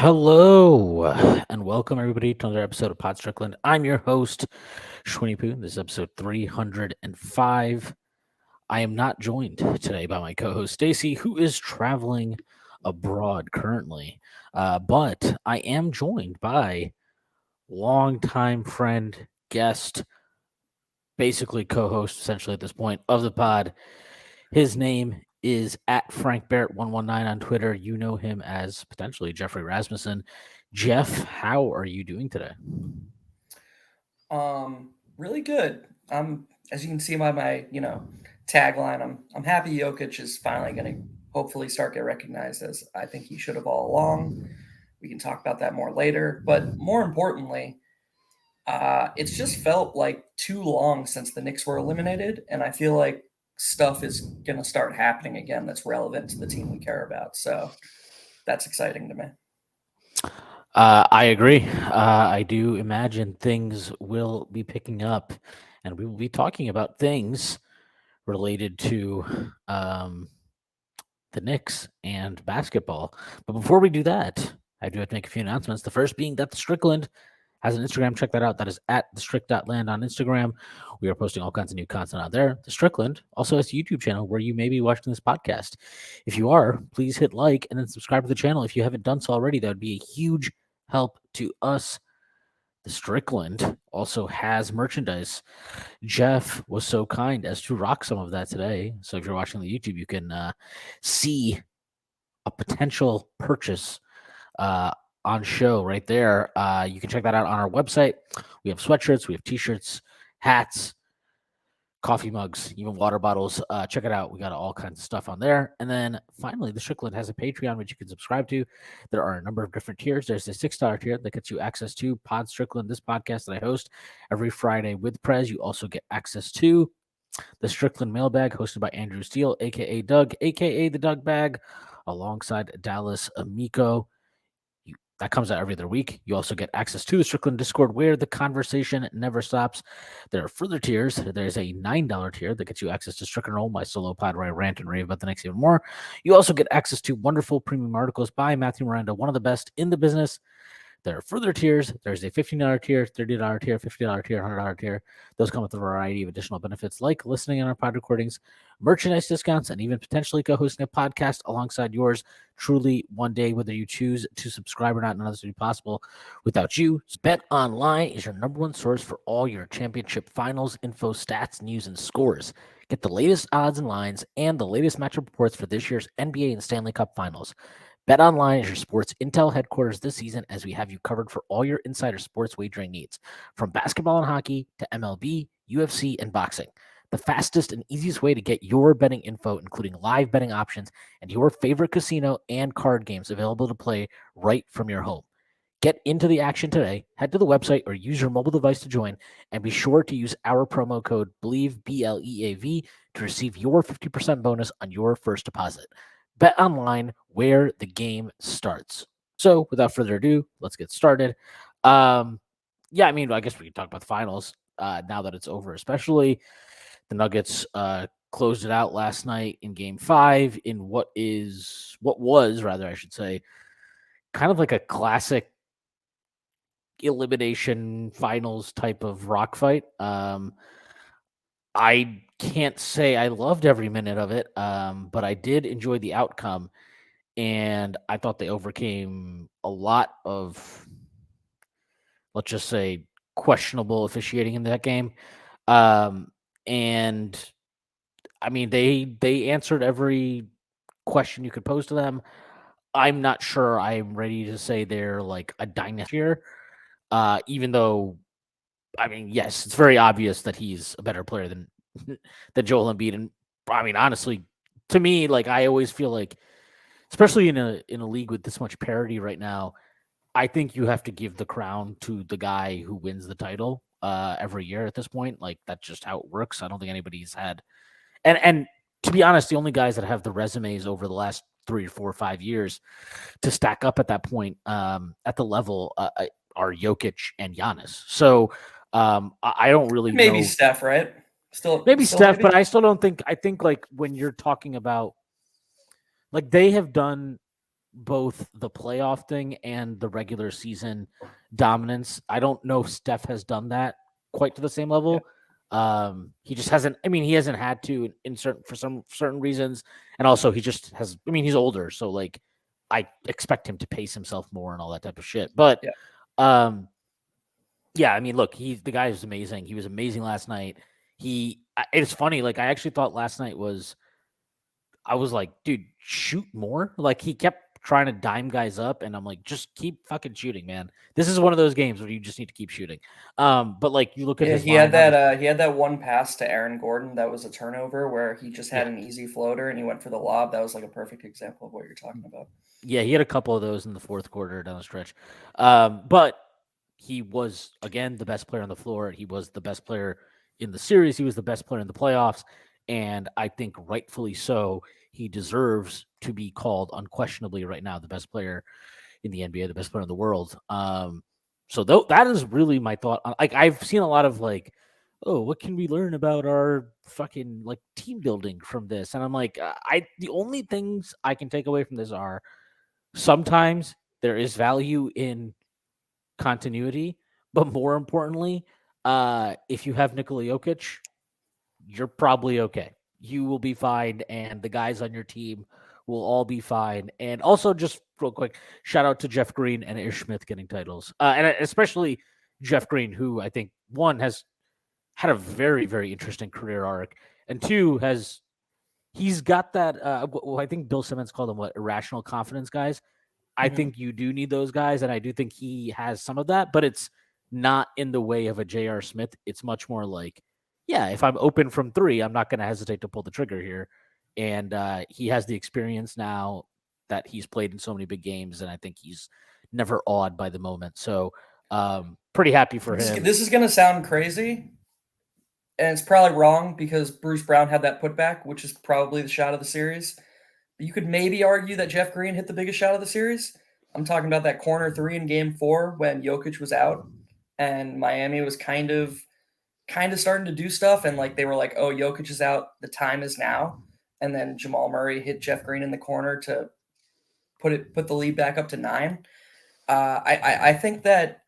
Hello and welcome everybody to another episode of Pod Strickland. I'm your host, Shwin. This is episode 305. I am not joined today by my co-host Stacy, who is traveling abroad currently. But I am joined by longtime friend, guest, basically co-host essentially at this point of the pod. His name is at Frank Barrett 119 on Twitter. You know him as potentially Geoffrey Rasmussen. Jeff, how are you doing today? Really good. As you can see by my tagline, I'm happy Jokic is finally going to hopefully start get recognized as I think he should have all along. We can talk about that more later, but more importantly, it's just felt like too long since the Knicks were eliminated, and I feel like stuff is going to start happening again that's relevant to the team we care about. So that's exciting to me. I agree. I do imagine things will be picking up, and we will be talking about things related to the Knicks and basketball. But before we do that, I do have to make a few announcements. The first being that the Strickland has an Instagram. Check that out. That is at the strict.land on Instagram. We are posting all kinds of new content out there. The Strickland also has a YouTube channel where you may be watching this podcast. If you are, please hit like and then subscribe to the channel. If you haven't done so already, that would be a huge help to us. The Strickland also has merchandise. Jeff was so kind as to rock some of that today. So if you're watching the YouTube, you can see a potential purchase on show right there. You can check that out on our website. We have sweatshirts, we have t-shirts, hats, coffee mugs, even water bottles. Check it out. We got all kinds of stuff on there. And then finally, the Strickland has a Patreon which you can subscribe to. There are a number of different tiers. There's a $6 tier that gets you access to Pod Strickland, this podcast that I host every Friday with Prez. You also get access to the Strickland Mailbag, hosted by Andrew Steele, aka Doug, aka the Doug Bag, alongside Dallas Amico. That comes out every other week. You also get access to the Strickland Discord where the conversation never stops. There are further tiers. There's a $9 tier that gets you access to Strickland Roll, my solo pod where I rant and rave about the Knicks even more. You also get access to wonderful premium articles by Matthew Miranda, one of the best in the business. There are further tiers. There's a $15 tier, $30 tier, $50 tier, $100 tier. Those come with a variety of additional benefits like listening in our pod recordings, merchandise discounts, and even potentially co-hosting a podcast alongside yours truly one day, whether you choose to subscribe or not. None of this would be possible without you. Bet Online is your number one source for all your championship finals info, stats, news, and scores. Get the latest odds and lines and the latest matchup reports for this year's NBA and Stanley Cup finals. BetOnline is your sports intel headquarters this season as we have you covered for all your insider sports wagering needs, from basketball and hockey to MLB, UFC, and boxing. The fastest and easiest way to get your betting info, including live betting options and your favorite casino and card games available to play right from your home. Get into the action today. Head to the website or use your mobile device to join, and be sure to use our promo code BLEAV, BLEAV, to receive your 50% bonus on your first deposit. Bet Online, where the game starts. So, without further ado, let's get started. I guess we can talk about the finals now that it's over, especially the Nuggets closed it out last night in game 5 in what was rather, I should say, kind of like a classic elimination finals type of rock fight. I can't say I loved every minute of it, but I did enjoy the outcome, and I thought they overcame a lot of, let's just say, questionable officiating in that game. And I mean, they answered every question you could pose to them. I'm not sure I'm ready to say they're like a dynasty here, even though, I mean, yes, it's very obvious that he's a better player than than Joel Embiid. And I mean, honestly, to me, like I always feel like, especially in a league with this much parity right now, I think you have to give the crown to the guy who wins the title every year at this point. Like that's just how it works. I don't think anybody's had, and to be honest, the only guys that have the resumes over the last 3 or 4 or 5 years to stack up at that point at the level are Jokic and Giannis. So I don't really Maybe know. Steph, right? Maybe Still Steph, but maybe. I still don't think. I think like when you're talking about, like, they have done both the playoff thing and the regular season dominance. I don't know if Steph has done that quite to the same Yeah. level. He just hasn't. I mean, he hasn't had to in certain for some certain reasons, and also he just has. I mean, he's older, so like I expect him to pace himself more and all that type of shit. But Yeah. um, yeah, I mean, look, the guy is amazing. He was amazing last night. It's funny. Like I actually thought last night was I was like, dude, shoot more. Like he kept trying to dime guys up, and I'm like, just keep fucking shooting, man. This is one of those games where you just need to keep shooting. But like you look at Yeah, his line, obviously, he had that one pass to Aaron Gordon that was a turnover where he just had yeah, an easy floater and he went for the lob. That was like a perfect example of what you're talking about. yeah, he had a couple of those in the fourth quarter down the stretch. But he was again the best player on the floor. He was the best player in the series. He was the best player in the playoffs, and I think rightfully so. He deserves to be called unquestionably right now the best player in the NBA, the best player in the world. So that is really my thought. Like I've seen a lot of like, oh, what can we learn about our fucking like team building from this? And I'm like, the only things I can take away from this are sometimes there is value in continuity, but more importantly, if you have Nikola Jokic, you're probably okay. You will be fine, and the guys on your team will all be fine. And also, just real quick, shout out to Jeff Green and Ish Smith getting titles, and especially Jeff Green, who I think one has had a very very interesting career arc, and two has he's got that. I think Bill Simmons called them what irrational confidence guys. I Hmm. think you do need those guys, and I do think he has some of that, but it's not in the way of a J.R. Smith. It's much more like, yeah, if I'm open from three, I'm not going to hesitate to pull the trigger here. And he has the experience now that he's played in so many big games, and I think he's never awed by the moment. So, pretty happy for him. This is gonna sound crazy, and it's probably wrong because Bruce Brown had that putback, which is probably the shot of the series. But you could maybe argue that Jeff Green hit the biggest shot of the series. I'm talking about that corner three in Game 4 when Jokic was out, and Miami was kind of starting to do stuff, and like they were like, "Oh, Jokic is out. The time is now." And then Jamal Murray hit Jeff Green in the corner to put the lead back up to 9. I think that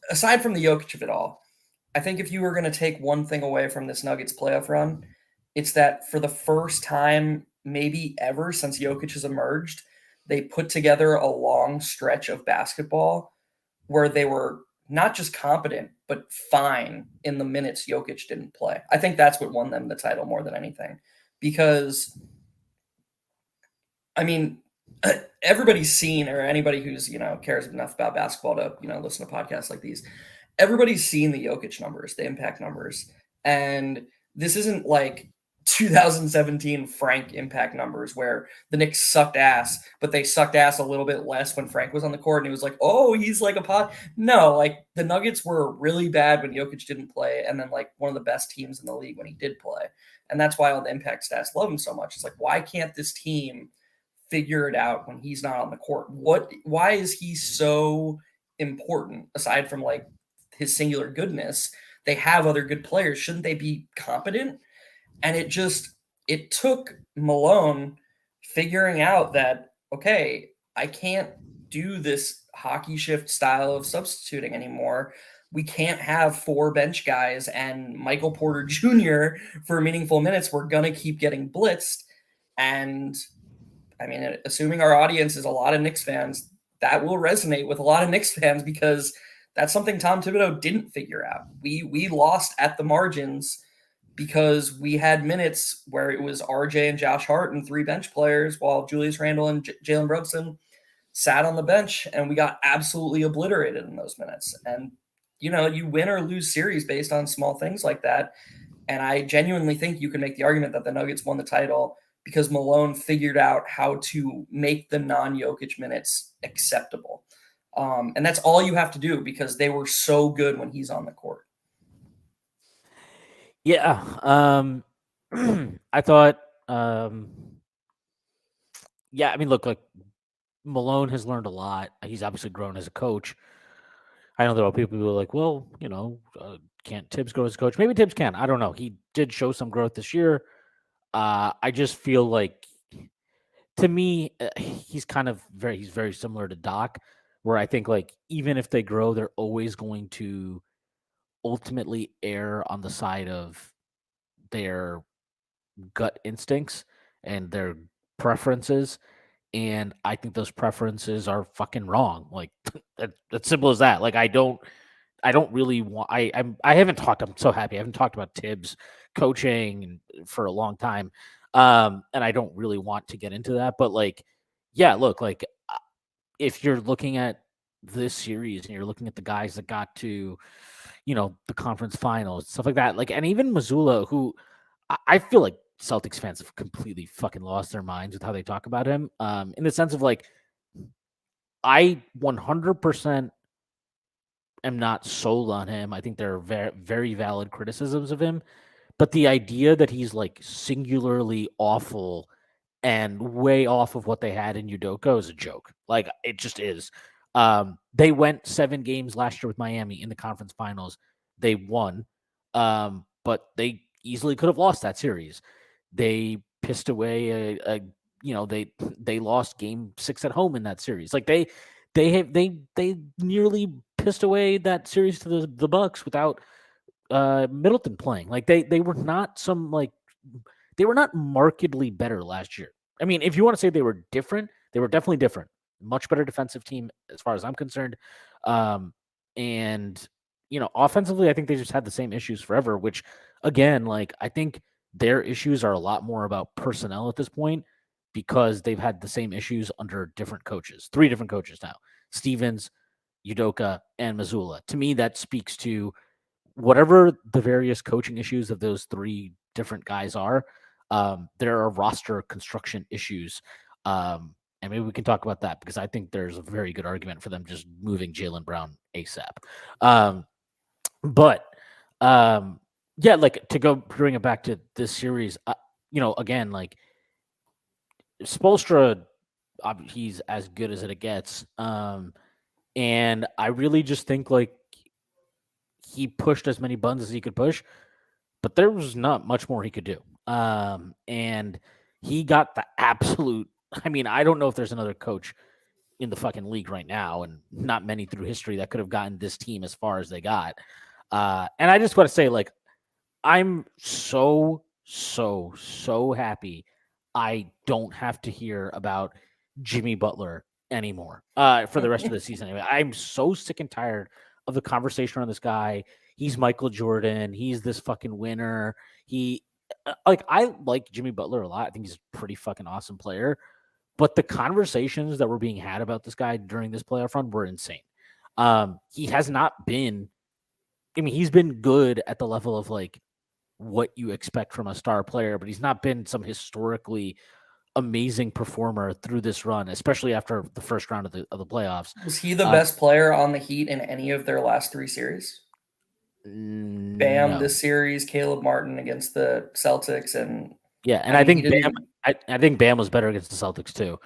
aside from the Jokic of it all, I think if you were going to take one thing away from this Nuggets playoff run, it's that for the first time, maybe ever since Jokic has emerged, they put together a long stretch of basketball where they were not just competent, but fine in the minutes Jokic didn't play. I think that's what won them the title more than anything. Because, I mean, everybody's seen, or anybody who's, cares enough about basketball to, listen to podcasts like these, everybody's seen the Jokic numbers, the impact numbers. And this isn't like 2017 Frank impact numbers where the Knicks sucked ass, but they sucked ass a little bit less when Frank was on the court and it was like, oh, he's like a pot. No, like the Nuggets were really bad when Jokic didn't play, and then like one of the best teams in the league when he did play. And that's why all the impact stats love him so much. It's like, why can't this team figure it out when he's not on the court? Why is he so important aside from like his singular goodness? They have other good players. Shouldn't they be competent? And it took Malone figuring out that, okay, I can't do this hockey shift style of substituting anymore. We can't have 4 bench guys and Michael Porter Jr. for meaningful minutes. We're going to keep getting blitzed. And I mean, assuming our audience is a lot of Knicks fans, that will resonate with a lot of Knicks fans because that's something Tom Thibodeau didn't figure out. We lost at the margins because we had minutes where it was RJ and Josh Hart and 3 bench players while Julius Randle and Jalen Brunson sat on the bench, and we got absolutely obliterated in those minutes. And, you win or lose series based on small things like that. And I genuinely think you can make the argument that the Nuggets won the title because Malone figured out how to make the non-Jokic minutes acceptable. And that's all you have to do because they were so good when he's on the court. Yeah, I thought, yeah, I mean, look, like Malone has learned a lot. He's obviously grown as a coach. I know there are people who are like, well, can't Tibbs grow as a coach? Maybe Tibbs can. I don't know. He did show some growth this year. I just feel like to me, he's very similar to Doc, where I think like even if they grow, they're always going to ultimately err on the side of their gut instincts and their preferences. And I think those preferences are fucking wrong. Like that's simple as that. Like I don't really want. I haven't talked. I'm so happy. I haven't talked about Tibbs coaching for a long time, and I don't really want to get into that. But like, yeah, look, like if you're looking at this series and you're looking at the guys that got to, the conference finals, stuff like that, like, and even Missoula, who I feel like Celtics fans have completely fucking lost their minds with how they talk about him, in the sense of like, I 100% am not sold on him. I think there are very, very valid criticisms of him, but the idea that he's like singularly awful and way off of what they had in Udoka is a joke. Like it just is. They went 7 games last year with Miami in the conference finals. They won, but they easily could have lost that series. They pissed away they lost game 6 at home in that series. Like they nearly pissed away that series to the Bucks without Middleton playing. Like they were not they were not markedly better last year. I mean, if you want to say they were different, they were definitely different. Much better defensive team as far as I'm concerned. And offensively, I think they just had the same issues forever, which again, like I think their issues are a lot more about personnel at this point because they've had the same issues under different coaches, 3 different coaches now. Stevens, Udoka, and Missoula. To me, that speaks to whatever the various coaching issues of those 3 different guys are. There are roster construction issues. And maybe we can talk about that because I think there's a very good argument for them just moving Jaylen Brown ASAP. But yeah, like to bring it back to this series, again, like Spoelstra, he's as good as it gets. And I really just think like he pushed as many buttons as he could push, but there was not much more he could do. And he got the absolute. I mean, I don't know if there's another coach in the fucking league right now, and not many through history that could have gotten this team as far as they got. And I just want to say, like, I'm so happy I don't have to hear about Jimmy Butler anymore for the rest of the season. Anyway, I'm so sick and tired of the conversation around this guy. He's Michael Jordan. He's this fucking winner. I like Jimmy Butler a lot. I think he's a pretty fucking awesome player. But the conversations that were being had about this guy during this playoff run were insane. He has not been. I mean, he's been good at the level of like what you expect from a star player, but he's not been some historically amazing performer through this run, especially after the first round of the playoffs. Was he the best player on the Heat in any of their last 3 series? Bam No. this series, Caleb Martin against the Celtics, and I think Bam. I think Bam was better against the Celtics too,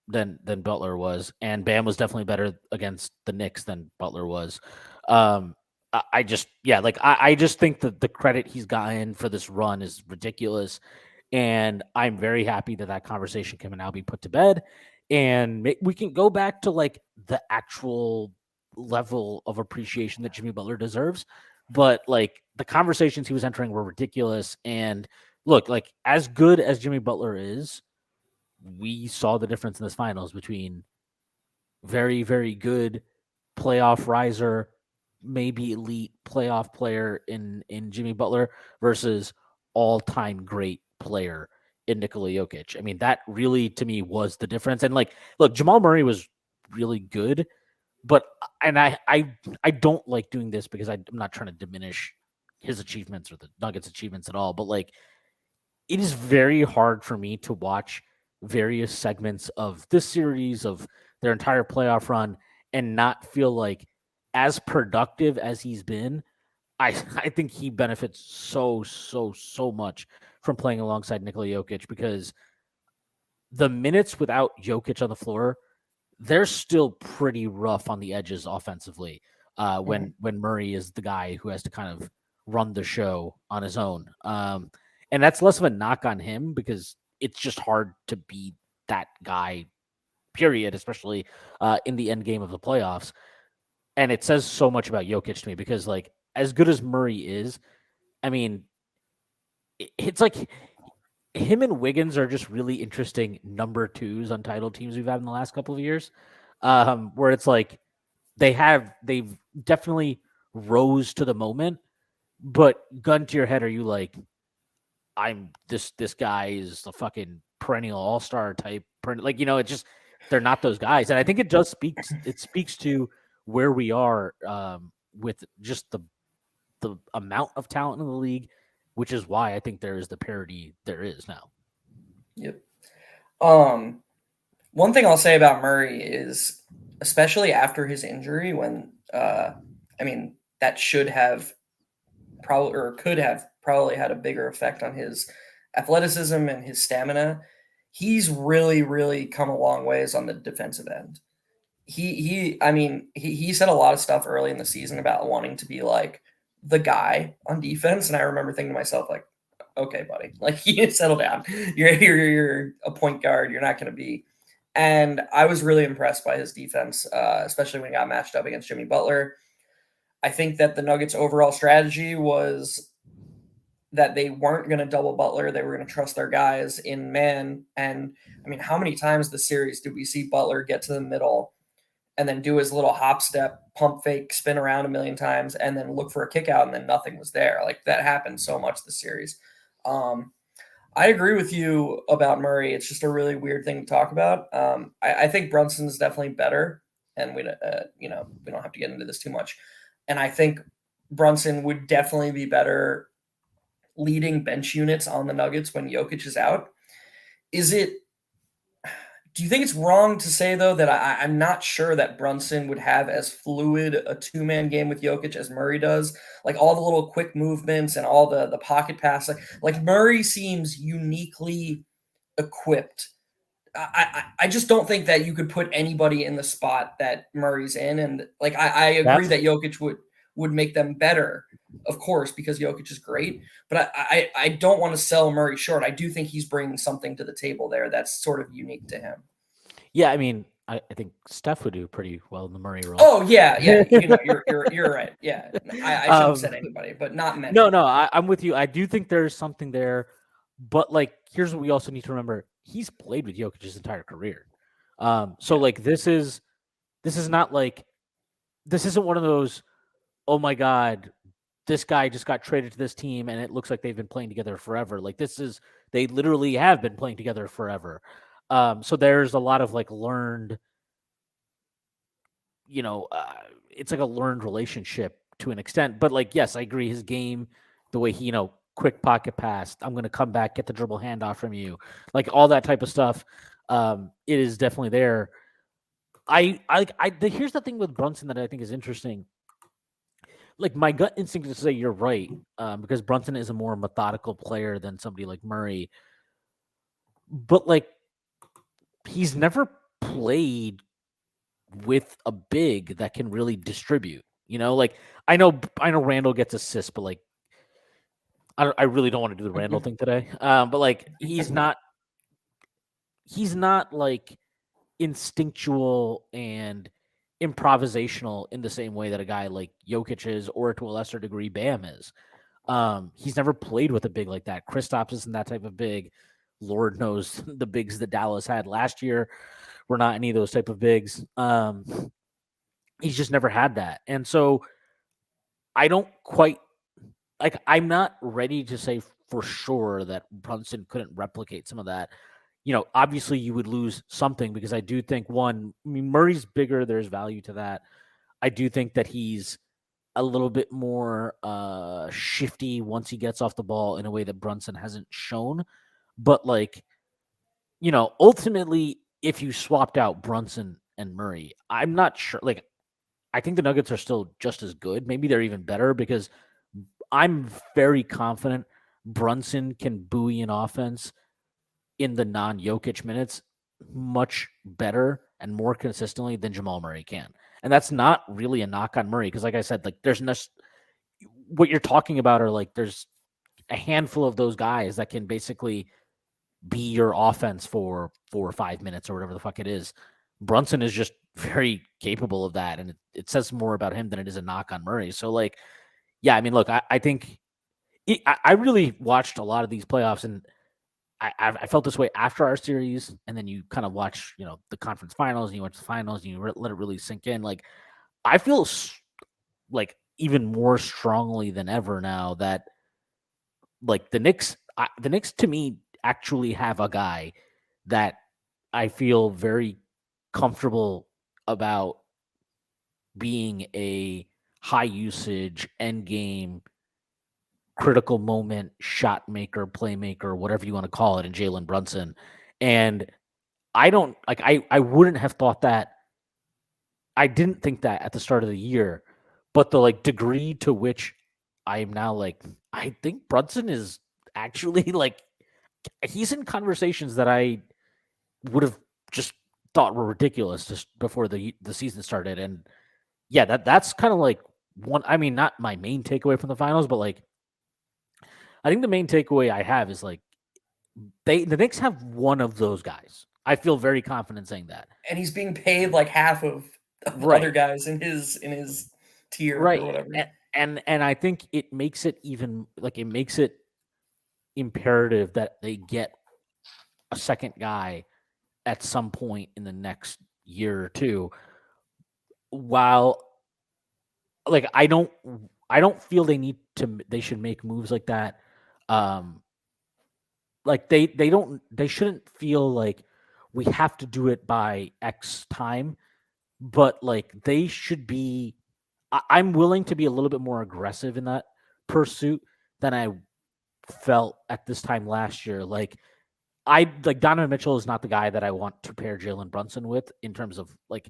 than Butler was, and Bam was definitely better against the Knicks than Butler was. I just think that the credit he's gotten for this run is ridiculous, and I'm very happy that conversation can now be put to bed, and we can go back to like the actual level of appreciation that Jimmy Butler deserves. But like the conversations he was entering were ridiculous, and look, like as good as Jimmy Butler is, we saw the difference in this finals between very, very good playoff riser, maybe elite playoff player in Jimmy Butler versus all-time great player in Nikola Jokic. I mean, that really to me was the difference. And like, look, Jamal Murray was really good, but I don't like doing this because I'm not trying to diminish his achievements or the Nuggets' achievements at all. But like, it is very hard for me to watch various segments of this series of their entire playoff run and not feel like as productive as he's been. I think he benefits so much from playing alongside Nikola Jokic because the minutes without Jokic on the floor, they're still pretty rough on the edges offensively. When Murray is the guy who has to kind of run the show on his own. And that's less of a knock on him because it's just hard to be that guy, period, especially in the end game of the playoffs. And it says so much about Jokic to me because, like, as good as Murray is, I mean, it's like him and Wiggins are just really interesting number twos on title teams we've had in the last couple of years, where it's like they've definitely rose to the moment, but gun to your head, are you like, I'm this guy is a fucking perennial all-star type, like, it's just they're not those guys, and I think it speaks to where we are with just the amount of talent in the league, which is why I think there is the parity there is now. Yep. One thing I'll say about Murray is, especially after his injury, when that should have probably or could have probably had a bigger effect on his athleticism and his stamina. He's really, really come a long ways on the defensive end. He said a lot of stuff early in the season about wanting to be like the guy on defense, and I remember thinking to myself, like, okay, buddy, like, you settle down. You're a point guard. You're not going to be. And I was really impressed by his defense, especially when he got matched up against Jimmy Butler. I think that the Nuggets' overall strategy was that they weren't going to double Butler. They were going to trust their guys in man. And I mean, how many times this series did we see Butler get to the middle and then do his little hop step, pump fake, spin around a million times, and then look for a kick out, and then nothing was there? Like, that happened so much this series. I agree with you about Murray. It's just a really weird thing to talk about. I think Brunson's definitely better, and we don't have to get into this too much. And I think Brunson would definitely be better leading bench units on the Nuggets when Jokic is out. Do you think it's wrong to say, though, that I'm not sure that Brunson would have as fluid a two-man game with Jokic as Murray does? Like, all the little quick movements and all the pocket pass. Like Murray seems uniquely equipped. I just don't think that you could put anybody in the spot that Murray's in. And, like, I agree that Jokic would make them better, of course, because Jokic is great. But I don't want to sell Murray short. I do think he's bringing something to the table there that's sort of unique to him. Yeah, I mean, I think Steph would do pretty well in the Murray role. Oh yeah. You're right. Yeah, I shouldn't have said anybody, but not many. No, I'm with you. I do think there's something there, but, like, here's what we also need to remember: he's played with Jokic his entire career. Like, this is not like, this isn't one of those, oh my God, this guy just got traded to this team and it looks like they've been playing together forever. Like, they literally have been playing together forever. So there's a lot of, like, learned, it's like a learned relationship to an extent. But, like, yes, I agree. His game, the way he, quick pocket pass, I'm going to come back, get the dribble handoff from you, like, all that type of stuff. It is definitely there. Here's the thing with Brunson that I think is interesting. Like, my gut instinct is to say you're right, because Brunson is a more methodical player than somebody like Murray. But, like, he's never played with a big that can really distribute. Like, I know Randle gets assists, but, like, I really don't want to do the Randle thing today. But, like, he's not like instinctual and improvisational in the same way that a guy like Jokic is, or to a lesser degree Bam is. He's never played with a big like that. Kristaps isn't that type of big. Lord knows the bigs that Dallas had last year were not any of those type of bigs. He's just never had that. And so I don't quite, like, I'm not ready to say for sure that Brunson couldn't replicate some of that. Obviously you would lose something, because I do think, one, I mean, Murray's bigger. There's value to that. I do think that he's a little bit more shifty once he gets off the ball in a way that Brunson hasn't shown. But, like, ultimately, if you swapped out Brunson and Murray, I'm not sure. Like, I think the Nuggets are still just as good. Maybe they're even better, because I'm very confident Brunson can buoy an offense in the non-Jokic minutes much better and more consistently than Jamal Murray can. And that's not really a knock on Murray, because, like I said, like, there's no, what you're talking about are, like, there's a handful of those guys that can basically be your offense for 4 or 5 minutes or whatever the fuck it is. Brunson is just very capable of that, and it says more about him than it is a knock on Murray. So, like, yeah, I mean, look, I think I really watched a lot of these playoffs, and I felt this way after our series, and then you kind of watch, the conference finals, and you watch the finals, and you let it really sink in. Like, I feel like even more strongly than ever now that like the Knicks to me actually have a guy that I feel very comfortable about being a high usage end game critical moment shot maker, playmaker, whatever you want to call it, in Jalen Brunson. And I don't like I wouldn't have thought that. I didn't think that at the start of the year, but the like degree to which I am now like I think Brunson is actually like he's in conversations that I would have just thought were ridiculous just before the season started. And yeah, that's kind of like one. I mean, not my main takeaway from the finals, but like I think the main takeaway I have is like the Knicks have one of those guys. I feel very confident saying that. And he's being paid like half of other Right. guys in his tier or Right. whatever. And I think it makes it even like it makes it imperative that they get a second guy at some point in the next year or two. While like I don't feel they should make moves like that. Um like they shouldn't feel like we have to do it by X time, but like they should be I'm willing to be a little bit more aggressive in that pursuit than I felt at this time last year. Like I like Donovan Mitchell is not the guy that I want to pair Jalen Brunson with in terms of like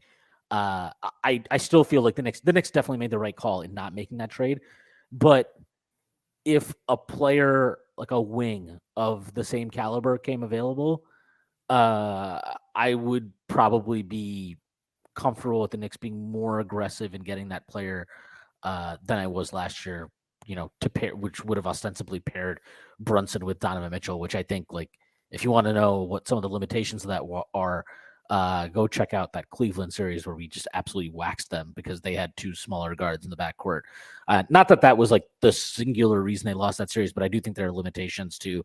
I still feel like the Knicks definitely made the right call in not making that trade. But if a player like a wing of the same caliber came available, I would probably be comfortable with the Knicks being more aggressive in getting that player than I was last year. To pair, which would have ostensibly paired Brunson with Donovan Mitchell, which I think, like, if you want to know what some of the limitations of that are, go check out that Cleveland series where we just absolutely waxed them because they had two smaller guards in the backcourt. Not that that was like the singular reason they lost that series, but I do think there are limitations to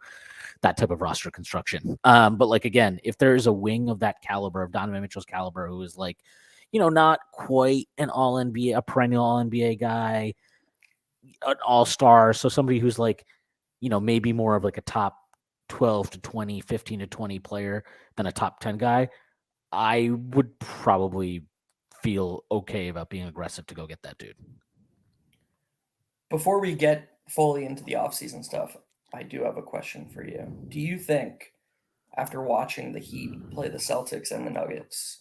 that type of roster construction. But like again, if there is a wing of that caliber, of Donovan Mitchell's caliber, who is like, not quite an all NBA, a perennial all NBA guy, an all-star, so somebody who's like, maybe more of like a top 12 to 20, 15 to 20 player than a top 10 guy, I would probably feel okay about being aggressive to go get that dude. Before we get fully into the offseason stuff, I do have a question for you. Do you think, after watching the Heat play the Celtics and the Nuggets,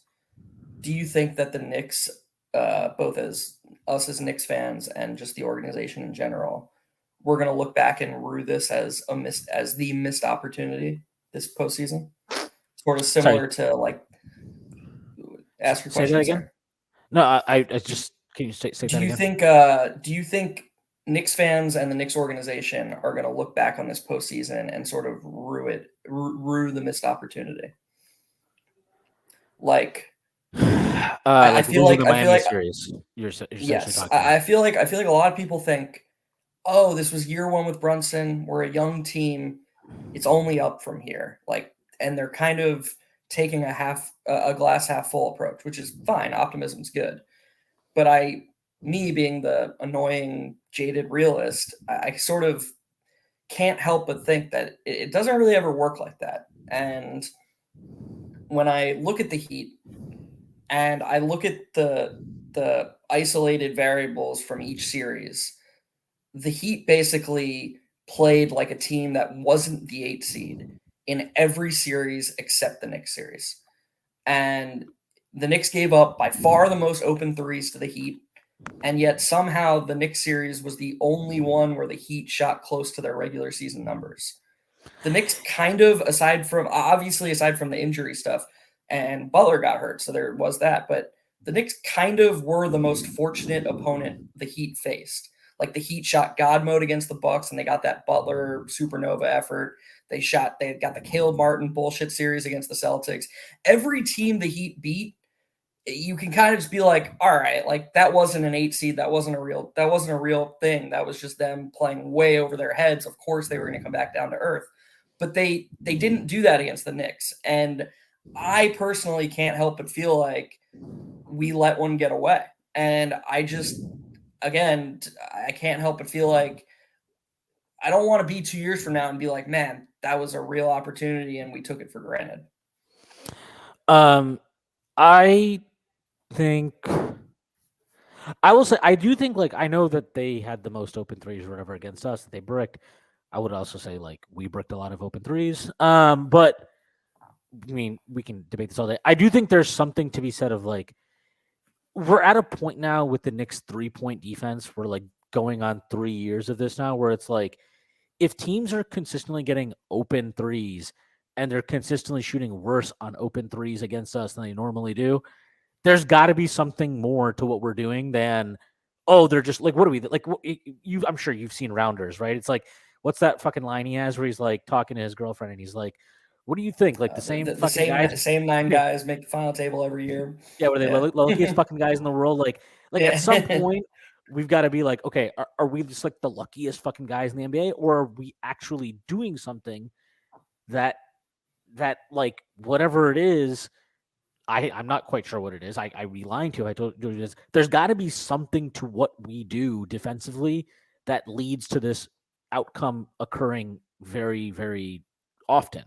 do you think that the Knicks, both as us as Knicks fans and just the organization in general, we're going to look back and rue this as the missed opportunity this postseason? Sort of similar to like, ask your Say that question. again. Sorry. No, I just can you say Do that you again? think? Do you think Knicks fans and the Knicks organization are going to look back on this postseason and sort of rue the missed opportunity? Like, I Like feel losing like the I feel Miami like series. You're essentially yes, talking about. I feel like a lot of people think, oh, this was year one with Brunson. We're a young team. It's only up from here. Like, and they're kind of taking a glass half full approach, which is fine. Optimism's good. But me being the annoying, jaded realist, I sort of can't help but think that it doesn't really ever work like that. And when I look at the Heat and I look at the isolated variables from each series, the Heat basically played like a team that wasn't the 8 seed in every series except the Knicks series. And the Knicks gave up by far the most open threes to the Heat. And yet somehow the Knicks series was the only one where the Heat shot close to their regular season numbers. The Knicks kind of, aside from the injury stuff, and Butler got hurt, so there was that, but the Knicks kind of were the most fortunate opponent the Heat faced. Like the Heat shot God mode against the Bucks, and they got that Butler supernova effort. They got the Caleb Martin bullshit series against the Celtics. Every team the Heat beat, you can kind of just be like, all right, like that wasn't an 8 seed. That wasn't a real thing. That was just them playing way over their heads. Of course they were going to come back down to earth. But they didn't do that against the Knicks. And I personally can't help but feel like we let one get away. And I can't help but feel like I don't want to be 2 years from now and be like, man, that was a real opportunity and we took it for granted. I think I will say I do think like I know that they had the most open threes or whatever against us that they bricked. I would also say like we bricked a lot of open threes. But I mean we can debate this all day. I do think there's something to be said of like we're at a point now with the Knicks 3-point defense. We're like going on 3 years of this now where it's like if teams are consistently getting open threes and they're consistently shooting worse on open threes against us than they normally do, there's got to be something more to what we're doing than, oh, they're just like, what are we like? I'm sure you've seen Rounders, right? It's like, what's that fucking line he has where he's like talking to his girlfriend and he's like, what do you think? Like the same the fucking guys, same 9 guys make the final table every year. yeah, were they luckiest fucking guys in the world? Like at some point, we've got to be like, okay, are we just like the luckiest fucking guys in the NBA, or are we actually doing something that like whatever it is? I'm not quite sure what it is. I be lying to you. I told you this. There's got to be something to what we do defensively that leads to this outcome occurring very, very often.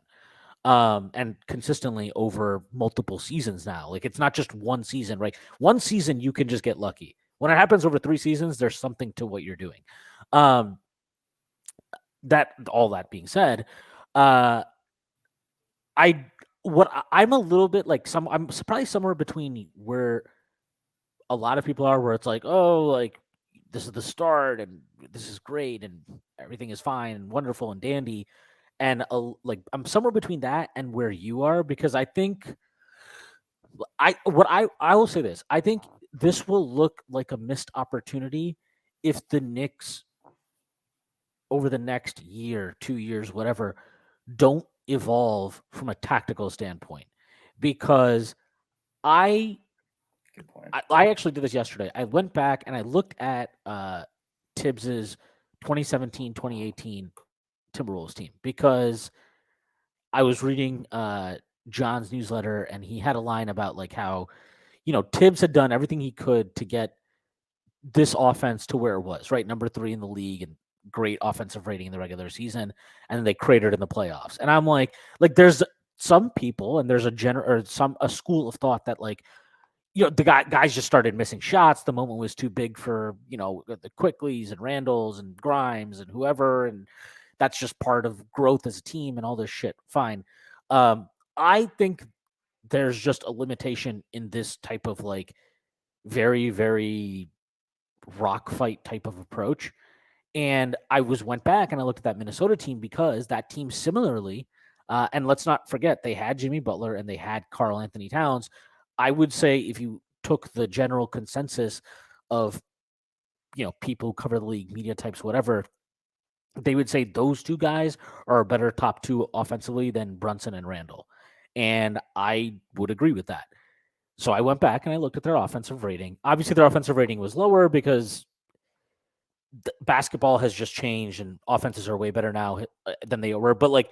And consistently over multiple seasons now. Like it's not just one season, right? One season you can just get lucky. When it happens over 3 seasons, there's something to what you're doing. That all that being said, I'm a little bit like I'm probably somewhere between where a lot of people are, where it's like, oh, like this is the start and this is great and everything is fine and wonderful and dandy. And like I'm somewhere between that and where you are because I think I will say this. I think this will look like a missed opportunity if the Knicks over the next year, 2 years, whatever, don't evolve from a tactical standpoint. Because I Good point. I actually did this yesterday. I went back and I looked at Tibbs's 2017-2018 Timberwolves team because I was reading John's newsletter and he had a line about like how, Tibbs had done everything he could to get this offense to where it was, right? Number 3 in the league and great offensive rating in the regular season. And then they cratered in the playoffs. And I'm like there's some people and there's a school of thought that like, the guys just started missing shots. The moment was too big for, the Quickleys and Randles and Grimes and whoever. And that's just part of growth as a team and all this shit. Fine. I think there's just a limitation in this type of like very, very rock fight type of approach. And I went back and I looked at that Minnesota team because that team similarly, and let's not forget, they had Jimmy Butler and they had Karl Anthony Towns. I would say if you took the general consensus of, people who cover the league, media types, whatever, they would say those 2 guys are a better top 2 offensively than Brunson and Randle. And I would agree with that. So I went back and I looked at their offensive rating. Obviously, their offensive rating was lower because basketball has just changed and offenses are way better now than they were. But like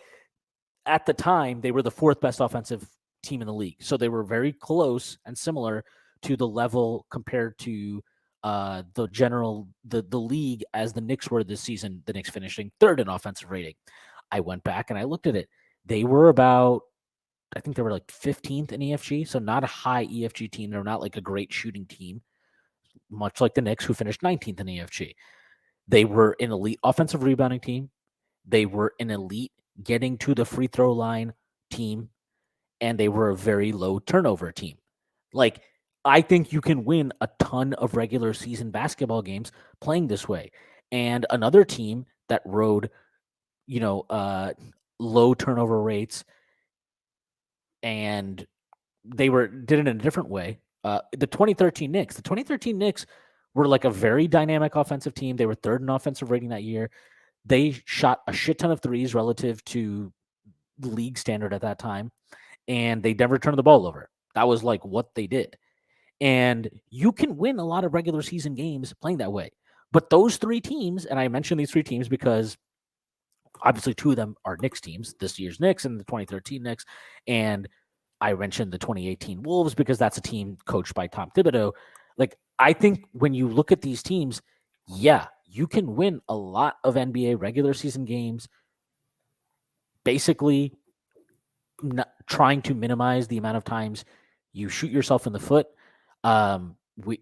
at the time, they were the 4th best offensive team in the league. So they were very close and similar to the level compared to the league as the Knicks were this season. The Knicks finishing 3rd in offensive rating. I went back and I looked at it. They were I think they were like 15th in EFG, so not a high EFG team. They're not like a great shooting team, much like the Knicks, who finished 19th in EFG. They were an elite offensive rebounding team. They were an elite getting to the free throw line team, and they were a very low turnover team. Like, I think you can win a ton of regular season basketball games playing this way. And another team that rode, low turnover rates and did it in a different way. The 2013 Knicks were like a very dynamic offensive team. They were third in offensive rating that year. They shot a shit ton of threes relative to the league standard at that time, and they never turned the ball over. That was like what they did. And you can win a lot of regular season games playing that way. But those three teams, and I mentioned these three teams because obviously two of them are Knicks teams, this year's Knicks and the 2013 Knicks. And I mentioned the 2018 Wolves because that's a team coached by Tom Thibodeau. Like, I think when you look at these teams, yeah, you can win a lot of NBA regular season games basically trying to minimize the amount of times you shoot yourself in the foot.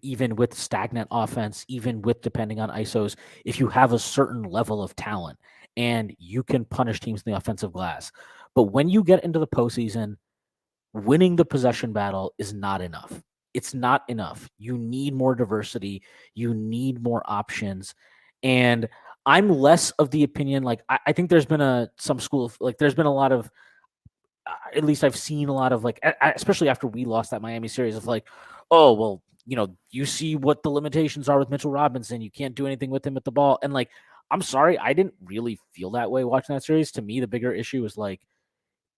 Even with stagnant offense, even with depending on ISOs, if you have a certain level of talent and you can punish teams in the offensive glass. But when you get into the postseason, winning the possession battle is not enough. It's not enough. You need more diversity. You need more options. And I'm less of the opinion, like, I think there's been some school of, like, there's been a lot of, at least I've seen a lot of, like, especially after we lost that Miami series, of like, oh, well, you see what the limitations are with Mitchell Robinson. You can't do anything with him at the ball. And like, I'm sorry, I didn't really feel that way watching that series. To me, the bigger issue is like,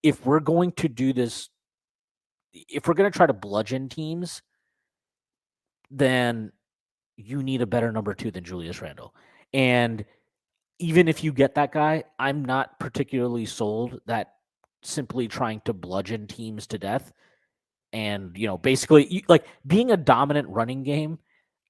if we're going to do this, if we're going to try to bludgeon teams, then you need a better number two than Julius Randle. And even if you get that guy, I'm not particularly sold that simply trying to bludgeon teams to death and basically like being a dominant running game.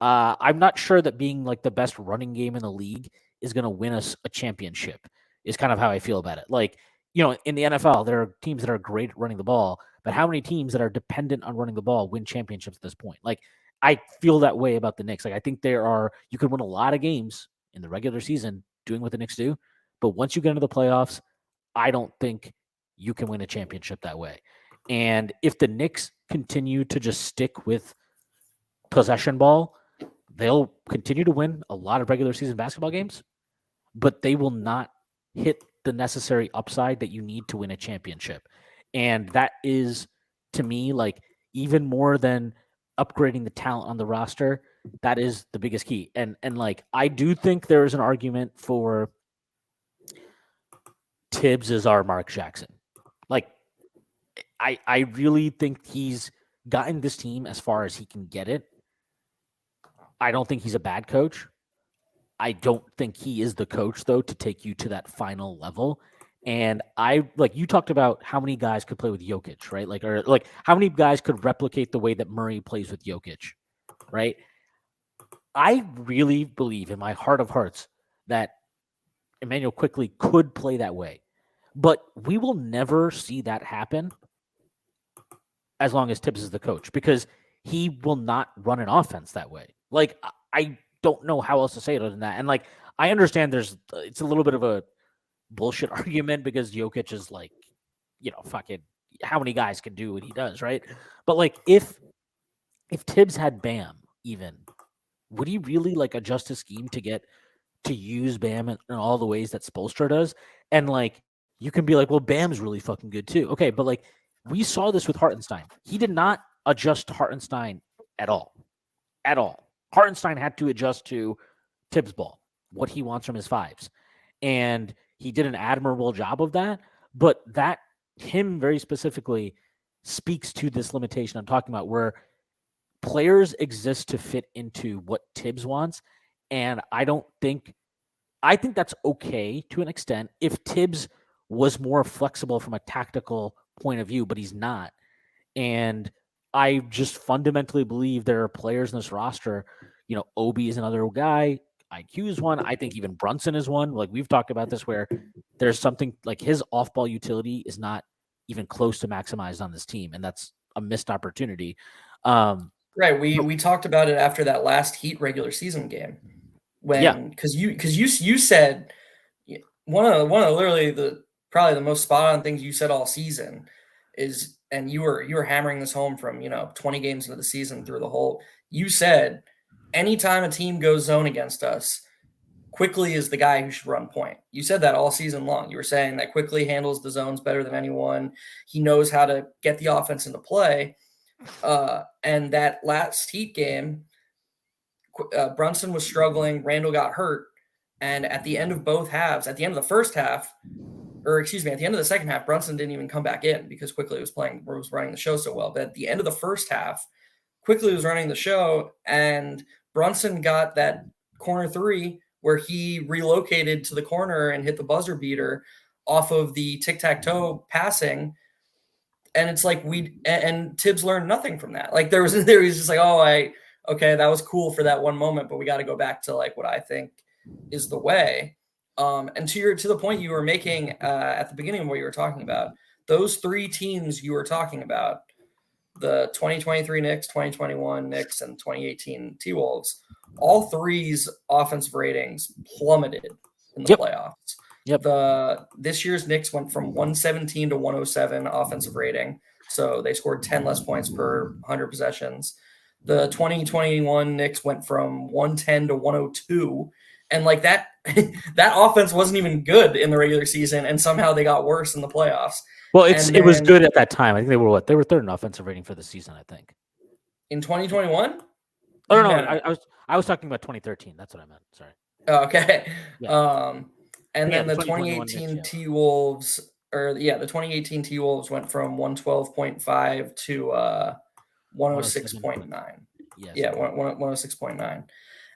I'm not sure that being like the best running game in the league is going to win us a championship. Is kind of how I feel about it. Like, in the NFL, there are teams that are great at running the ball, but how many teams that are dependent on running the ball win championships at this point? Like, I feel that way about the Knicks. Like, I think you could win a lot of games in the regular season doing what the Knicks do, but once you get into the playoffs, I don't think you can win a championship that way. And if the Knicks continue to just stick with possession ball, they'll continue to win a lot of regular season basketball games, but they will not hit the necessary upside that you need to win a championship. And that is, to me, like, even more than upgrading the talent on the roster, that is the biggest key. And like, I do think there is an argument for Tibbs as our Mark Jackson. Like, I really think he's gotten this team as far as he can get it. I don't think he's a bad coach. I don't think he is the coach, though, to take you to that final level. And you talked about how many guys could play with Jokic, right? Or how many guys could replicate the way that Murray plays with Jokic, right? I really believe in my heart of hearts that Emmanuel Quickley could play that way. But we will never see that happen as long as Tibbs is the coach, because he will not run an offense that way. Like, I don't know how else to say it other than that. And like, I understand it's a little bit of a bullshit argument because Jokic is like, fucking how many guys can do what he does, right? But like, if Tibbs had Bam, even, would he really like adjust his scheme to use Bam in all the ways that Spoelstra does? And like, you can be like, well, Bam's really fucking good too. Okay, but like, we saw this with Hartenstein. He did not adjust to Hartenstein at all. At all. Hartenstein had to adjust to Tibbs ball, what he wants from his fives. And he did an admirable job of that. But him very specifically speaks to this limitation I'm talking about, where players exist to fit into what Tibbs wants. And I think that's okay to an extent if Tibbs was more flexible from a tactical point of view, but he's not. And I just fundamentally believe there are players in this roster. Obi is another guy. IQ is one. I think even Brunson is one. Like, we've talked about this, where there's something like his off-ball utility is not even close to maximized on this team, and that's a missed opportunity. Right. We talked about it after that last Heat regular season game, because you said one of literally probably the most spot on things you said all season is, and you were hammering this home from 20 games into the season through the whole. You said anytime a team goes zone against us, Quickley is the guy who should run point. You said that all season long. You were saying that Quickley handles the zones better than anyone. He knows how to get the offense into play. And that last Heat game, Brunson was struggling. Randle got hurt. And at the end of both halves, at the end of the first half, or excuse me, at the end of the second half, Brunson didn't even come back in because Quickly was running the show so well. But at the end of the first half, Quickly was running the show, and Brunson got that corner three where he relocated to the corner and hit the buzzer beater off of the tic-tac-toe passing. And it's like and Tibbs learned nothing from that. Like there was just like, okay, that was cool for that one moment, but we got to go back to like what I think is the way. And to the point you were making at the beginning of what you were talking about, those three teams you were talking about, the 2023 Knicks, 2021 Knicks, and 2018 T-Wolves, all three's offensive ratings plummeted in the playoffs. This year's Knicks went from 117 to 107 offensive rating, so they scored 10 less points per 100 possessions. The 2021 Knicks went from 110 to 102, and like that that offense wasn't even good in the regular season, and somehow they got worse in the playoffs. Well, it was good at that time. I think they were They were third in offensive rating for the season, I think. In 2021? Oh no, I was talking about 2013. That's what I meant. Sorry. Oh, okay. Yeah. And then the 2018 T-Wolves, the 2018 T-Wolves went from 112.5 to 106.9. Yeah, 106.9.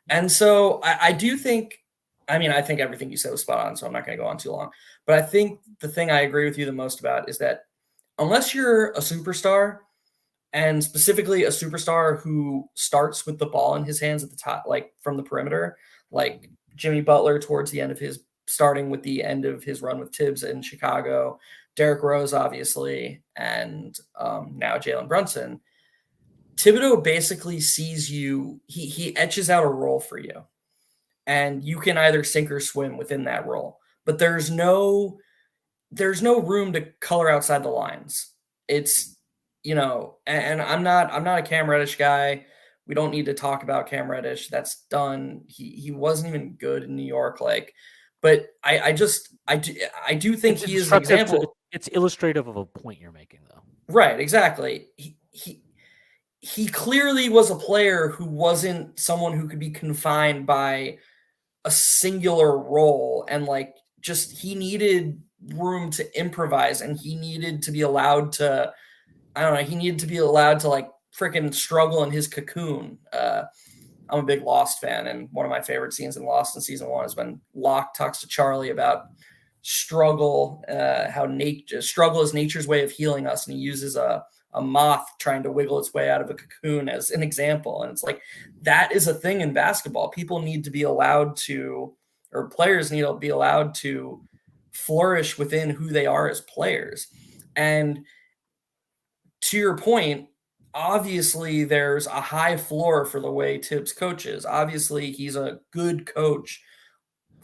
And so I do think, I think everything you said was spot on, so I'm not going to go on too long. But I think the thing I agree with you the most about is that unless you're a superstar, and specifically a superstar who starts with the ball in his hands at the top, like from the perimeter, like Jimmy Butler towards the end of his starting with the end of his run with Tibbs in Chicago, Derrick Rose, obviously, and now Jalen Brunson. Thibodeau basically sees you, he etches out a role for you, and you can either sink or swim within that role. But there's no room to color outside the lines. It's, and I'm not a Cam Reddish guy. We don't need to talk about Cam Reddish. That's done. He wasn't even good in New York. But I do think he is an example. It's illustrative of a point you're making, though. Right, exactly. He clearly was a player who wasn't someone who could be confined by a singular role, and he needed room to improvise, and he needed to be allowed to, freaking struggle in his cocoon. I'm a big Lost fan, and one of my favorite scenes in Lost in season 1 is when Locke talks to Charlie about struggle, how struggle is nature's way of healing us, and he uses a moth trying to wiggle its way out of a cocoon as an example. And it's like, that is a thing in basketball. People need to be allowed to, or players need to be allowed to flourish within who they are as players. And to your point, obviously there's a high floor for the way Tibbs coaches. Obviously he's a good coach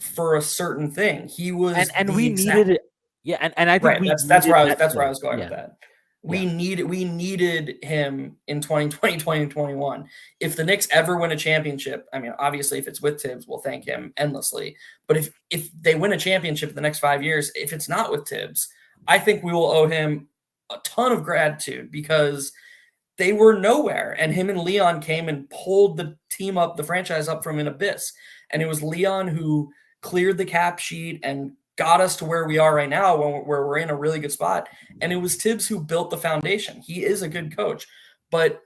for a certain thing. He was, and we needed it. Yeah. And I think that's where I was going with that. We needed him in 2020, 2021. If the Knicks ever win a championship, obviously if it's with Tibbs, we'll thank him endlessly. But if they win a championship in the next 5 years, if it's not with Tibbs, I think we will owe him a ton of gratitude, because they were nowhere. And him and Leon came and pulled the team up, the franchise up from an abyss. And it was Leon who cleared the cap sheet and got us to where we are right now, where we're in a really good spot. And it was Tibbs who built the foundation. He is a good coach, but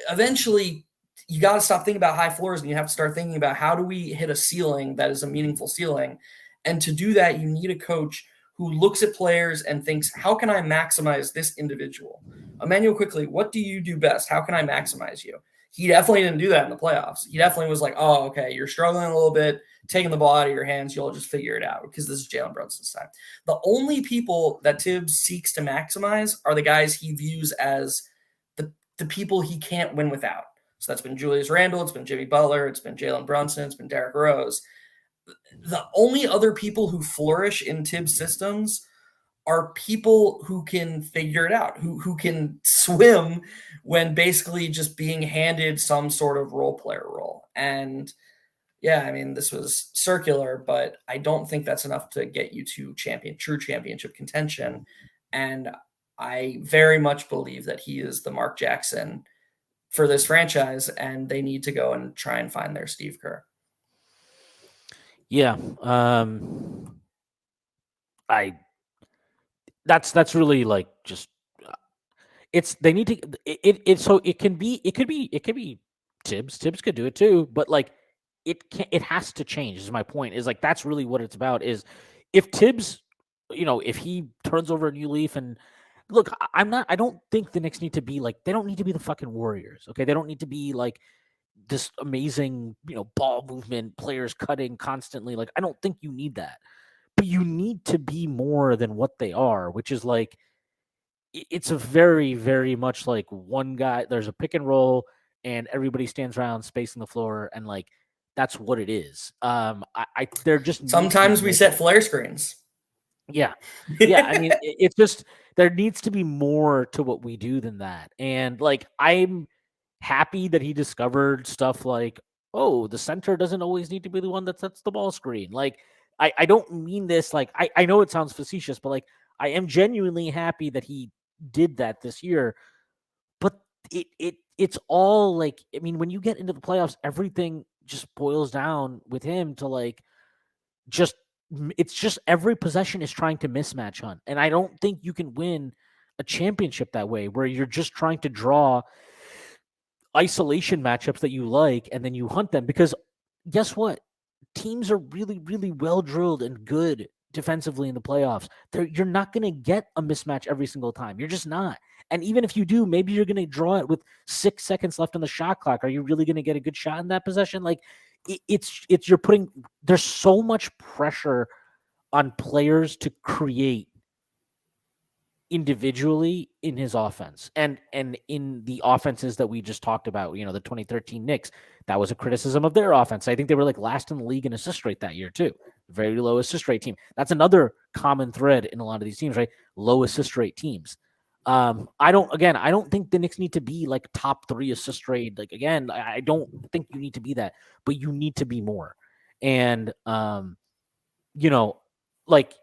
eventually you got to stop thinking about high floors, and you have to start thinking about, how do we hit a ceiling that is a meaningful ceiling? And to do that, you need a coach who looks at players and thinks, how can I maximize this individual? Emmanuel Quickley, what do you do best? How can I maximize you? He definitely didn't do that in the playoffs. He definitely was like, oh, okay, you're struggling a little bit, taking the ball out of your hands, you'll just figure it out, because this is Jalen Brunson's time. The only people that Tibbs seeks to maximize are the guys he views as the people he can't win without. So that's been Julius Randle, it's been Jimmy Butler, it's been Jalen Brunson, it's been Derrick Rose. The only other people who flourish in Tibbs systems are people who can figure it out, who can swim when basically just being handed some sort of role player role. And this was circular, but I don't think that's enough to get you to true championship contention. And I very much believe that he is the Mark Jackson for this franchise, and they need to go and try and find their Steve Kerr. Yeah. That's really like just it's they need to it so it could be Tibbs could do it too, but like it has to change is my point. Is like that's really what it's about is if Tibbs, if he turns over a new leaf and look, I don't think the Knicks need to be like they don't need to be the fucking Warriors. Okay. They don't need to be like this amazing, ball movement, players cutting constantly. Like I don't think you need that. But you need to be more than what they are, which is like it's a very, very much like one guy. There's a pick and roll, and everybody stands around spacing the floor, and like that's what it is. There just needs to be Sometimes we more. set flare screens. Yeah, yeah. I mean, it's just there needs to be more to what we do than that. And like, I'm happy that he discovered stuff like, oh, the center doesn't always need to be the one that sets the ball screen. Like, I don't mean this like I know it sounds facetious, but like I am genuinely happy that he did that this year. But it's all like I mean, when you get into the playoffs, everything just boils down with him to like just it's just every possession is trying to mismatch hunt. And I don't think you can win a championship that way where you're just trying to draw isolation matchups that you like and then you hunt them because guess what? Teams are really, really well drilled and good defensively in the playoffs. You're not going to get a mismatch every single time. You're just not. And even if you do, maybe you're going to draw it with 6 seconds left on the shot clock. Are you really going to get a good shot in that possession? Like it's you're putting there's so much pressure on players to create individually in his offense and in the offenses that we just talked about, the 2013 Knicks, that was a criticism of their offense. I think they were like last in the league in assist rate that year too. Very low assist rate team. That's another common thread in a lot of these teams, right? Low assist rate teams. I don't think the Knicks need to be like top 3 assist rate. Like again, I don't think you need to be that, but you need to be more. And like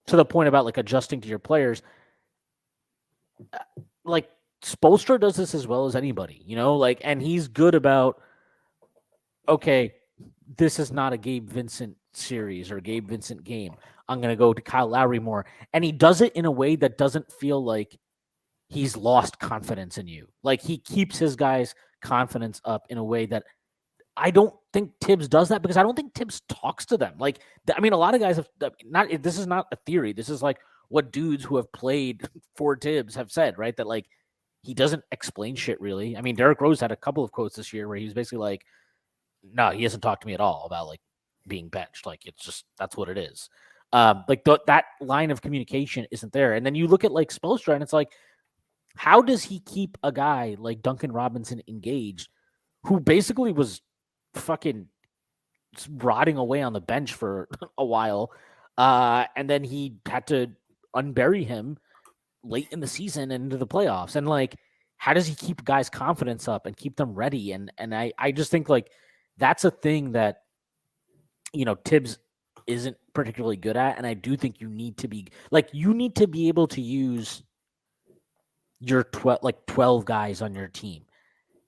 to the point about like adjusting to your players, like Spoelstra does this as well as anybody, like, and he's good about, okay, this is not a Gabe Vincent series or Gabe Vincent game. I'm going to go to Kyle Lowry more. And he does it in a way that doesn't feel like he's lost confidence in you. Like he keeps his guys' confidence up in a way that I don't think Tibbs does that because I don't think Tibbs talks to them. Like, I mean, a lot of guys have not, this is not a theory. This is like what dudes who have played for Tibbs have said, right? That like, he doesn't explain shit really. I mean, Derrick Rose had a couple of quotes this year where he was basically like, no, he hasn't talked to me at all about like being benched. Like, it's just, that's what it is. That line of communication isn't there. And then you look at like Spoelstra and it's like, how does he keep a guy like Duncan Robinson engaged who basically was fucking rotting away on the bench for a while. And then he had to unbury him late in the season and into the playoffs. And like, how does he keep guys' confidence up and keep them ready? And I just think like that's a thing that, Tibbs isn't particularly good at. And I do think you need to be able to use your 12 guys on your team.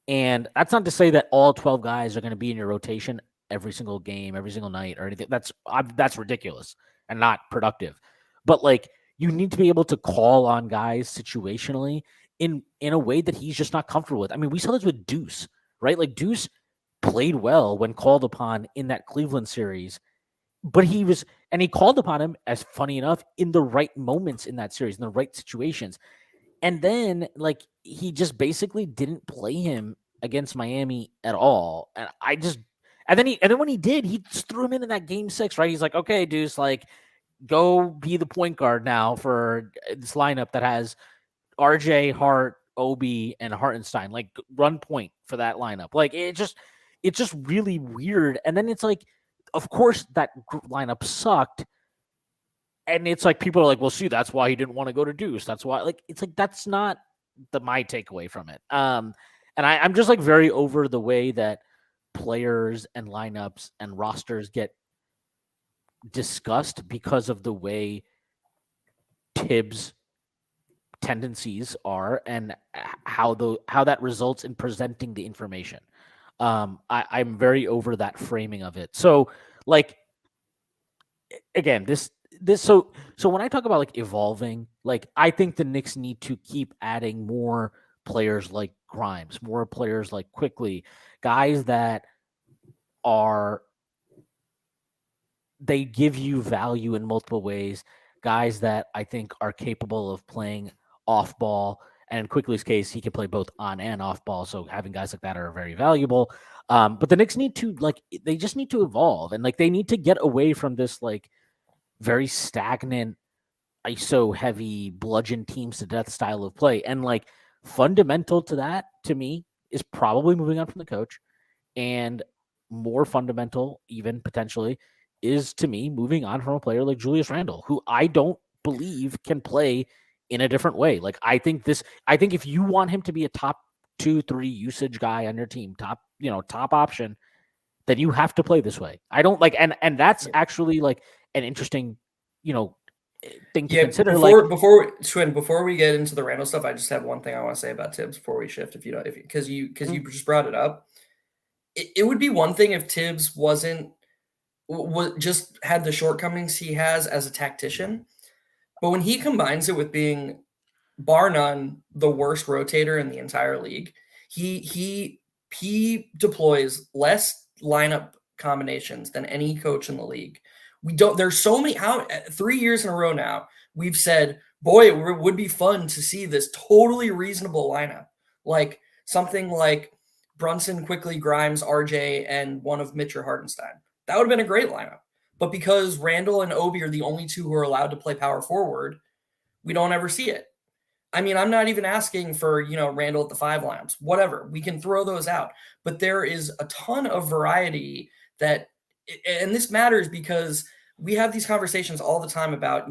And that's not to say that all 12 guys are going to be in your rotation every single game, every single night or anything. That's ridiculous and not productive. But like you need to be able to call on guys situationally in a way that he's just not comfortable with. I mean, we saw this with Deuce, right? Like Deuce played well when called upon in that Cleveland series, but he called upon him, as funny enough, in the right moments in that series, in the right situations. And then, like, he just basically didn't play him against Miami at all. And then when he did, he just threw him into that game 6, right? He's like, okay, Deuce, like, go be the point guard now for this lineup that has RJ, Hart, Obi, and Hartenstein. Like, run point for that lineup. Like, it's just really weird. And then it's like, of course, that lineup sucked. And it's like people are like, well, see, that's why he didn't want to go to Deuce. That's why, like, it's like that's not my takeaway from it. And I'm just like very over the way that players and lineups and rosters get discussed because of the way Tibbs tendencies are and how that results in presenting the information. I'm very over that framing of it. So like again, this so when I talk about like evolving, like I think the Knicks need to keep adding more players like Grimes, more players like Quickly, guys that are they give you value in multiple ways, guys that I think are capable of playing off ball. And in Quickly's case, he can play both on and off ball. So having guys like that are very valuable. But the Knicks need to they just need to evolve and like they need to get away from this like very stagnant, ISO heavy, bludgeon teams to death style of play. And like fundamental to that, to me, is probably moving on from the coach. And more fundamental, even potentially, is to me moving on from a player like Julius Randle, who I don't believe can play in a different way. Like I think if you want him to be a top 2-3 usage guy on your team, top option, then you have to play this way. I don't like, and that's actually like an interesting, thing to consider. Before we get into the Randall stuff, I just have one thing I want to say about Tibbs before we shift. Because you just brought it up, it would be one thing if Tibbs was just had the shortcomings he has as a tactician, but when he combines it with being bar none the worst rotator in the entire league, he deploys less lineup combinations than any coach in the league. There's so many, 3 years in a row now, we've said, boy, it would be fun to see this totally reasonable lineup. Like something like Brunson, Quickly, Grimes, RJ, and one of Mitch or Hartenstein. That would have been a great lineup. But because Randle and Obi are the only two who are allowed to play power forward, we don't ever see it. I mean, I'm not even asking for, Randle at the 5 lineups, whatever. We can throw those out. But there is a ton of variety and this matters because we have these conversations all the time about,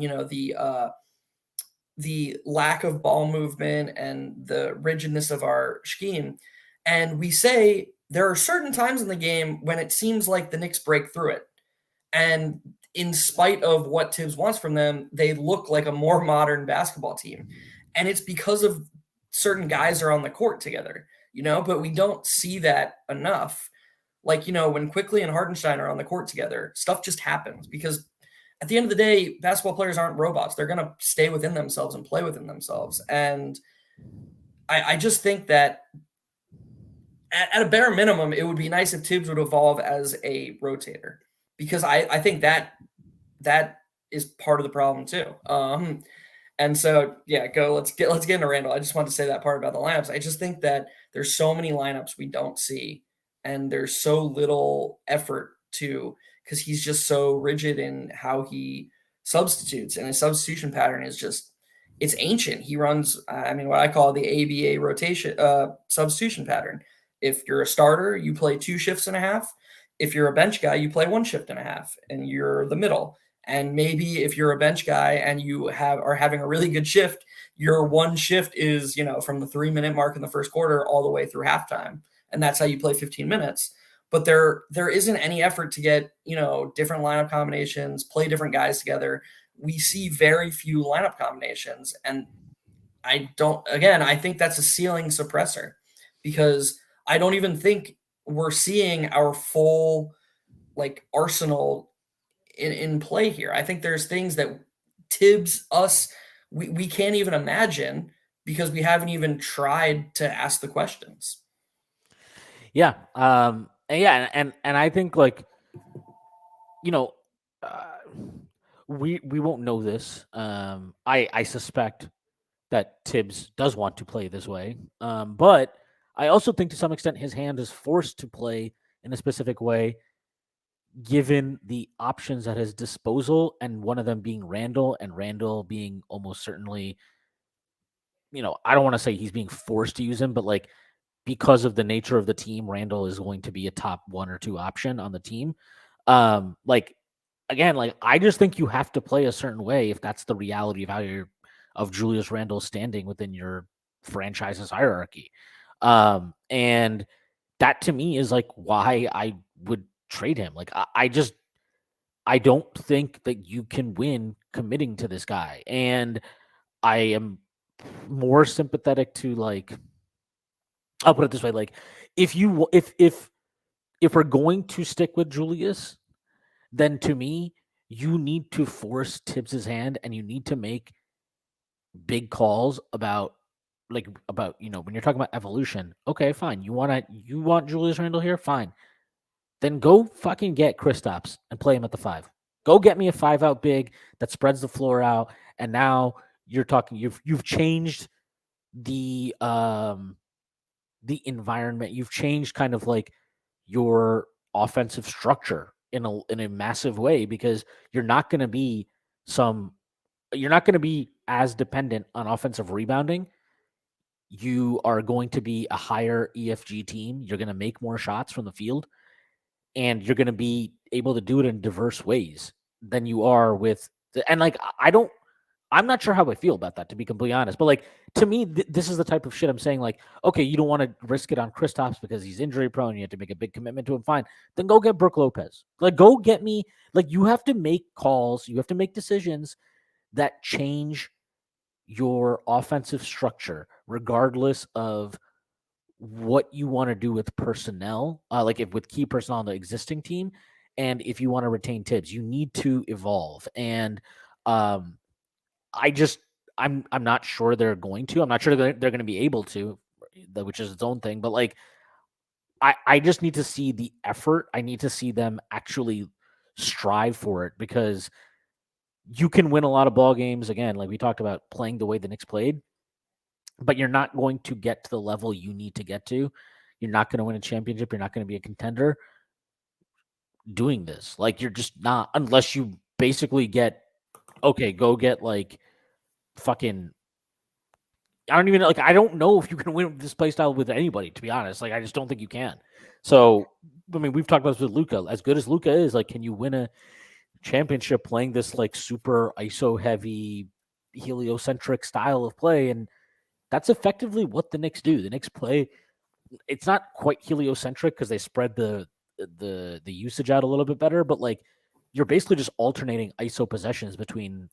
the lack of ball movement and the rigidness of our scheme. And we say there are certain times in the game when it seems like the Knicks break through it. And in spite of what Tibbs wants from them, they look like a more modern basketball team. And it's because of certain guys are on the court together, but we don't see that enough. Like, when Quickly and Hartenstein are on the court together, stuff just happens because at the end of the day, basketball players aren't robots. They're going to stay within themselves and play within themselves. And I just think that at a bare minimum, it would be nice if Tibbs would evolve as a rotator because I think that is part of the problem too. And so, yeah, let's get into Randle. I just wanted to say that part about the lineups. I just think that there's so many lineups we don't see, and there's so little effort because he's just so rigid in how he substitutes, and his substitution pattern is it's ancient. He runs, what I call the ABA rotation substitution pattern. If you're a starter, you play 2 shifts and a half. If you're a bench guy, you play 1 shift and a half, and you're the middle. And maybe if you're a bench guy and you are having a really good shift, your 1 shift is, from the 3-minute mark in the first quarter all the way through halftime. And that's how you play 15 minutes. But there isn't any effort to get, different lineup combinations, play different guys together. We see very few lineup combinations. And I think that's a ceiling suppressor because I don't even think we're seeing our full arsenal in play here. I think there's things that Tibbs, we can't even imagine because we haven't even tried to ask the questions. Yeah. And I think we won't know this. I suspect that Tibbs does want to play this way. But I also think to some extent his hand is forced to play in a specific way given the options at his disposal, and one of them being Randle, and Randle being almost certainly, I don't want to say he's being forced to use him, but because of the nature of the team, Randle is going to be a top 1 or 2 option on the team. I just think you have to play a certain way if that's the reality of of Julius Randle standing within your franchise's hierarchy. And that to me is why I would trade him. I don't think that you can win committing to this guy. And I am more sympathetic to like. I'll put it this way: like, if we're going to stick with Julius, then to me, you need to force Tibbs's hand, and you need to make big calls about when you're talking about evolution. Okay, fine. You want Julius Randle here? Fine. Then go fucking get Kristaps and play him at the 5. Go get me a 5-out big that spreads the floor out. And now you're talking. You've changed the environment. You've changed kind of like your offensive structure in a massive way, because you're not going to be as dependent on offensive rebounding. You are going to be a higher EFG team. You're going to make more shots from the field, and you're going to be able to do it in diverse ways than you are with. And like, I'm not sure how I feel about that, to be completely honest. But like, to me, this is the type of shit I'm saying. Like, okay, you don't want to risk it on Kristaps because he's injury prone. You have to make a big commitment to him. Fine, then go get Brook Lopez. Like, go get me. Like, you have to make calls. You have to make decisions that change your offensive structure, regardless of what you want to do with personnel, like if with key personnel on the existing team, and if you want to retain Tibbs, you need to evolve. And um, I just I'm not sure they're going to. I'm not sure they're going to be able to, which is its own thing. But like, I just need to see the effort. I need to see them actually strive for it, because you can win a lot of ball games, again, like we talked about, playing the way the Knicks played, but you're not going to get to the level you need to get to. You're not going to win a championship. You're not going to be a contender doing this. Like, you're just not, unless you basically go get like fucking, I don't even like, I don't know if you can win this play style with anybody, to be honest. Like, I just don't think you can. So, I mean, we've talked about this with Luka. As good as Luka is, like, can you win a championship playing this like super ISO heavy, heliocentric style of play? And that's effectively what the Knicks do. The Knicks play, it's not quite heliocentric because they spread the usage out a little bit better, but like, you're basically just alternating ISO possessions between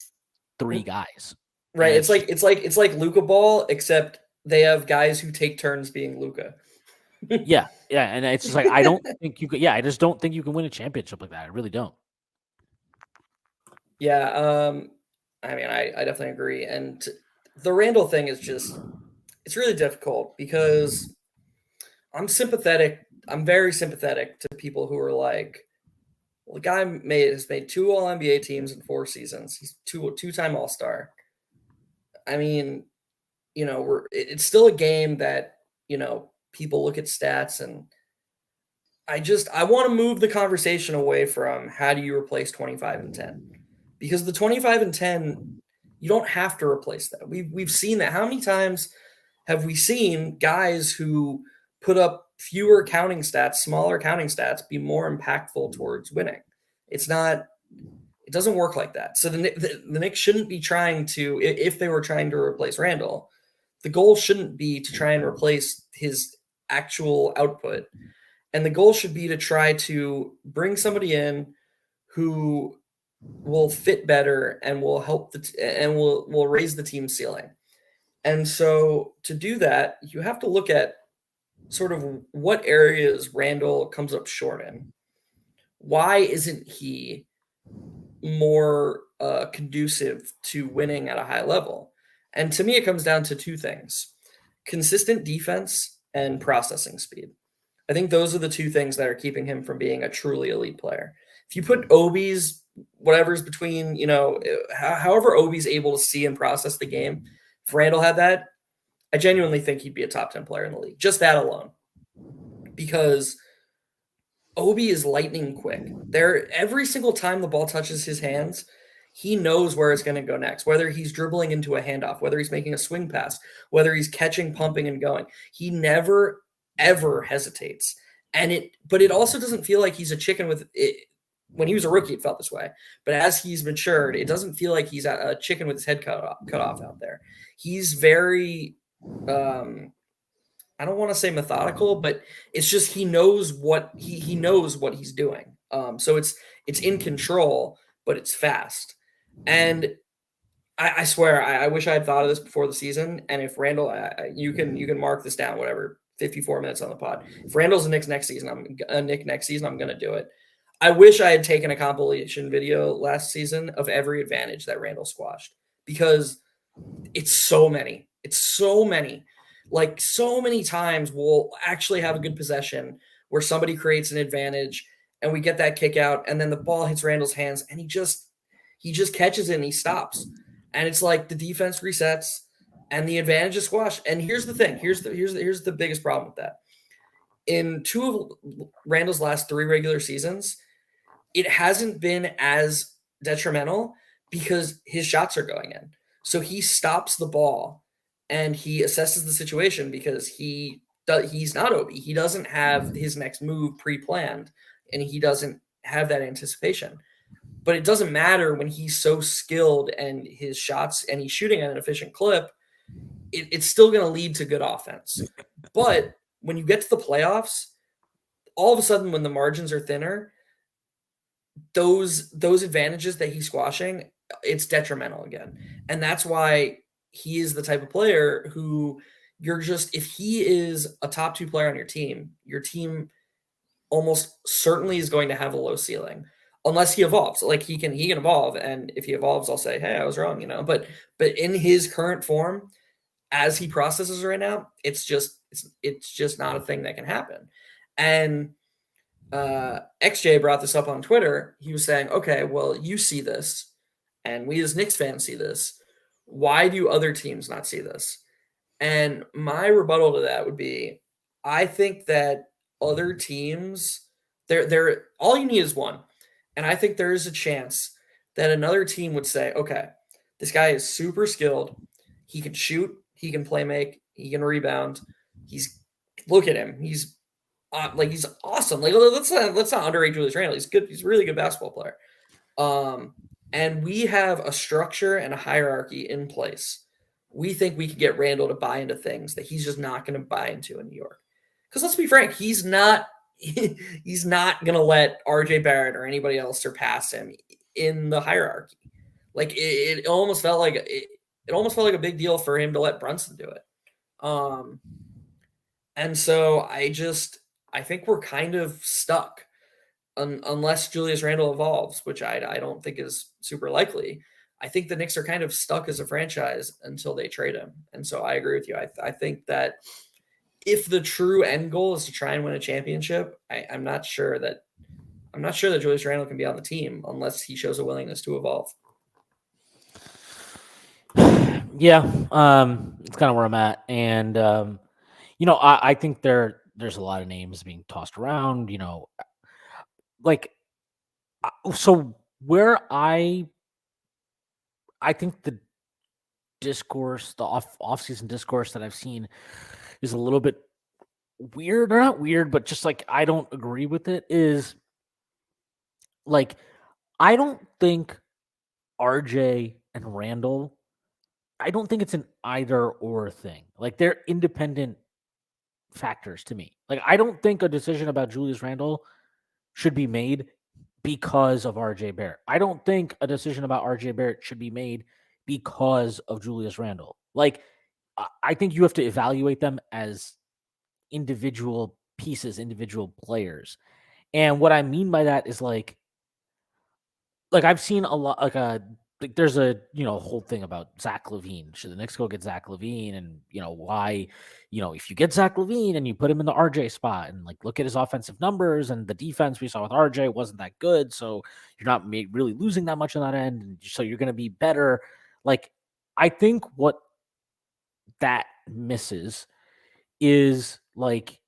3 guys. Right. It's like Luka ball, except they have guys who take turns being Luka. Yeah, and it's just like, I don't think you could. Yeah, I just don't think you can win a championship like that. I really don't. Yeah. I mean, I definitely agree. And the Randall thing is just, it's really difficult because I'm sympathetic. I'm very sympathetic to people who are like, well, the guy has made 2 All NBA teams in 4 seasons. He's two-time All Star. I mean, it's still a game that people look at stats, and I want to move the conversation away from how do you replace 25 and 10, because the 25 and 10, you don't have to replace that. We've seen that. How many times have we seen guys who put up fewer counting stats, smaller counting stats, be more impactful towards winning? It doesn't work like that. So the Knicks shouldn't be trying to, if they were trying to replace Randall, the goal shouldn't be to try and replace his actual output. And the goal should be to try to bring somebody in who will fit better and will help and will raise the team ceiling. And so to do that, you have to look at sort of what areas Randall comes up short in. Why isn't he more conducive to winning at a high level? And to me, it comes down to 2 things: consistent defense and processing speed. I think those are the 2 things that are keeping him from being a truly elite player. If you put Obi's, whatever's between, however Obi's able to see and process the game, if Randall had that, I genuinely think he'd be a top 10 player in the league. Just that alone. Because Obi is lightning quick. Every single time the ball touches his hands, he knows where it's going to go next, whether he's dribbling into a handoff, whether he's making a swing pass, whether he's catching, pumping, and going. He never, ever hesitates. But it also doesn't feel like he's a chicken with it. When he was a rookie, it felt this way. But as he's matured, it doesn't feel like he's a chicken with his head cut off out there. He's very, I don't want to say methodical, but it's just he knows what he knows what he's doing. So it's in control, but it's fast. And I swear, I wish I had thought of this before the season. And if Randle, you can mark this down, whatever, 54 minutes on the pod. If Randle's a Knicks next season, I'm gonna do it. I wish I had taken a compilation video last season of every advantage that Randle squashed because it's so many. It's so many. Like so many times we'll actually have a good possession where somebody creates an advantage and we get that kick out and then the ball hits Randle's hands and he just catches it and he stops. And it's like the defense resets and the advantage is squashed. And here's the thing. Here's the biggest problem with that. In two of Randle's last 3 regular seasons, it hasn't been as detrimental because his shots are going in. So he stops the ball and he assesses the situation because he's not Obi. He doesn't have his next move pre-planned and he doesn't have that anticipation. But it doesn't matter when he's so skilled and his shots and he's shooting at an efficient clip, it's still going to lead to good offense. But when you get to the playoffs, all of a sudden when the margins are thinner, those advantages that he's squashing, it's detrimental again. And that's why he is the type of player who if he is a top 2 player on your team almost certainly is going to have a low ceiling unless he evolves. Like he can evolve, and if he evolves, I'll say, hey, I was wrong, But in his current form, as he processes right now, it's just not a thing that can happen. And XJ brought this up on Twitter. He was saying, okay, well, you see this, and we as Knicks fans see this. Why do other teams not see this? And my rebuttal to that would be, I think that other teams, they're all you need is one. And I think there is a chance that another team would say, okay, this guy is super skilled. He can shoot, he can play make, he can rebound. Look at him. He's awesome. Like let's not underrate Julius Randle. He's good. He's a really good basketball player. And we have a structure and a hierarchy in place. We think we could get Randle to buy into things that he's just not going to buy into in New York. Because let's be frank, he's not going to let RJ Barrett or anybody else surpass him in the hierarchy. Like it almost felt like a big deal for him to let Brunson do it. And so I think we're kind of stuck unless Julius Randle evolves, which I don't think is super likely. I think the Knicks are kind of stuck as a franchise until they trade him. And so I agree with you. I think that if the true end goal is to try and win a championship, I'm not sure that Julius Randle can be on the team unless he shows a willingness to evolve. Yeah, it's kind of where I'm at. And, I think there's a lot of names being tossed around, so where I think the discourse, the off-season discourse that I've seen is a little bit weird, or not weird, but just like I don't agree with it, is like I don't think RJ and Randle, I don't think it's an either or thing. Like they're independent factors to me. Like I don't think a decision about Julius Randle should be made because of RJ Barrett. I don't think a decision about RJ Barrett should be made because of Julius Randle. Like I think you have to evaluate them as individual pieces, individual players. And what I mean by that is like I've seen a lot, there's a whole thing about Zach Lavine. Should the Knicks go get Zach Lavine, and why? If you get Zach Lavine and you put him in the RJ spot, and like look at his offensive numbers and the defense we saw with RJ wasn't that good, so you're not really losing that much on that end, and so you're going to be better. Like I think what that misses is like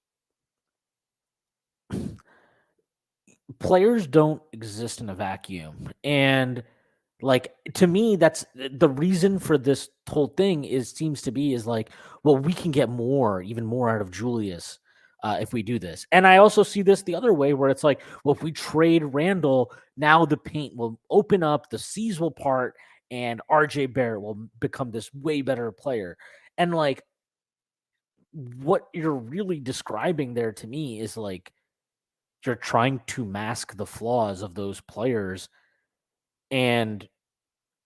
players don't exist in a vacuum, and like to me that's the reason for this whole thing seems to be like, well, we can get even more out of Julius if we do this. And I also see this the other way where it's like, well, if we trade Randle, now the paint will open up, the seas will part, and RJ Barrett will become this way better player. And like what you're really describing there to me is like you're trying to mask the flaws of those players and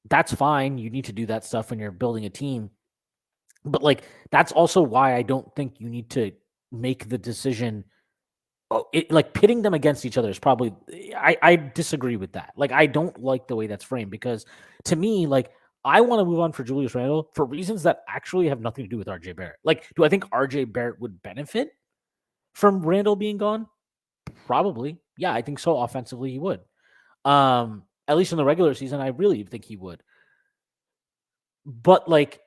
that's fine. You need to do that stuff when you're building a team. But like that's also why I don't think you need to make the decision. Like pitting them against each other is probably I disagree with that. Like I don't like the way that's framed because to me, like I want to move on for Julius Randle for reasons that actually have nothing to do with RJ Barrett. Like, do I think RJ Barrett would benefit from Randle being gone? Probably. Yeah, I think so. Offensively, he would. At least in the regular season, I really think he would. But like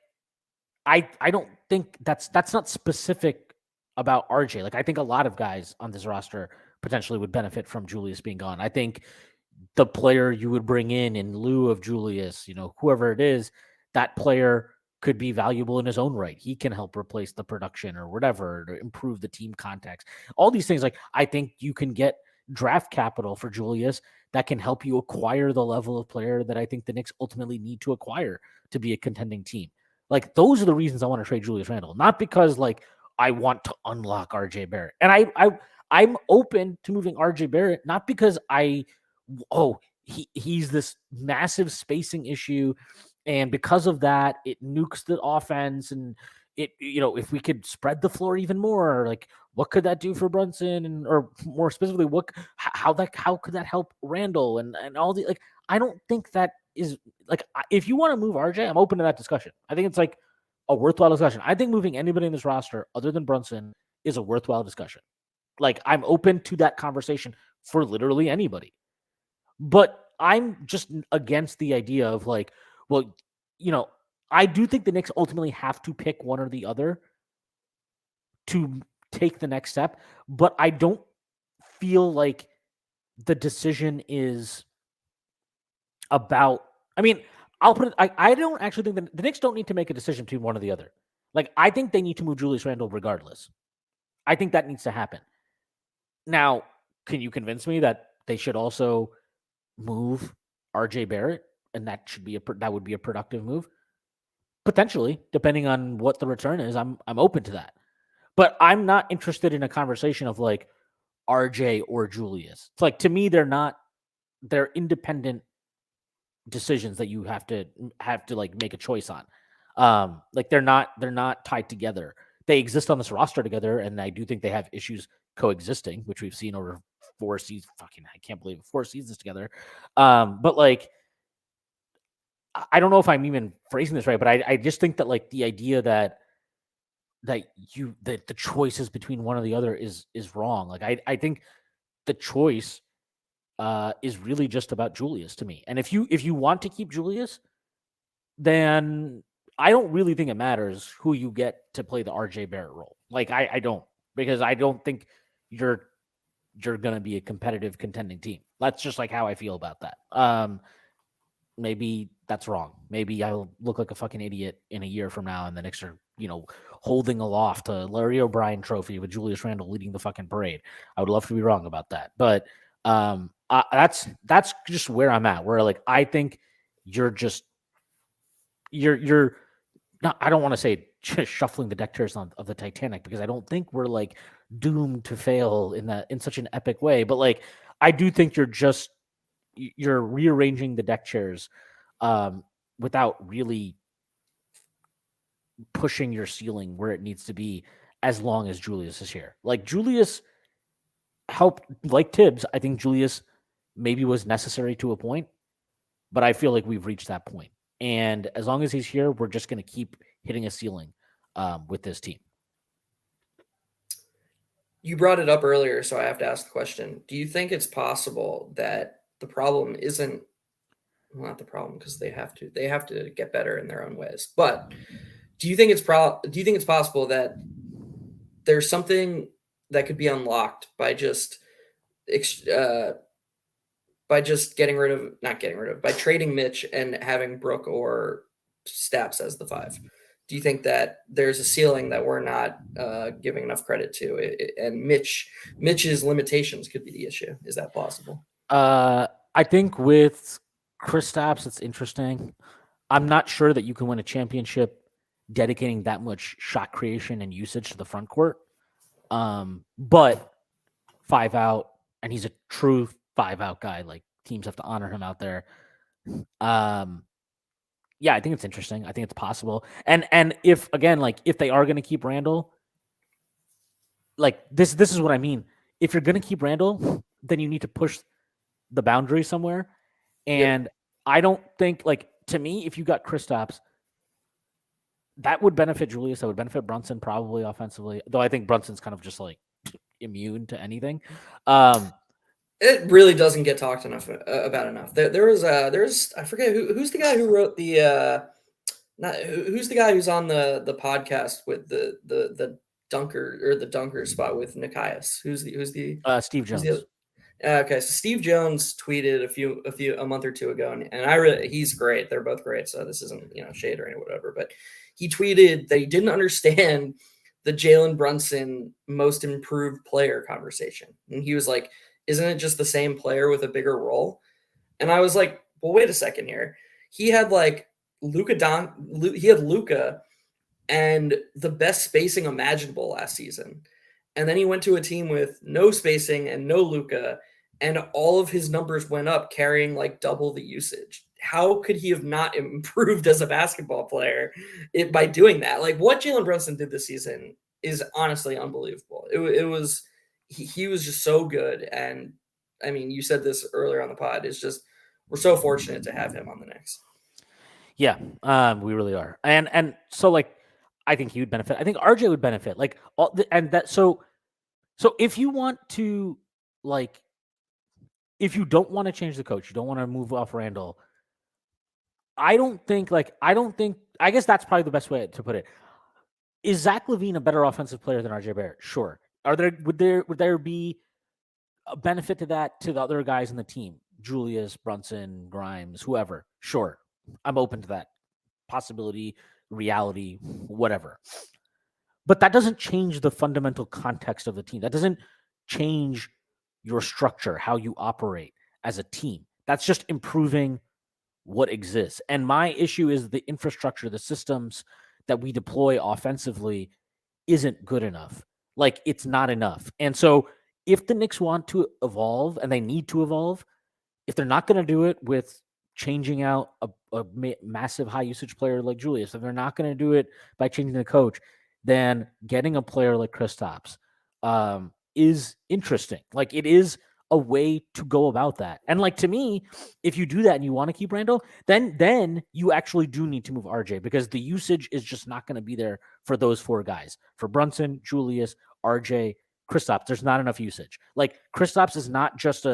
I don't think that's not specific about RJ. Like I think a lot of guys on this roster potentially would benefit from Julius being gone. I think the player you would bring in lieu of Julius, whoever it is, that player could be valuable in his own right. He can help replace the production or whatever to improve the team context. All these things, like I think you can get draft capital for Julius that can help you acquire the level of player that I think the Knicks ultimately need to acquire to be a contending team. Like those are the reasons I want to trade Julius Randle, not because like I want to unlock RJ Barrett. And I'm open to moving RJ Barrett, not because he's this massive spacing issue, and because of that, it nukes the offense. And if we could spread the floor even more, like what could that do for Brunson, and or more specifically, how could that help Randall and all the like? I don't think that is like if you want to move RJ, I'm open to that discussion. I think it's like a worthwhile discussion. I think moving anybody in this roster other than Brunson is a worthwhile discussion. Like I'm open to that conversation for literally anybody. But I'm just against the idea of like, well, I do think the Knicks ultimately have to pick one or the other to take the next step, but I don't feel like the decision is about. I mean, I'll put it. I don't actually think the Knicks don't need to make a decision between one or the other. Like, I think they need to move Julius Randle regardless. I think that needs to happen. Now, can you convince me that they should also move RJ Barrett, and that would be a productive move? Potentially, depending on what the return is, I'm open to that. But I'm not interested in a conversation of like RJ or Julius. It's like to me they're independent decisions that you have to like make a choice on. Like they're not tied together. They exist on this roster together, and I do think they have issues coexisting, which we've seen over 4 seasons. Fucking, I can't believe it, 4 seasons together. But like, I don't know if I'm even phrasing this right, but I just think that like the idea that the choices between one or the other is wrong. Like I think the choice is really just about Julius to me. And if you want to keep Julius, then I don't really think it matters who you get to play the RJ Barrett role. Like I don't, because I don't think you're gonna be a competitive contending team. That's just like how I feel about that. Maybe that's wrong. Maybe I'll look like a fucking idiot in a year from now, and the Knicks are, holding aloft a Larry O'Brien trophy with Julius Randle leading the fucking parade. I would love to be wrong about that, but that's just where I'm at. Where like I think you're not. I don't want to say just shuffling the deck chairs of the Titanic, because I don't think we're like doomed to fail in such an epic way. But like I do think you're rearranging the deck chairs without really pushing your ceiling where it needs to be, as long as Julius is here. Like Julius helped, like Tibbs, I think Julius maybe was necessary to a point, but I feel like we've reached that point. And as long as he's here, we're just going to keep hitting a ceiling with this team. You brought it up earlier, so I have to ask the question. Do you think it's possible that the problem isn't, well, not the problem, because they have to get better in their own ways. But do you think it's possible that there's something that could be unlocked by just by trading Mitch and having Brook or Staps as the 5? Do you think that there's a ceiling that we're not giving enough credit to, and Mitch's limitations could be the issue? Is that possible? I think with Kristaps, it's interesting. I'm not sure that you can win a championship dedicating that much shot creation and usage to the front court. But 5 out, and he's a true 5 out guy. Like teams have to honor him out there. Yeah, I think it's interesting. I think it's possible. And if again, like if they are going to keep Randle, like this is what I mean. If you're going to keep Randle, then you need to push the boundary somewhere. And I don't think like to me, if you got Kristaps, that would benefit Julius. That would benefit Brunson probably offensively. Though I think Brunson's kind of just like immune to anything. It really doesn't get talked about enough. There's I forget who's the guy who wrote the not who's the guy who's on the podcast with the dunker or the dunker spot with Nikias. Steve who's Jones. the okay, so Steve Jones tweeted a month or two ago, and he's great. They're both great, so this isn't shade or whatever. But he tweeted that he didn't understand the Jalen Brunson most improved player conversation, and he was like, "Isn't it just the same player with a bigger role?" And I was like, "Well, wait a second here. He had like he had Luka and the best spacing imaginable last season, and then he went to a team with no spacing and no Luka." And all of his numbers went up, carrying like double the usage. How could he have not improved as a basketball player by doing that? Like what Jalen Brunson did this season is honestly unbelievable. It was he was just so good. And I mean, you said this earlier on the pod. It's just we're so fortunate to have him on the Knicks. Yeah, we really are. And so like I think he would benefit. I think RJ would benefit. Like so if you want to like if you don't want to change the coach, you don't want to move off Randall. I guess that's probably the best way to put it. Is Zach Lavine a better offensive player than RJ Barrett? Sure. Would there be a benefit to that to the other guys in the team? Julius, Brunson, Grimes, whoever. Sure. I'm open to that possibility, reality, whatever. But that doesn't change the fundamental context of the team. That doesn't change your structure, how you operate as a team. That's just improving what exists. And my issue is the infrastructure, the systems that we deploy offensively isn't good enough. Like it's not enough. And so if the Knicks want to evolve and they need to evolve, if they're not going to do it with changing out a massive high usage player like Julius, if they're not going to do it by changing the coach, then getting a player like Kristaps is interesting. Like it is a way to go about that. And like to me, if you do that and you want to keep Randall, then you actually do need to move RJ because the usage is just not going to be there for those four guys. For Brunson, Julius, RJ, Kristaps, there's not enough usage. Like Kristaps is not just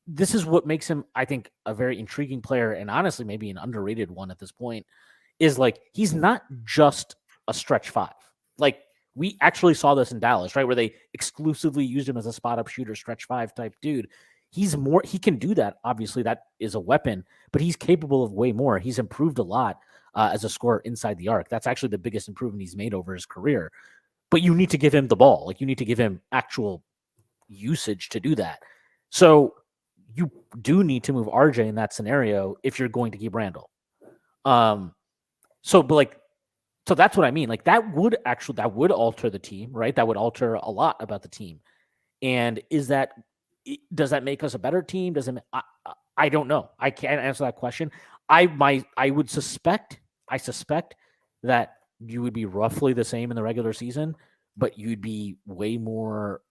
this is what makes him, I think, a very intriguing player and honestly maybe an underrated one at this point is like he's not just a stretch five. Like we actually saw this in Dallas, right? Where they exclusively used him as a spot up shooter, stretch five type dude. He can do that. Obviously, that is a weapon, but he's capable of way more. He's improved a lot as a scorer inside the arc. That's actually the biggest improvement he's made over his career. But you need to give him the ball. Like you need to give him actual usage to do that. So you do need to move RJ in that scenario if you're going to keep Randall. So that's what I mean. Like that would alter the team, right? That would alter a lot about the team. And does that make us a better team? I don't know. I can't answer that question. I suspect that you would be roughly the same in the regular season, but you'd be way more.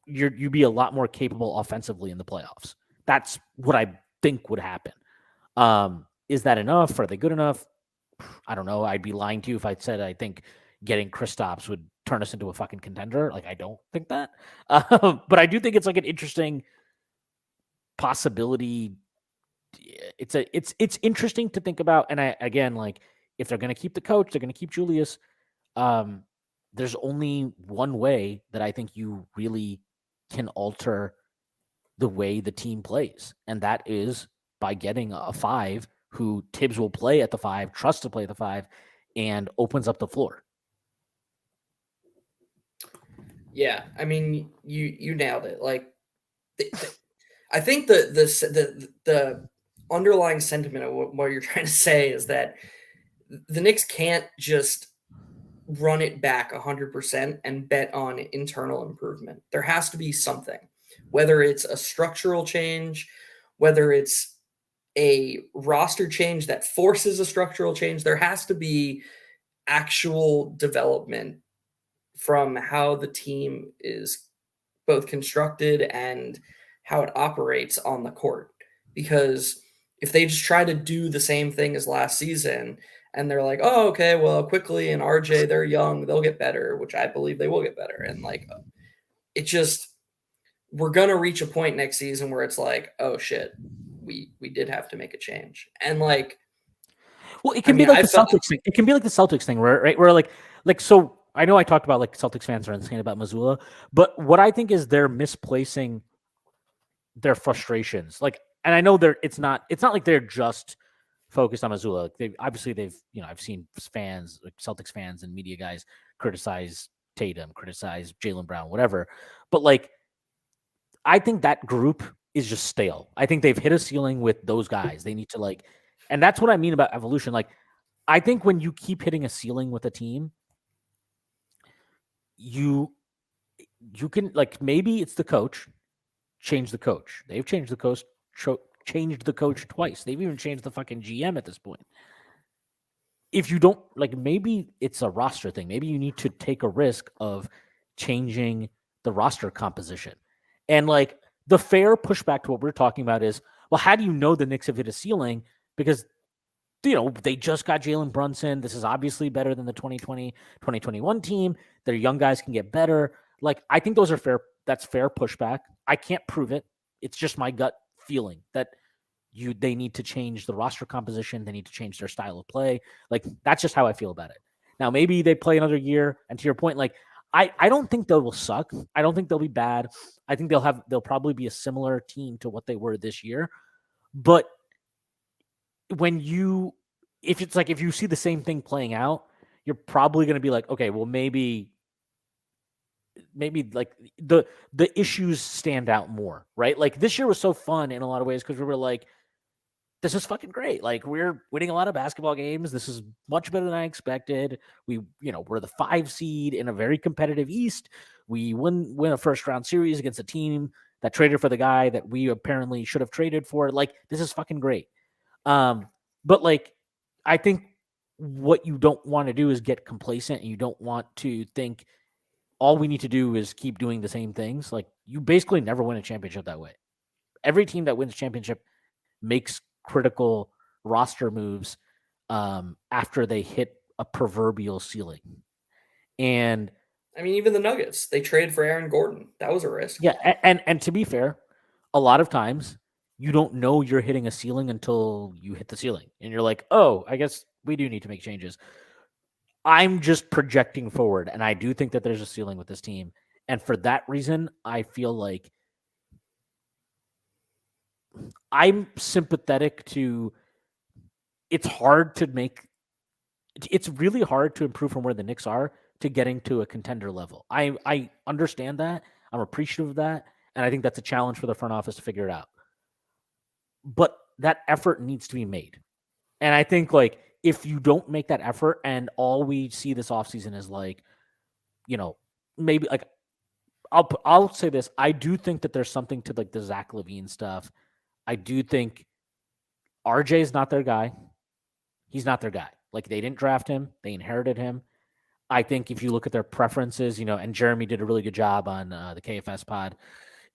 You'd be a lot more capable offensively in the playoffs. That's what I think would happen. Is that enough? Are they good enough? I don't know. I'd be lying to you if I said I think getting Kristaps would turn us into a fucking contender. Like I don't think that, but I do think it's like an interesting possibility. It's interesting to think about. And again, like if they're going to keep the coach, they're going to keep Julius. There's only one way that I think you really can alter the way the team plays, and that is by getting a five who Tibbs will play at the five, trusts to play at the five, and opens up the floor. Yeah, I mean, you nailed it. Like, I think the underlying sentiment of what you're trying to say is that the Knicks can't just run it back 100% and bet on internal improvement. There has to be something, whether it's a structural change, whether it's a roster change that forces a structural change. There has to be actual development from how the team is both constructed and how it operates on the court. Because if they just try to do the same thing as last season and they're like, oh, okay, well, quickly and RJ, they're young, they'll get better, which I believe they will get better. And like, it just, we're going to reach a point next season where it's like, oh shit, we did have to make a change. And like, well, it can be like the Celtics thing. It can be like the Celtics thing, right? Where so I know I talked about like Celtics fans are insane about Missoula, but what I think is they're misplacing their frustrations. Like, and I know it's not like they're just focused on Missoula. They've I've seen fans, like Celtics fans and media guys criticize Tatum, criticize Jaylen Brown, whatever. But like, I think that group is just stale. I think they've hit a ceiling with those guys. They need to like, and that's what I mean about evolution. Like, I think when you keep hitting a ceiling with a team, you can like, maybe it's the coach. Change the coach. They've changed the coach. Changed the coach twice. They've even changed the fucking GM at this point. If you don't like, maybe it's a roster thing. Maybe you need to take a risk of changing the roster composition. And like, the fair pushback to what we're talking about is, well, how do you know the Knicks have hit a ceiling? Because they just got Jalen Brunson. This is obviously better than the 2020, 2021 team. Their young guys can get better. Like, I think those are fair. That's fair pushback. I can't prove it. It's just my gut feeling that they need to change the roster composition. They need to change their style of play. Like, that's just how I feel about it. Now, maybe they play another year. And to your point, like, I don't think they will suck. I don't think they'll be bad. I think they'll probably be a similar team to what they were this year. But if you see the same thing playing out, you're probably going to be like, okay, well, maybe like the issues stand out more, right? Like, this year was so fun in a lot of ways because we were like, this is fucking great. Like, we're winning a lot of basketball games. This is much better than I expected. We're the 5 seed in a very competitive East. We win a first round series against a team that traded for the guy that we apparently should have traded for. Like, this is fucking great. But like, I think what you don't want to do is get complacent, and you don't want to think all we need to do is keep doing the same things. Like, you basically never win a championship that way. Every team that wins a championship makes critical roster moves after they hit a proverbial ceiling. And I mean, even the Nuggets, they traded for Aaron Gordon. That was a risk. Yeah, and to be fair, a lot of times you don't know you're hitting a ceiling until you hit the ceiling, and you're like, oh, I guess we do need to make changes. I'm just projecting forward, and I do think that there's a ceiling with this team. And for that reason, I feel like I'm sympathetic to it's really hard to improve from where the Knicks are to getting to a contender level. I understand that. I'm appreciative of that. And I think that's a challenge for the front office to figure it out. But that effort needs to be made. And I think, like, if you don't make that effort and all we see this offseason is like, maybe like, I'll say this. I do think that there's something to like the Zach Lavine stuff. I do think RJ is not their guy. He's not their guy. Like, they didn't draft him. They inherited him. I think if you look at their preferences, and Jeremy did a really good job on the KFS pod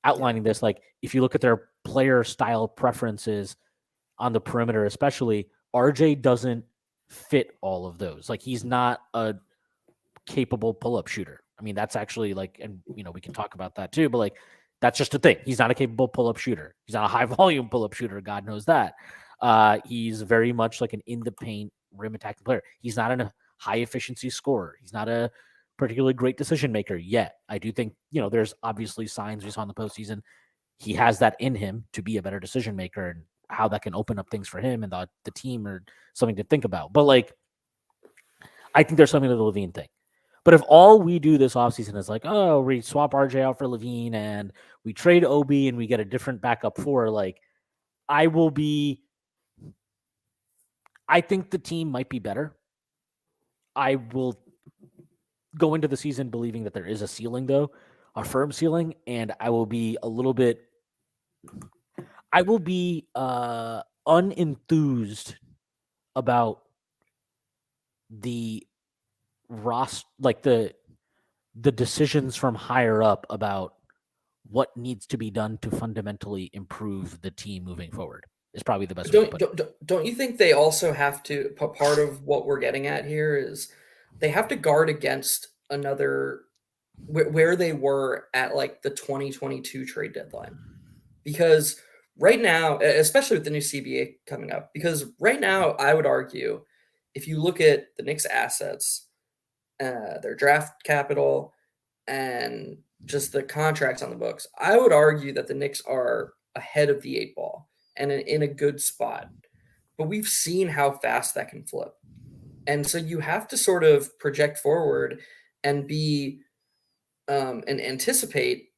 outlining this. Like, if you look at their player style preferences on the perimeter, especially, RJ doesn't fit all of those. Like, he's not a capable pull-up shooter. I mean, that's actually like, and we can talk about that too, but like, that's just a thing. He's not a capable pull-up shooter. He's not a high volume pull-up shooter. God knows that. He's very much like an in the paint rim attacking player. He's not a high efficiency scorer. He's not a particularly great decision maker yet. I do think, there's obviously signs we saw in the postseason. He has that in him to be a better decision maker, and how that can open up things for him and the team, or something to think about. But like, I think there's something to the Lavine thing. But if all we do this offseason is like, oh, we swap RJ out for Lavine and we trade Obi and we get a different backup 4, like, I think the team might be better. I will go into the season believing that there is a ceiling, though, a firm ceiling, and I will be a unenthused about the like the decisions from higher up about what needs to be done to fundamentally improve the team moving forward is probably the best way to put it. Don't you think they also have to, part of what we're getting at here is they have to guard against another where they were at like the 2022 trade deadline? Because right now, especially with the new CBA coming up, because right now I would argue if you look at the Knicks assets, their draft capital, and just the contracts on the books, I would argue that the Knicks are ahead of the 8 ball and in a good spot. But we've seen how fast that can flip. And so you have to sort of project forward and be and anticipate,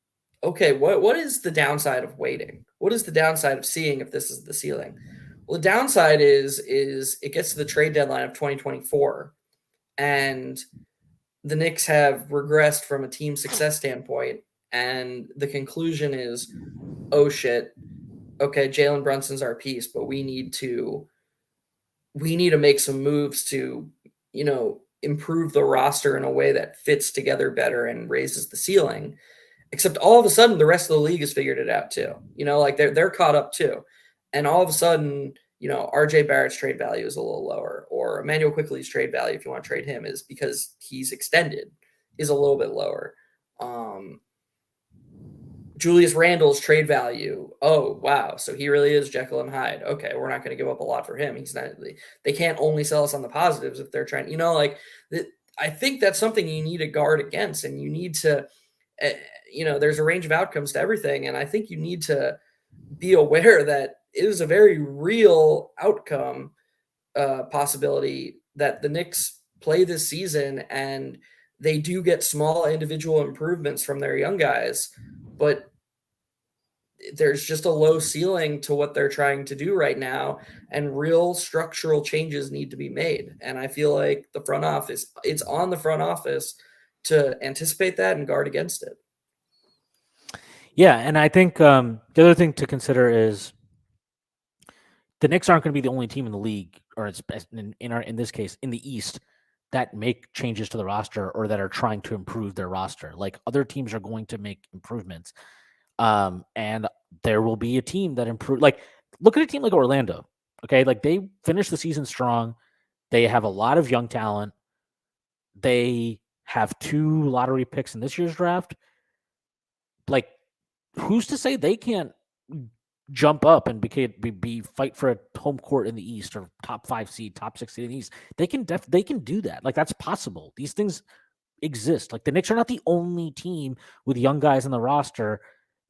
okay, what is the downside of waiting? What is the downside of seeing if this is the ceiling? Well, the downside is it gets to the trade deadline of 2024 and the Knicks have regressed from a team success standpoint, and the conclusion is, oh shit, okay, Jalen Brunson's our piece, but we need to make some moves to, improve the roster in a way that fits together better and raises the ceiling. Except all of a sudden, the rest of the league has figured it out too. Like they're caught up too, and all of a sudden, RJ Barrett's trade value is a little lower, or Emmanuel Quickley's trade value, if you want to trade him, is because he's extended, is a little bit lower. Julius Randle's trade value, oh wow, so he really is Jekyll and Hyde. Okay, we're not going to give up a lot for him. He's not. They can't only sell us on the positives if they're trying. I think that's something you need to guard against, and you need to. There's a range of outcomes to everything, and I think you need to be aware that it is a very real outcome possibility that the Knicks play this season and they do get small individual improvements from their young guys, but there's just a low ceiling to what they're trying to do right now, and real structural changes need to be made. And I feel like it's on the front office to anticipate that and guard against it. Yeah, and I think the other thing to consider is the Knicks aren't going to be the only team in the league, or in this case, in the East, that make changes to the roster or that are trying to improve their roster. Like, other teams are going to make improvements, and there will be a team that improve. Like, look at a team like Orlando. Okay, like they finished the season strong. They have a lot of young talent. They have 2 lottery picks in this year's draft. Like, who's to say they can't jump up and be fight for a home court in the East, or top 5 seed, top 6 seed in the East? They can do that. Like, that's possible. These things exist. Like, the Knicks are not the only team with young guys on the roster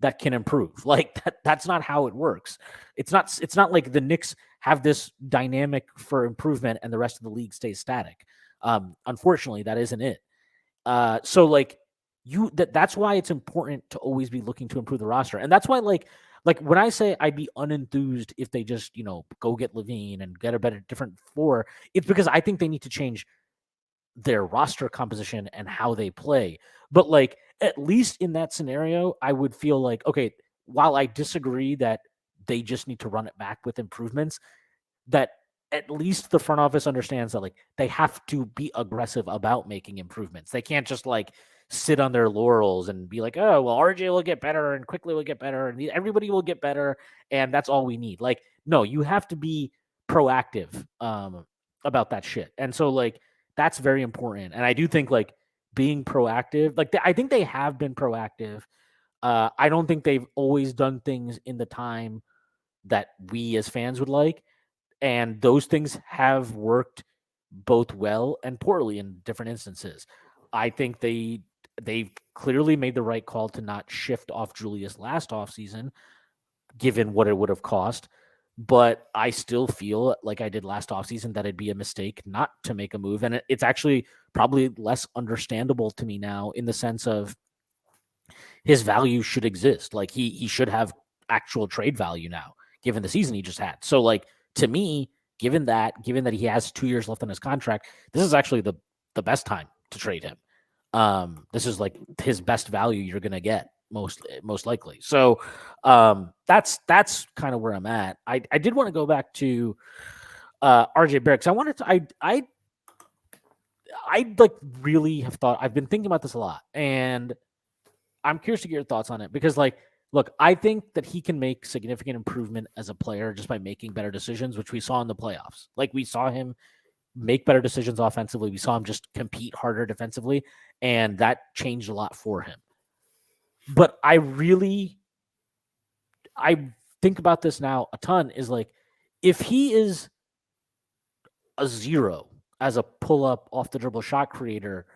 that can improve. Like, that's not how it works. It's not like the Knicks have this dynamic for improvement and the rest of the league stays static. Unfortunately, that isn't it. So like that's why it's important to always be looking to improve the roster. And that's why like when I say I'd be unenthused if they just, go get Lavine and get a different floor, it's because I think they need to change their roster composition and how they play. But like, at least in that scenario, I would feel like, okay, while I disagree that they just need to run it back with improvements, that at least the front office understands that like they have to be aggressive about making improvements. They can't just like sit on their laurels and be like, oh, well, RJ will get better and Quickly will get better and everybody will get better, and that's all we need. Like, no, you have to be proactive about that shit. And so like that's very important. And I do think like being proactive, like I think they have been proactive. I don't think they've always done things in the time that we as fans would like. And those things have worked both well and poorly in different instances. I think they've clearly made the right call to not shift off Julius last offseason, given what it would have cost. But I still feel like I did last offseason that it'd be a mistake not to make a move. And it's actually probably less understandable to me now, in the sense of his value should exist. Like he should have actual trade value now, given the season he just had. So like, to me, given that he has 2 years left on his contract, this is actually the best time to trade him. This is like his best value you're going to get most likely. So that's kind of where I'm at. I did want to go back to RJ Barrett, because I wanted to I like really have thought, I've been thinking about this a lot, and I'm curious to get your thoughts on it, because like, look, I think that he can make significant improvement as a player just by making better decisions, which we saw in the playoffs. Like, we saw him make better decisions offensively. We saw him just compete harder defensively, and that changed a lot for him. But I think about this now a ton, is like, if he is a 0 as a pull-up off the dribble shot creator,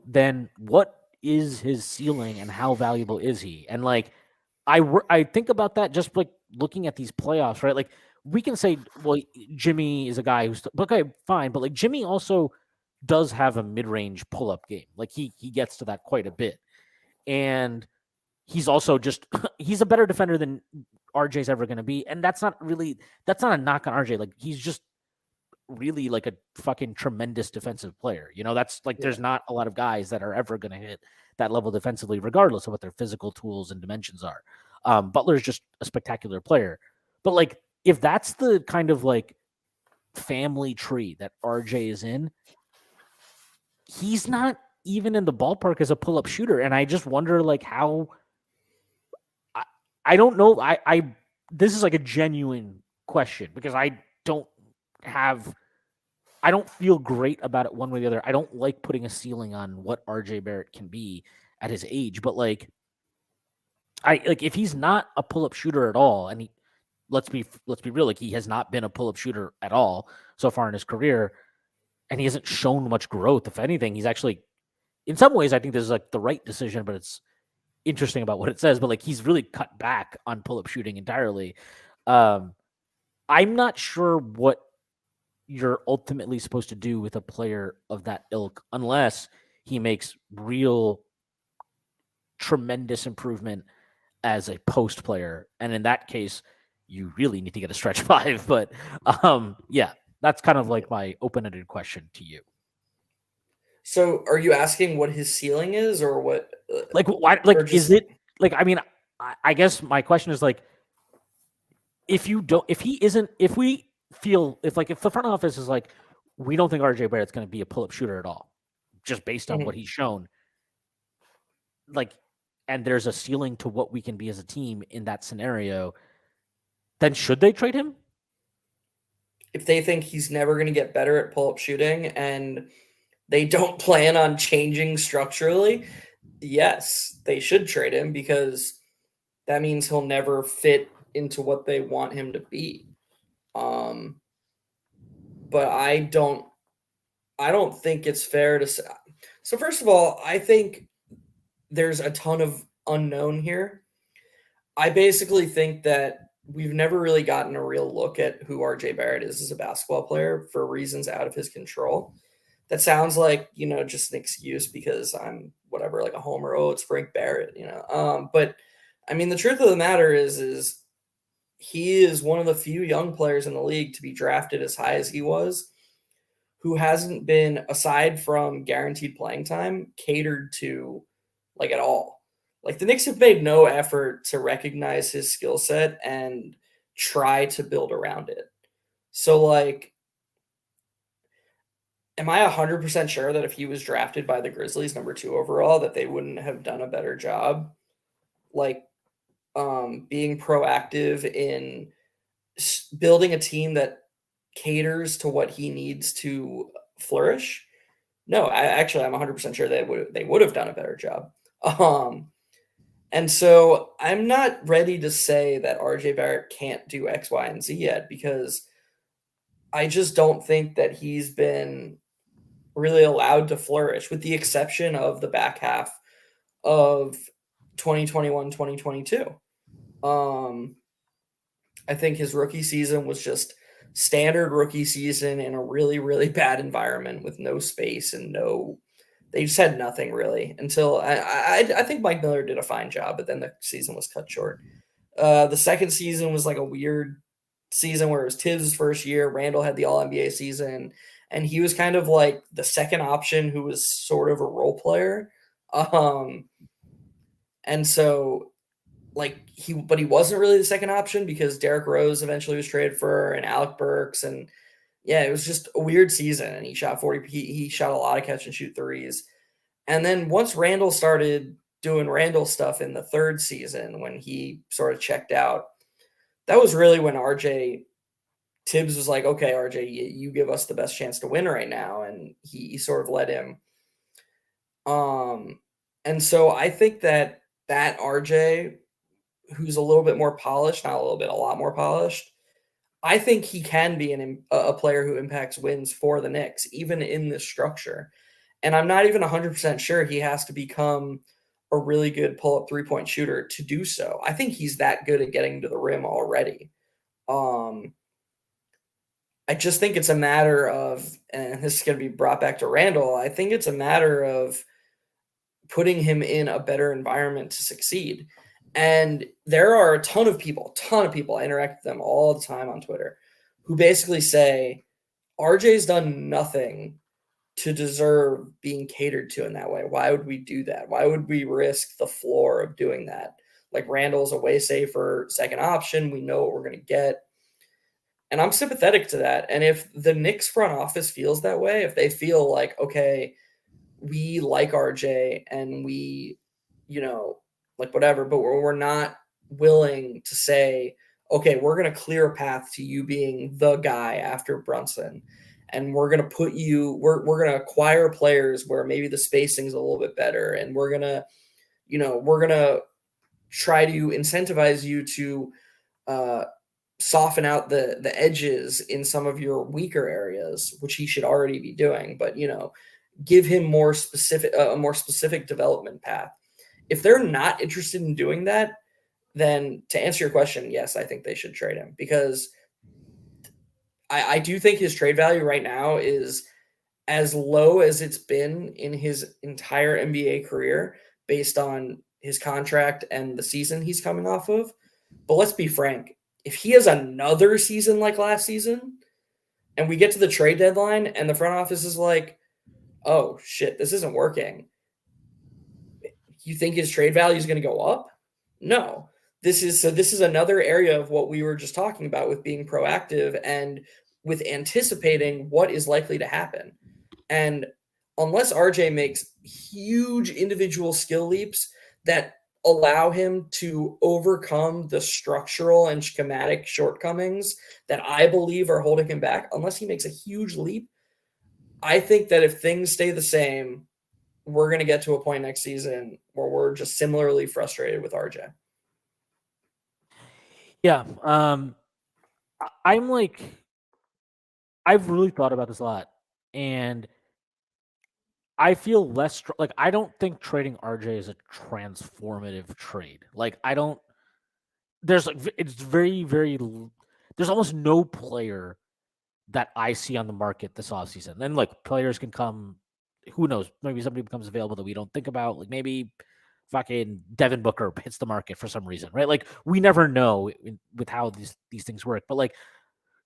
then what is his ceiling and how valuable is he? And like, I think about that just like looking at these playoffs, right? Like, we can say, well, Jimmy is a guy who's okay, fine, but like Jimmy also does have a mid-range pull-up game. Like, he gets to that quite a bit, and he's also just he's a better defender than RJ's ever going to be, and that's not a knock on RJ. Like, he's just really like a fucking tremendous defensive player. That's like, there's not a lot of guys that are ever going to hit that level defensively, regardless of what their physical tools and dimensions are. Butler's just a spectacular player. But like, if that's the kind of like family tree that RJ is in, he's not even in the ballpark as a pull-up shooter. And I just wonder like how, I don't know. This is like a genuine question, because I don't feel great about it one way or the other. I don't like putting a ceiling on what RJ Barrett can be at his age, but like, if he's not a pull-up shooter at all, and let's be real, like, he has not been a pull-up shooter at all so far in his career, and he hasn't shown much growth. If anything, he's actually, in some ways, I think this is like the right decision, but it's interesting about what it says, but like, he's really cut back on pull-up shooting entirely. I'm not sure what you're ultimately supposed to do with a player of that ilk, unless he makes real tremendous improvement as a post player. And in that case, you really need to get a stretch 5. But yeah, that's kind of like my open-ended question to you. So are you asking what his ceiling is, or what? Like, why? Like, is it like? I mean, I guess my question is like, if the front office is like, we don't think RJ Barrett's going to be a pull-up shooter at all, just based on what he's shown, like, and there's a ceiling to what we can be as a team in that scenario, then should they trade him? If they think he's never going to get better at pull-up shooting and they don't plan on changing structurally, yes, they should trade him, because that means he'll never fit into what they want him to be. But I don't think it's fair to say. So first of all, I think there's a ton of unknown here. I basically think that we've never really gotten a real look at who RJ Barrett is as a basketball player, for reasons out of his control. That sounds like, just an excuse because I'm whatever, like a homer. Oh, it's Frank Barrett, But I mean, the truth of the matter is he is one of the few young players in the league to be drafted as high as he was, who hasn't been, aside from guaranteed playing time, catered to like at all. Like, the Knicks have made no effort to recognize his skill set and try to build around it. So like, am I 100% sure that if he was drafted by the Grizzlies number 2 overall, that they wouldn't have done a better job, like, being proactive in building a team that caters to what he needs to flourish? No, I'm 100% sure they would have done a better job. And so I'm not ready to say that RJ Barrett can't do X, Y, and Z yet, because I just don't think that he's been really allowed to flourish, with the exception of the back half of 2021, 2022. I think his rookie season was just standard rookie season in a really, really bad environment with no space and they just had nothing really until I think Mike Miller did a fine job, but then the season was cut short. The second season was like a weird season where it was Tibbs' first year. Randle had the All-NBA season, and he was kind of like the second option who was sort of a role player. And so he wasn't really the second option because Derrick Rose eventually was traded for and Alec Burks. And yeah, it was just a weird season. And he shot 40, he shot a lot of catch and shoot threes. And then once Randle started doing Randle stuff in the third season, when he sort of checked out, that was really when Tibbs was like, okay, RJ, you give us the best chance to win right now. And he sort of let him. And so I think that RJ, who's a little bit more polished, not a little bit, a lot more polished, I think he can be a player who impacts wins for the Knicks, even in this structure. And I'm not even 100% sure he has to become a really good pull-up three-point shooter to do so. I think he's that good at getting to the rim already. I just think it's a matter of, and this is going to be brought back to Randle, I think it's a matter of putting him in a better environment to succeed. And there are a ton of people, I interact with them all the time on Twitter, who basically say, RJ's done nothing to deserve being catered to in that way. Why would we do that? Why would we risk the floor of doing that? Like, Randle's a way safer second option. We know what we're going to get. And I'm sympathetic to that. And if the Knicks front office feels that way, if they feel like, okay, we like RJ and we, like whatever, but we're not willing to say, okay, we're going to clear a path to you being the guy after Brunson. And we're going to put you, we're going to acquire players where maybe the spacing's a little bit better. And we're going to try to incentivize you to soften out the edges in some of your weaker areas, which he should already be doing. But, give him a more specific development path. If they're not interested in doing that, then to answer your question, yes, I think they should trade him, because I do think his trade value right now is as low as it's been in his entire NBA career based on his contract and the season he's coming off of. But let's be frank, if he has another season like last season and we get to the trade deadline and the front office is like, oh shit, this isn't working, you think his trade value is going to go up? No. This is another area of what we were just talking about with being proactive and with anticipating what is likely to happen. And unless RJ makes huge individual skill leaps that allow him to overcome the structural and schematic shortcomings that I believe are holding him back, unless he makes a huge leap, I think that if things stay the same, we're going to get to a point next season where we're just similarly frustrated with RJ. Yeah. I've really thought about this a lot, and I feel less like, I don't think trading RJ is a transformative trade. Like, there's it's very, very, there's almost no player that I see on the market this offseason. Then players can come, who knows, maybe somebody becomes available that we don't think about. Like, maybe fucking Devin Booker hits the market for some reason, right? Like, we never know with how these things work. But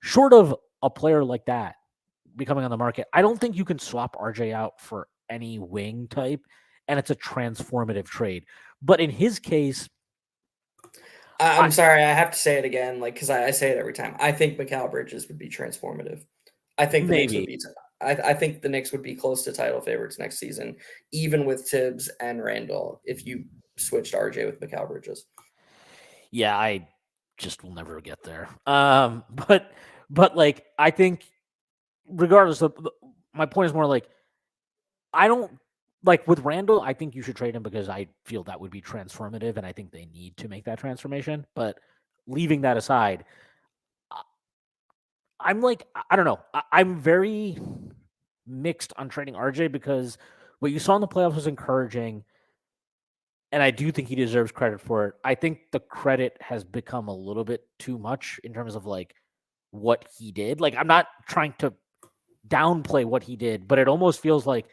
short of a player like that becoming on the market, I don't think you can swap RJ out for any wing type, and it's a transformative trade. But in his case, I'm sorry, I have to say it again, because I say it every time. I think Mikal Bridges would be transformative. I think the Knicks would be. I think the Knicks would be close to title favorites next season, even with Tibbs and Randle, if you switched RJ with Mikal Bridges. Yeah, I just will never get there. But I think, regardless of, my point is more I don't with Randle, I think you should trade him because I feel that would be transformative, and I think they need to make that transformation. But leaving that aside, I'm I don't know. I'm very mixed on trading RJ, because what you saw in the playoffs was encouraging, and I do think he deserves credit for it. I think the credit has become a little bit too much in terms of what he did. I'm not trying to downplay what he did, but it almost feels like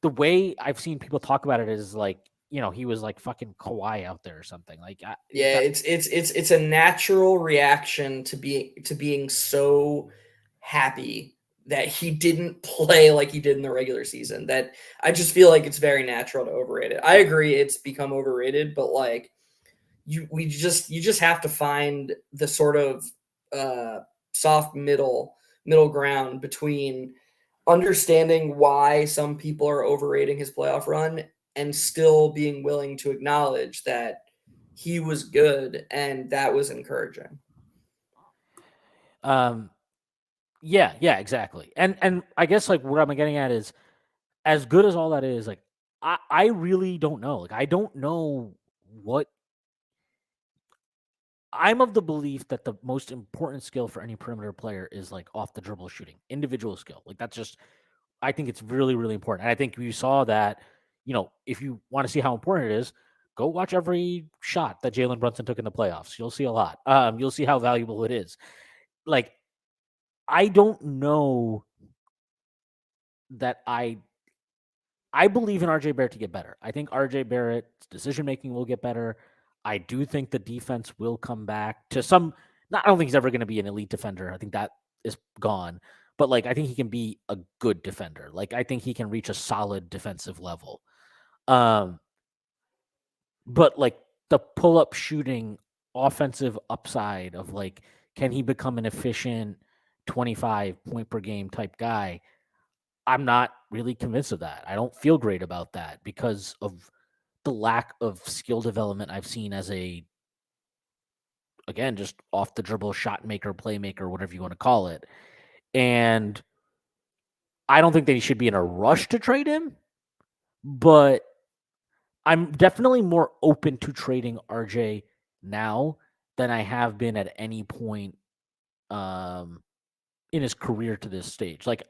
the way I've seen people talk about it is he was fucking Kawhi out there or something. It's a natural reaction to being so happy that he didn't play like he did in the regular season. That I just feel like it's very natural to overrate it. I agree it's become overrated, but like you just have to find the sort of soft middle ground between understanding why some people are overrating his playoff run and still being willing to acknowledge that he was good and that was encouraging. Yeah, exactly. And I guess like what I'm getting at is, as good as all that is, like I really don't know. Like I don't know what. I'm of the belief that the most important skill for any perimeter player is like off the dribble shooting, individual skill. Like that's just, I think it's really, really important. And I think you saw that, if you want to see how important it is, go watch every shot that Jalen Brunson took in the playoffs. You'll see a lot. You'll see how valuable it is. Like, I don't know that I believe in RJ Barrett to get better. I think RJ Barrett's decision making will get better. I do think the defense will come back to some. I don't think he's ever going to be an elite defender. I think that is gone. But like, I think he can be a good defender. Like, I think he can reach a solid defensive level. But like the pull up shooting offensive upside of like, can he become an efficient 25 point per game type guy? I'm not really convinced of that. I don't feel great about that because of the lack of skill development I've seen as again, just off the dribble shot maker, playmaker, whatever you want to call it. And I don't think that he should be in a rush to trade him, but I'm definitely more open to trading RJ now than I have been at any point in his career to this stage. Like,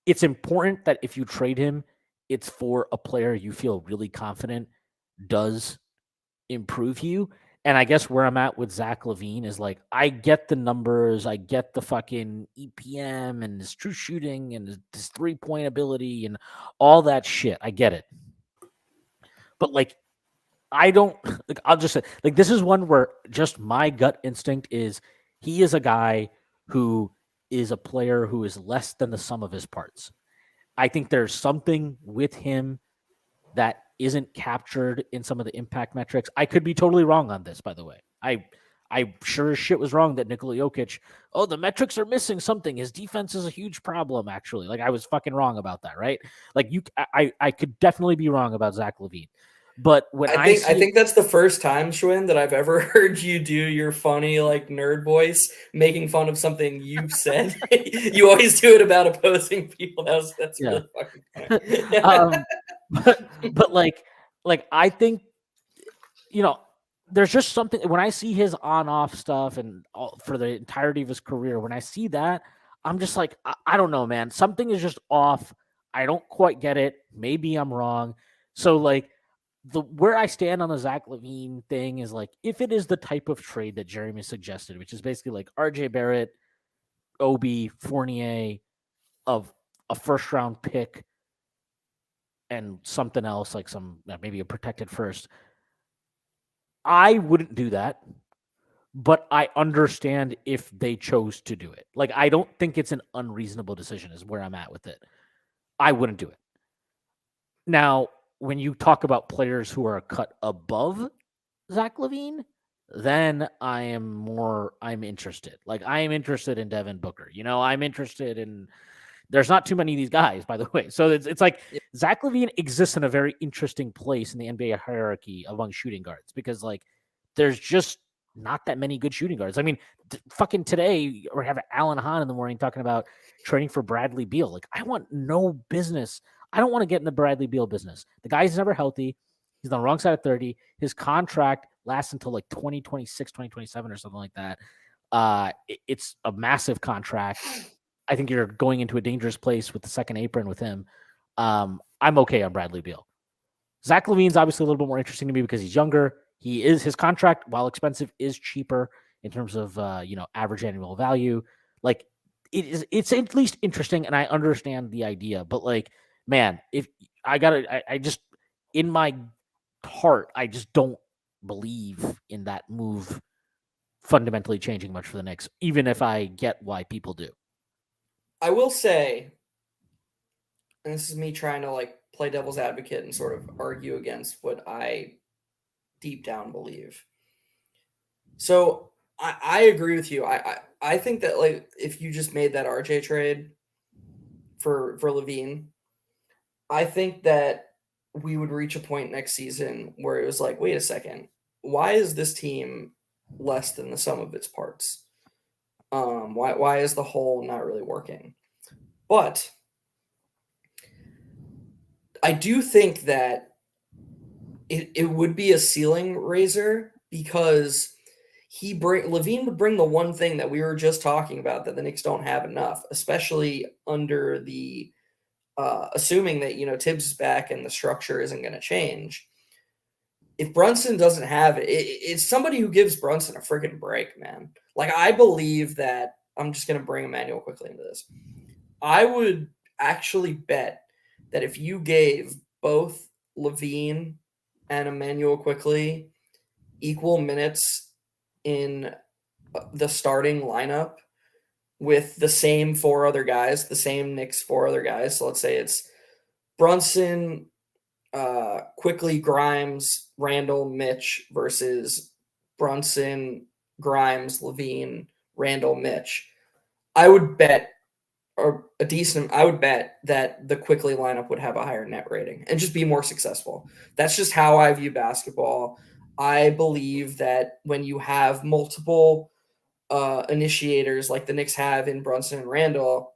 it's important that if you trade him, it's for a player you feel really confident does improve you. And I guess where I'm at with Zach Lavine is like, I get the numbers, I get the fucking EPM and his true shooting and his 3-point ability and all that shit. I get it. But like, I don't, like, I'll just say, like, this is one where just my gut instinct is he is a guy who is a player who is less than the sum of his parts. I think there's something with him that isn't captured in some of the impact metrics. I could be totally wrong on this, by the way. I sure as shit was wrong that Nikola Jokic, the metrics are missing something. His defense is a huge problem, actually. Like, I was fucking wrong about that, right? Like, I could definitely be wrong about Zach Lavine. But when I think that's the first time, Shwin, that I've ever heard you do your funny like nerd voice making fun of something you've said. You always do it about opposing people. That's really fucking funny. but like I think there's just something when I see his on-off stuff and for the entirety of his career. When I see that, I'm just like, I don't know, man. Something is just off. I don't quite get it. Maybe I'm wrong. So like, where I stand on the Zach Lavine thing is like, if it is the type of trade that Jeremy suggested, which is basically like RJ Barrett, Obi, Fournier, of a first round pick and something else, like maybe a protected first, I wouldn't do that. But I understand if they chose to do it. Like, I don't think it's an unreasonable decision is where I'm at with it. I wouldn't do it. Now, when you talk about players who are cut above Zach Lavine, then I'm interested. Like, I am interested in Devin Booker. I'm interested in, there's not too many of these guys, by the way. So it's like, Zach Lavine exists in a very interesting place in the NBA hierarchy among shooting guards because like, there's just not that many good shooting guards. I mean, fucking today we're having Alan Hahn in the morning talking about trading for Bradley Beal. Like, I want no business. I don't want to get in the Bradley Beal business. The guy's never healthy. He's on the wrong side of 30. His contract lasts until like 2026, 2027 or something like that. It's a massive contract. I think you're going into a dangerous place with the second apron with him. I'm okay on Bradley Beal. Zach Lavine's obviously a little bit more interesting to me because he's younger. His contract, while expensive, is cheaper in terms of average annual value. Like, it's at least interesting, and I understand the idea. But like, man, if I just in my heart, I just don't believe in that move fundamentally changing much for the Knicks, even if I get why people do. I will say, and this is me trying to like play devil's advocate and sort of argue against what I deep down believe. So I agree with you. I think that like if you just made that RJ trade for Lavine, I think that we would reach a point next season where it was like, wait a second, why is this team less than the sum of its parts? Why is the whole not really working? But I do think that it would be a ceiling raiser because Lavine would bring the one thing that we were just talking about that the Knicks don't have enough, especially under the assuming that Tibbs is back and the structure isn't going to change. If Brunson doesn't have it, it's somebody who gives Brunson a freaking break, man. Like I believe that I'm just going to bring Emmanuel quickly into this. I would actually bet that if you gave both Lavine and Emmanuel quickly equal minutes in the starting lineup with the same four other guys, the same Knicks four other guys. So let's say it's Brunson, quickly Grimes, Randle, Mitch versus Brunson, Grimes, Lavine, Randle, Mitch. I would bet I would bet that the quickly lineup would have a higher net rating and just be more successful. That's just how I view basketball. I believe that when you have multiple initiators like the Knicks have in Brunson and Randle,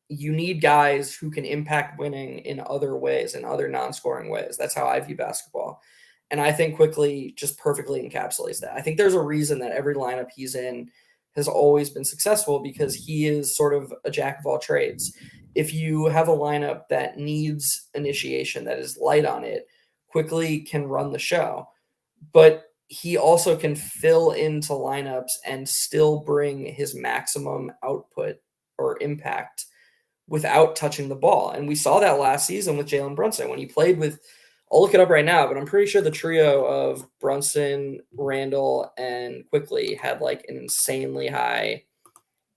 you need guys who can impact winning in other ways, in other non-scoring ways. That's how I view basketball. And I think quickly just perfectly encapsulates that. I think there's a reason that every lineup he's in has always been successful because he is sort of a jack of all trades. If you have a lineup that needs initiation, that is light on it, quickly can run the show. But he also can fill into lineups and still bring his maximum output or impact without touching the ball. And we saw that last season with Jalen Brunson when he played with, I'll look it up right now, but I'm pretty sure the trio of Brunson, Randle, and Quickly had like an insanely high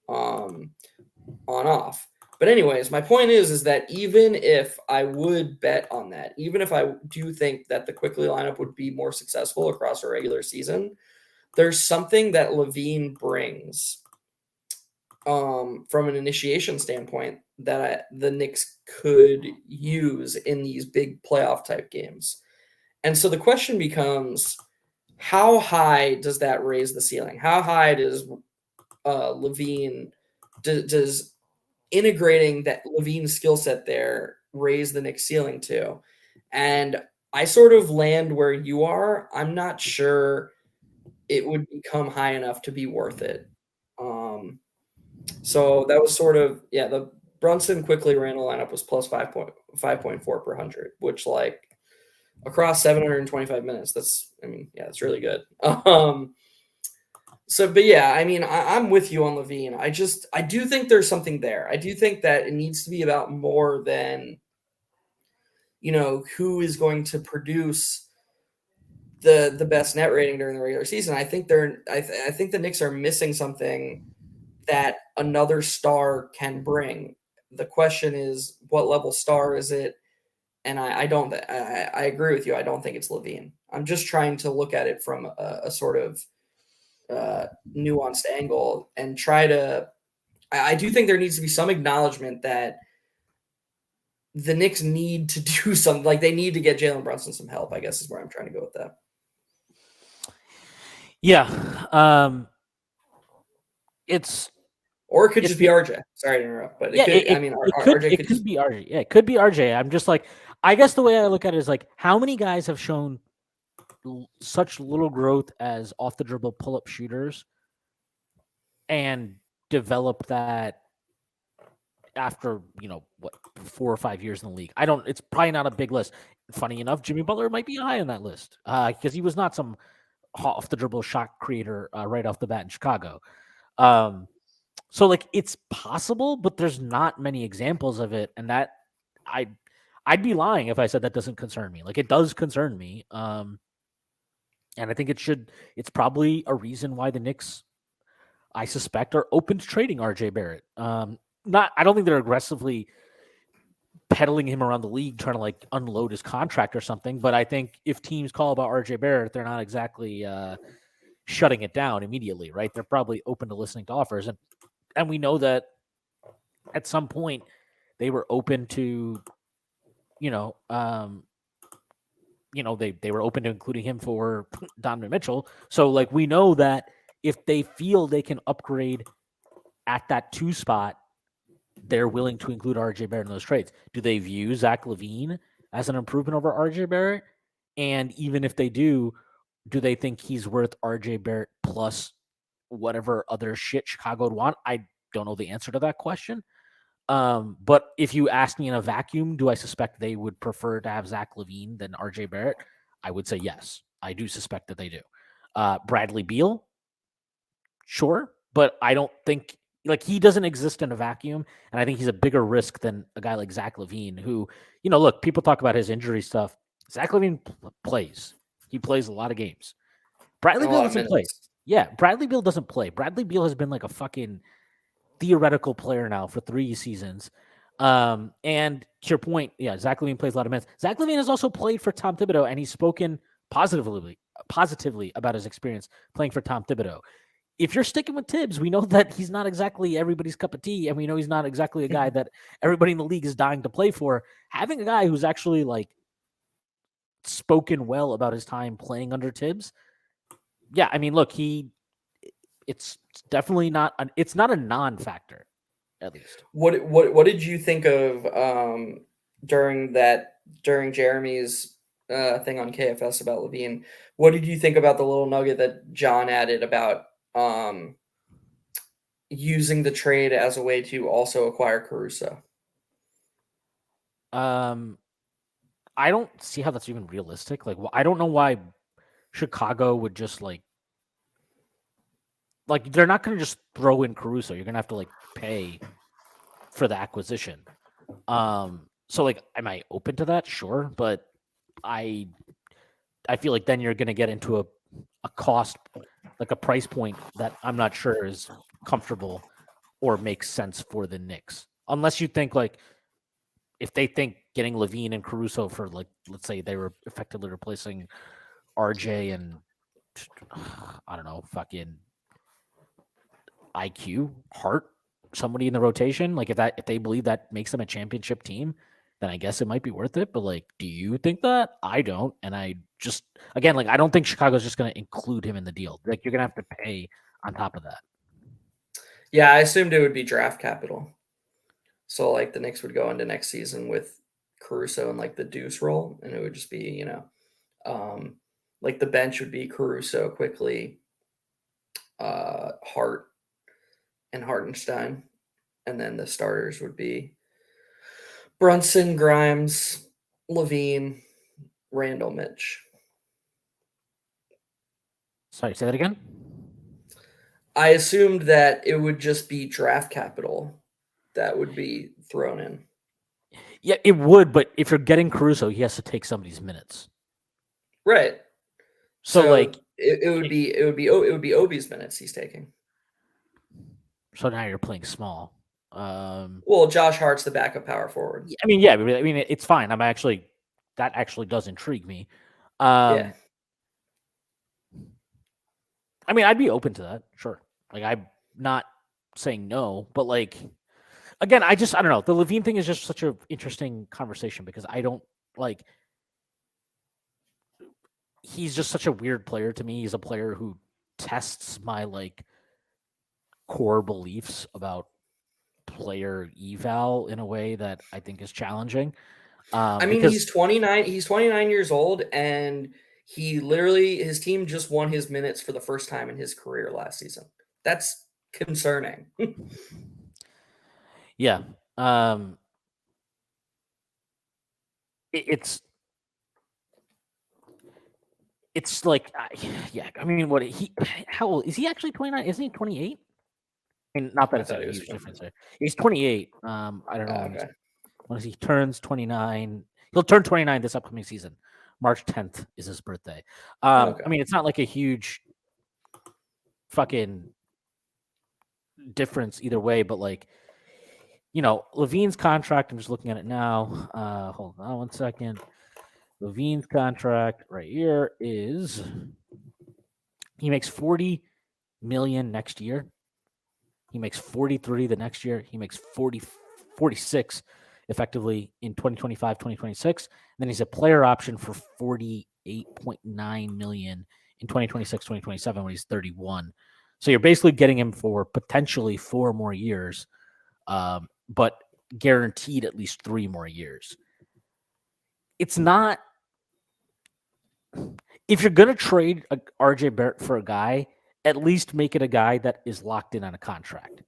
on-off. But anyways, my point is that even if I would bet on that, even if I do think that the Quickly lineup would be more successful across a regular season, there's something that Lavine brings from an initiation standpoint that the Knicks could use in these big playoff type games. And so the question becomes, how high does that raise the ceiling? How high does Lavine, does integrating that Lavine skill set there raise the Knicks ceiling to? And I sort of land where you are. I'm not sure it would become high enough to be worth it. So that was sort of, the Brunson Quickly Randle lineup was plus 5.4 per 100, which like across 725 minutes, that's really good. But yeah, I'm with you on Lavine. I do think there's something there. I do think that it needs to be about more than, who is going to produce the best net rating during the regular season. I think I think the Knicks are missing something that another star can bring. The question is, what level star is it? And I agree with you. I don't think it's Lavine. I'm just trying to look at it from a sort of nuanced angle and try to. I do think there needs to be some acknowledgement that the Knicks need to do something. Like they need to get Jalen Brunson some help, I guess is where I'm trying to go with that. Yeah. Or it could just be RJ. Sorry to interrupt, but it could be RJ. Yeah, it could be RJ. I'm just like, I guess the way I look at it is like, how many guys have shown such little growth as off the dribble pull up shooters and developed that after 4 or 5 years in the league? It's probably not a big list. Funny enough, Jimmy Butler might be high on that list because he was not some off the dribble shot creator right off the bat in Chicago. So like it's possible, but there's not many examples of it, and that I'd be lying if I said that doesn't concern me. Like it does concern me, and I think it's probably a reason why the Knicks, I suspect, are open to trading RJ Barrett. I don't think they're aggressively peddling him around the league, trying to like unload his contract or something. But I think if teams call about RJ Barrett, they're not exactly shutting it down immediately, right? They're probably open to listening to offers, and we know that at some point they were open to, they were open to including him for Donovan Mitchell. So like we know that if they feel they can upgrade at that 2 spot, they're willing to include RJ Barrett in those trades. Do they view Zach Lavine as an improvement over RJ Barrett? And even if they do they think he's worth RJ Barrett plus whatever other shit Chicago would want? I don't know the answer to that question. But if you ask me in a vacuum, do I suspect they would prefer to have Zach Lavine than RJ Barrett? I would say yes. I do suspect that they do. Bradley Beal, sure, but I don't think like he doesn't exist in a vacuum, and I think he's a bigger risk than a guy like Zach Lavine, who, look, people talk about his injury stuff. Zach Lavine plays. He plays a lot of games. Bradley Beal doesn't play. Yeah, Bradley Beal doesn't play. Bradley Beal has been like a fucking theoretical player now for 3 seasons. And to your point, yeah, Zach Lavine plays a lot of minutes. Zach Lavine has also played for Tom Thibodeau, and he's spoken positively about his experience playing for Tom Thibodeau. If you're sticking with Tibbs, we know that he's not exactly everybody's cup of tea, and we know he's not exactly a guy that everybody in the league is dying to play for. Having a guy who's actually like spoken well about his time playing under Tibbs, yeah, I mean, look, it's definitely not it's not a non-factor, at least. What did you think of during Jeremy's thing on KFS about Lavine? What did you think about the little nugget that John added about using the trade as a way to also acquire Caruso? I don't see how that's even realistic. Like, I don't know why Chicago would just like they're not going to just throw in Caruso. You're going to have to like pay for the acquisition. So like, am I open to that? Sure, but I feel like then you're going to get into a cost, like a price point that I'm not sure is comfortable or makes sense for the Knicks. Unless you think like, if they think getting Lavine and Caruso for like, let's say they were effectively replacing RJ and I don't know, fucking IQ, Hart, somebody in the rotation, like if they believe that makes them a championship team, then I guess it might be worth it. But like, do you think that? I don't. And I just, again, like, I don't think Chicago's just going to include him in the deal. Like, you're going to have to pay on top of that. Yeah, I assumed it would be draft capital. So like the Knicks would go into next season with Caruso in like the deuce role, and it would just be, like the bench would be Caruso, Quickly, Hart, and Hartenstein, and then the starters would be Brunson, Grimes, Lavine, Randle, Mitch. Sorry, say that again? I assumed that it would just be draft capital that would be thrown in. Yeah, it would, but if you're getting Caruso, he has to take somebody's minutes. Right. So like it would be Obi's minutes he's taking. So now you're playing small. Well, Josh Hart's the backup power forward. I mean, yeah, it's fine. That actually does intrigue me. Yeah. I mean, I'd be open to that, sure. Like, I'm not saying no, but like, again, I don't know. The Lavine thing is just such an interesting conversation because I don't like. He's just such a weird player to me. He's a player who tests my like core beliefs about player eval in a way that I think is challenging. I mean, he's 29. He's 29 years old, and his team just won his minutes for the first time in his career last season. That's concerning. Yeah. It's like, yeah. I mean, how old is he? Actually 29? Isn't he 28? I mean, not that it's a huge difference there. He's 28. I don't know. Okay. When he turns 29, he'll turn 29 this upcoming season. March 10th is his birthday. Okay. I mean, it's not like a huge fucking difference either way, but like, Lavine's contract, I'm just looking at it now. Hold on 1 second. Lavine's contract right here is he makes 40 million next year. He makes 43 the next year. He makes 46 effectively in 2025, 2026. And then he's a player option for 48.9 million in 2026, 2027 when he's 31. So you're basically getting him for potentially 4 more years, but guaranteed at least 3 more years. It's not. If you're going to trade RJ Barrett for a guy, at least make it a guy that is locked in on a contract.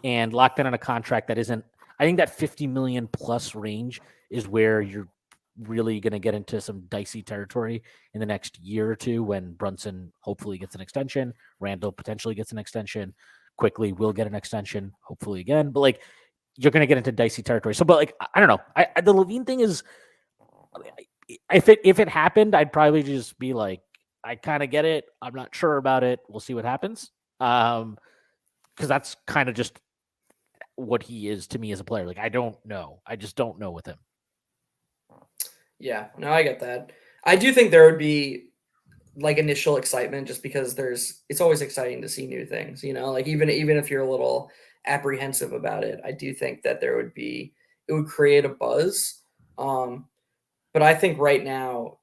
And locked in on a contract that isn't, I think that 50 million plus range is where you're really going to get into some dicey territory in the next year or two when Brunson hopefully gets an extension, Randle potentially gets an extension, Quickly will get an extension, hopefully again. But like, you're going to get into dicey territory. So, but like, I don't know. The Lavine thing is, if it happened, I'd probably just be like, I kind of get it. I'm not sure about it. We'll see what happens. Because that's kind of just what he is to me as a player. Like, I don't know. I just don't know with him. Yeah, no, I get that. I do think there would be like initial excitement just because it's always exciting to see new things, like even if you're a little apprehensive about it, I do think that it would create a buzz. But I think right now,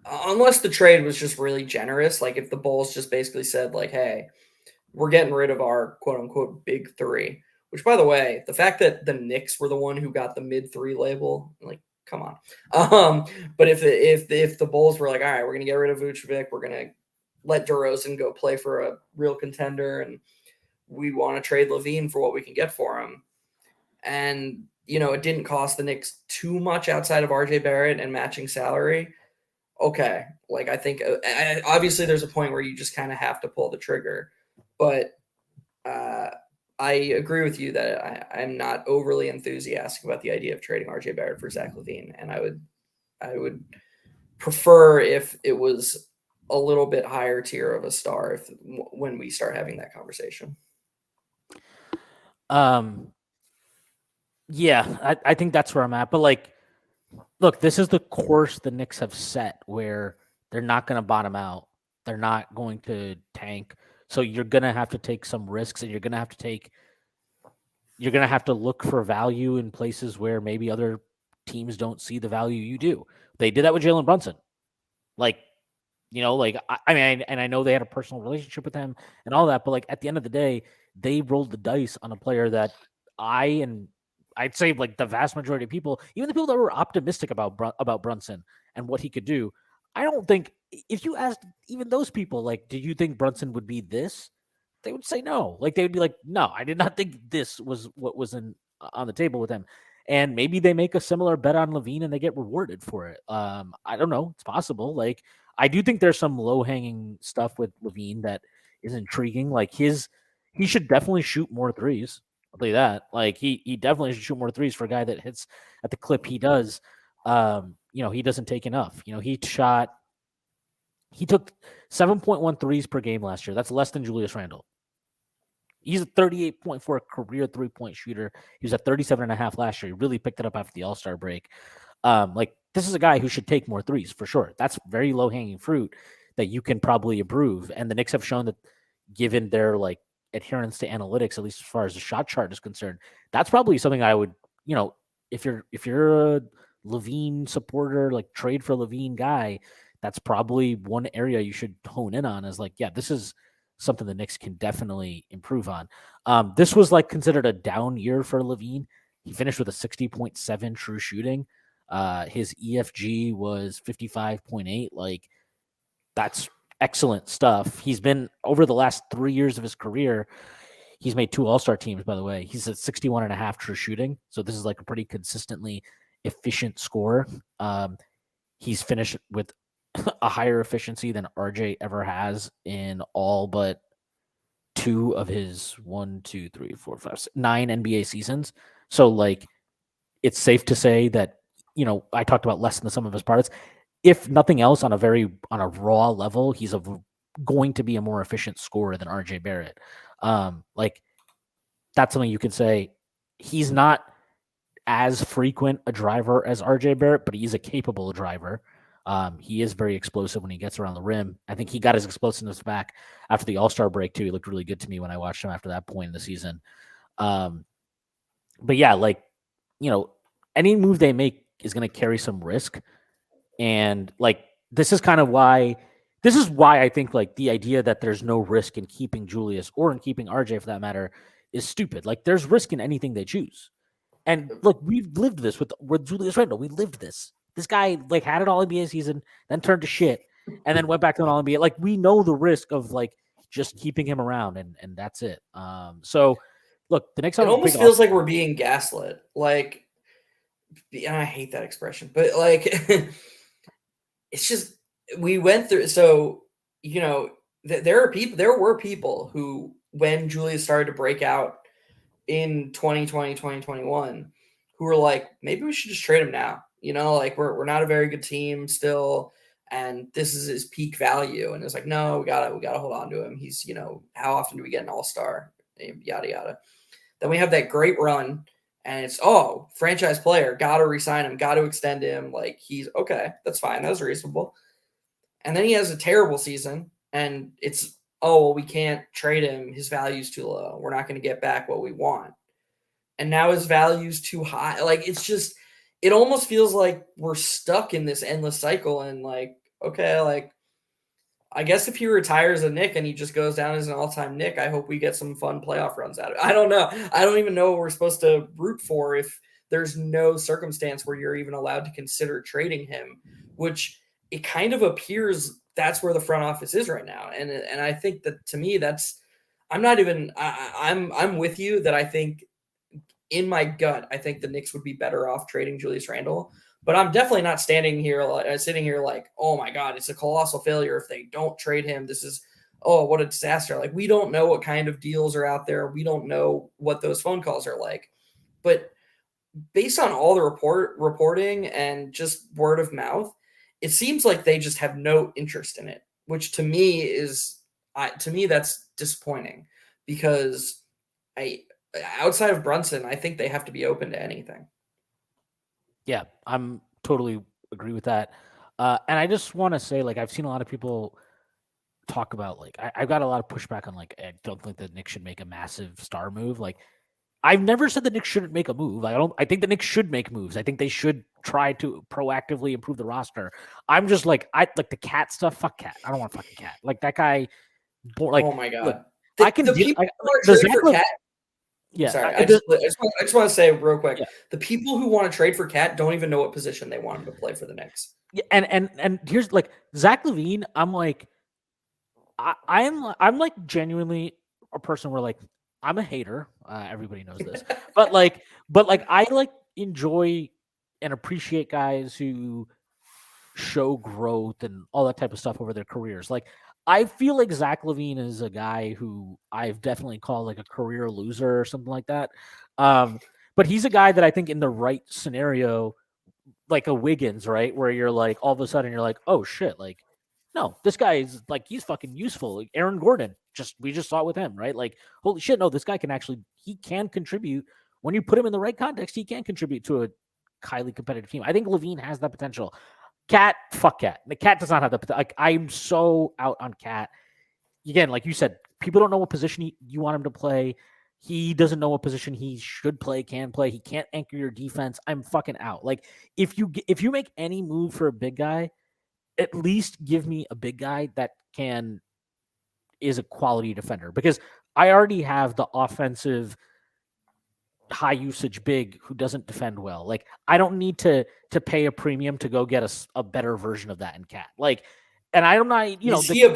unless the trade was just really generous, like if the Bulls just basically said like, hey, we're getting rid of our quote unquote big 3, which by the way, the fact that the Knicks were the one who got the mid 3 label, like, come on. But if the Bulls were like, all right, we're going to get rid of Vucevic, we're going to let DeRozan go play for a real contender, and we want to trade Lavine for what we can get for him. And, it didn't cost the Knicks too much outside of RJ Barrett and matching salary. Okay. Like, I think obviously there's a point where you just kind of have to pull the trigger, but I agree with you that I'm not overly enthusiastic about the idea of trading RJ Barrett for Zach Lavine. And I would prefer if it was a little bit higher tier of a star when we start having that conversation. Yeah, I think that's where I'm at. But like, look, this is the course the Knicks have set where they're not going to bottom out. They're not going to tank. So you're going to have to take some risks, and you're going to have to look for value in places where maybe other teams don't see the value you do. They did that with Jalen Brunson. Like, I mean, and I know they had a personal relationship with him and all that, but like at the end of the day, they rolled the dice on a player that I'd say like the vast majority of people, even the people that were optimistic about Brunson and what he could do, I don't think if you asked even those people, like, do you think Brunson would be this? They would say no. Like, they would be like, no, I did not think this was what was on the table with him. And maybe they make a similar bet on Lavine and they get rewarded for it. I don't know. It's possible. Like, I do think there's some low-hanging stuff with Lavine that is intriguing. Like, he should definitely shoot more threes. I'll tell you that. Like, he definitely should shoot more threes for a guy that hits at the clip he does. He doesn't take enough. He took 7.1 threes per game last year. That's less than Julius Randle. He's a 38.4 career three-point shooter. He was at 37.5 last year. He really picked it up after the All-Star break. This is a guy who should take more threes for sure. That's very low-hanging fruit that you can probably improve. And the Knicks have shown that, given their like adherence to analytics, at least as far as the shot chart is concerned, that's probably something I would, if you're a Lavine supporter, like trade for Lavine guy, that's probably one area you should hone in on. Is like, yeah, this is something the Knicks can definitely improve on. This was like considered a down year for Lavine. He finished with a 60.7 true shooting. His EFG was 55.8. Like, that's excellent stuff. He's been, over the last 3 years of his career, he's made 2 All-Star teams, by the way. He's at 61.5 true shooting. So this is like a pretty consistently efficient scorer. He's finished with a higher efficiency than RJ ever has in all but 2 of his 9 NBA seasons. So like, it's safe to say that, I talked about less than the sum of his parts. If nothing else, on a raw level, he's going to be a more efficient scorer than RJ Barrett. that's something you could say. He's not as frequent a driver as RJ Barrett, but he's a capable driver. He is very explosive when he gets around the rim. I think he got his explosiveness back after the All-Star break too. He looked really good to me when I watched him after that point in the season. But yeah, like, any move they make is going to carry some risk. And like, this is why I think like the idea that there's no risk in keeping Julius or in keeping RJ for that matter is stupid. Like, there's risk in anything they choose. And look, we've lived this with Julius Randle. We lived this. This guy like had an All NBA season, then turned to shit, and then went back to an All NBA. Like, we know the risk of like just keeping him around, and that's it. So look, the Knicks It have a almost big feels like we're being gaslit. Like, and I hate that expression, but like, it's just we went through. So there were people who, when Julius started to break out in 2020, 2021, who were like, maybe we should just trade him now. Like we're not a very good team still, and this is his peak value. And it's like, no, we gotta hold on to him. He's, how often do we get an all-star? Yada yada. Then we have that great run, and it's franchise player, gotta resign him, gotta extend him. Like, he's okay, that's fine, that's reasonable. And then he has a terrible season, and it's we can't trade him. His value's too low. We're not going to get back what we want. And now his value's too high. Like, it's just, it almost feels like we're stuck in this endless cycle. And like, okay, like, I guess if he retires a Knick and he just goes down as an all-time Knick, I hope we get some fun playoff runs out of it. I don't know. I don't even know what we're supposed to root for if there's no circumstance where you're even allowed to consider trading him, which it kind of appears that's where the front office is right now. And I think that, to me, I'm with you that I think, in my gut, I think the Knicks would be better off trading Julius Randle. But I'm definitely not sitting here like, oh my God, it's a colossal failure if they don't trade him. This is, what a disaster. Like, we don't know what kind of deals are out there. We don't know what those phone calls are like. But based on all the reporting and just word of mouth, it seems like they just have no interest in it, which to me that's disappointing, because outside of Brunson, I think they have to be open to anything. Yeah, I'm totally agree with that. And I just want to say, like, I've seen a lot of people talk about, like, I've got a lot of pushback on, like, I don't think the Knicks should make a massive star move. Like, I've never said the Knicks shouldn't make a move. I think the Knicks should make moves. I think they should try to proactively improve the roster. I'm just like, the Cat stuff. Fuck Cat. I don't want fucking Cat. Like, that guy. Like, oh my God. Look, the, I can the get people like, who are the trading for Zach Cat. Yeah, Sorry, I just want to say real quick, the people who want to trade for Cat don't even know what position they want him to play for the Knicks. Yeah, and here's like Zach Lavine. I'm like, I'm like genuinely a person where, like, I'm a hater. Everybody knows this, but I like enjoy and appreciate guys who show growth and all that type of stuff over their careers. Like, I feel like Zach Lavine is a guy who I've definitely called like a career loser or something like that. But he's a guy that I think in the right scenario, like a Wiggins, right, where you're like, all of a sudden you're like, oh shit, like, no, this guy is like, he's fucking useful. Like Aaron Gordon, we just saw it with him, right? Like, holy shit, no, this guy he can contribute when you put him in the right context. He can contribute to a highly competitive team. I think Lavine has that potential. Cat, fuck Cat. The Cat does not have the like. I'm so out on Cat. Again, like you said, people don't know what position you want him to play. He doesn't know what position he should play, can play. He can't anchor your defense. I'm fucking out. Like, if you make any move for a big guy, at least give me a big guy that is a quality defender, because I already have the offensive high usage big who doesn't defend well. Like, I don't need to pay a premium to go get a better version of that in Cat. Like, and I'm not,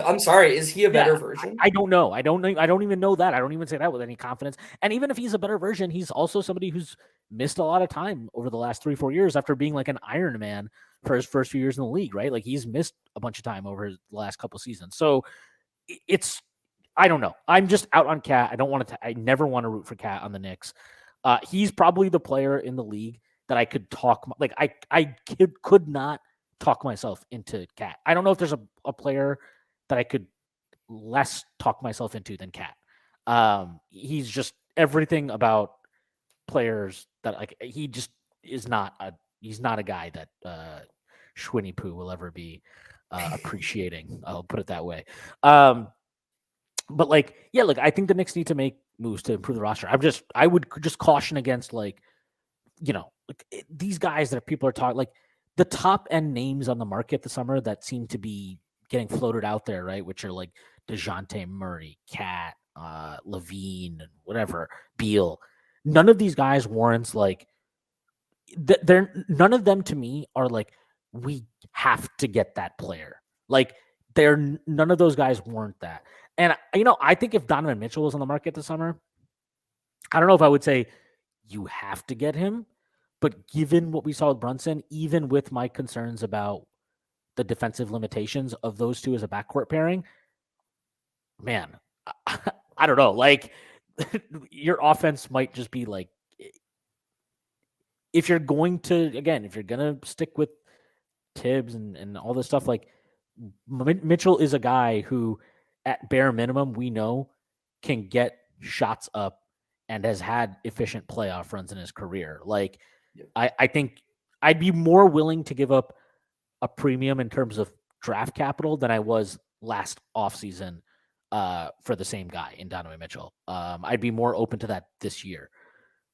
I'm sorry, is he a better version? I don't know. I don't even know that. I don't even say that with any confidence. And even if he's a better version, he's also somebody who's missed a lot of time over the last 3-4 years after being like an Iron Man for his first few years in the league, right? Like, he's missed a bunch of time over the last couple seasons. So I don't know. I'm just out on Cat. I never want to root for Cat on the Knicks. He's probably the player in the league that I could talk, like, I could not talk myself into Cat. I don't know if there's a player that I could less talk myself into than Cat. He's just everything about players that like he just is not he's not a guy that Shwinny Poo will ever be appreciating. I'll put it that way. But like, yeah, look, I think the Knicks need to make moves to improve the roster. I would just caution against like, these guys that people are talking like the top end names on the market this summer that seem to be getting floated out there, right? Which are like DeJounte Murray, Cat, Lavine, and whatever, Beal. None of these guys warrants like they're none of them to me are like we have to get that player. Like none of those guys warrant that. And I think if Donovan Mitchell was on the market this summer, I don't know if I would say you have to get him, but given what we saw with Brunson, even with my concerns about the defensive limitations of those two as a backcourt pairing, man, I don't know. Like your offense might just be like, if you're going to stick with Tibbs and all this stuff, like Mitchell is a guy who at bare minimum, we know can get shots up and has had efficient playoff runs in his career. Like, Yep. I think I'd be more willing to give up a premium in terms of draft capital than I was last offseason for the same guy in Donovan Mitchell. I'd be more open to that this year.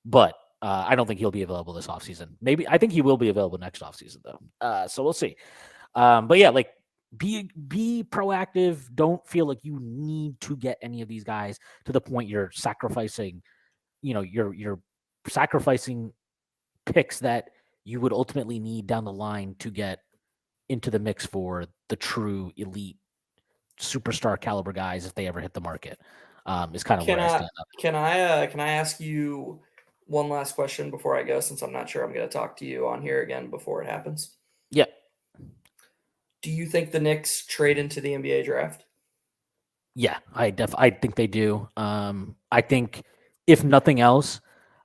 But I don't think he'll be available this offseason. Maybe I think he will be available next offseason, though. So we'll see. But yeah, like be proactive. Don't feel like you need to get any of these guys to the point you're sacrificing, you're sacrificing picks that you would ultimately need down the line to get into the mix for the true elite superstar caliber guys if they ever hit the market. Is kind of where I stand up. Can I ask you one last question before I go, since I'm not sure I'm going to talk to you on here again before it happens? Yep. Do you think the Knicks trade into the NBA draft? Yeah, I think they do. I think if nothing else,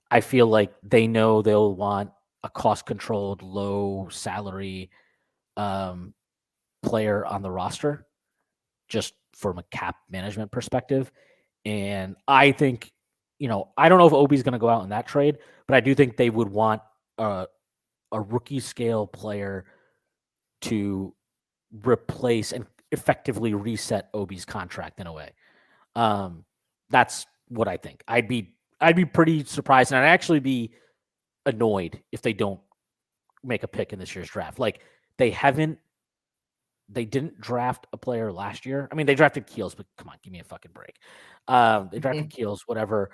I feel like they know they'll want a cost-controlled, low-salary player on the roster, just from a cap management perspective. And I think, I don't know if Obi's going to go out in that trade, but I do think they would want a rookie-scale player to replace and effectively reset Obi's contract in a way. That's what I think. I'd be pretty surprised, and I'd actually be annoyed if they don't make a pick in this year's draft. Like they didn't draft a player last year. I mean, they drafted Keels, but come on, give me a fucking break. They drafted Keels, whatever.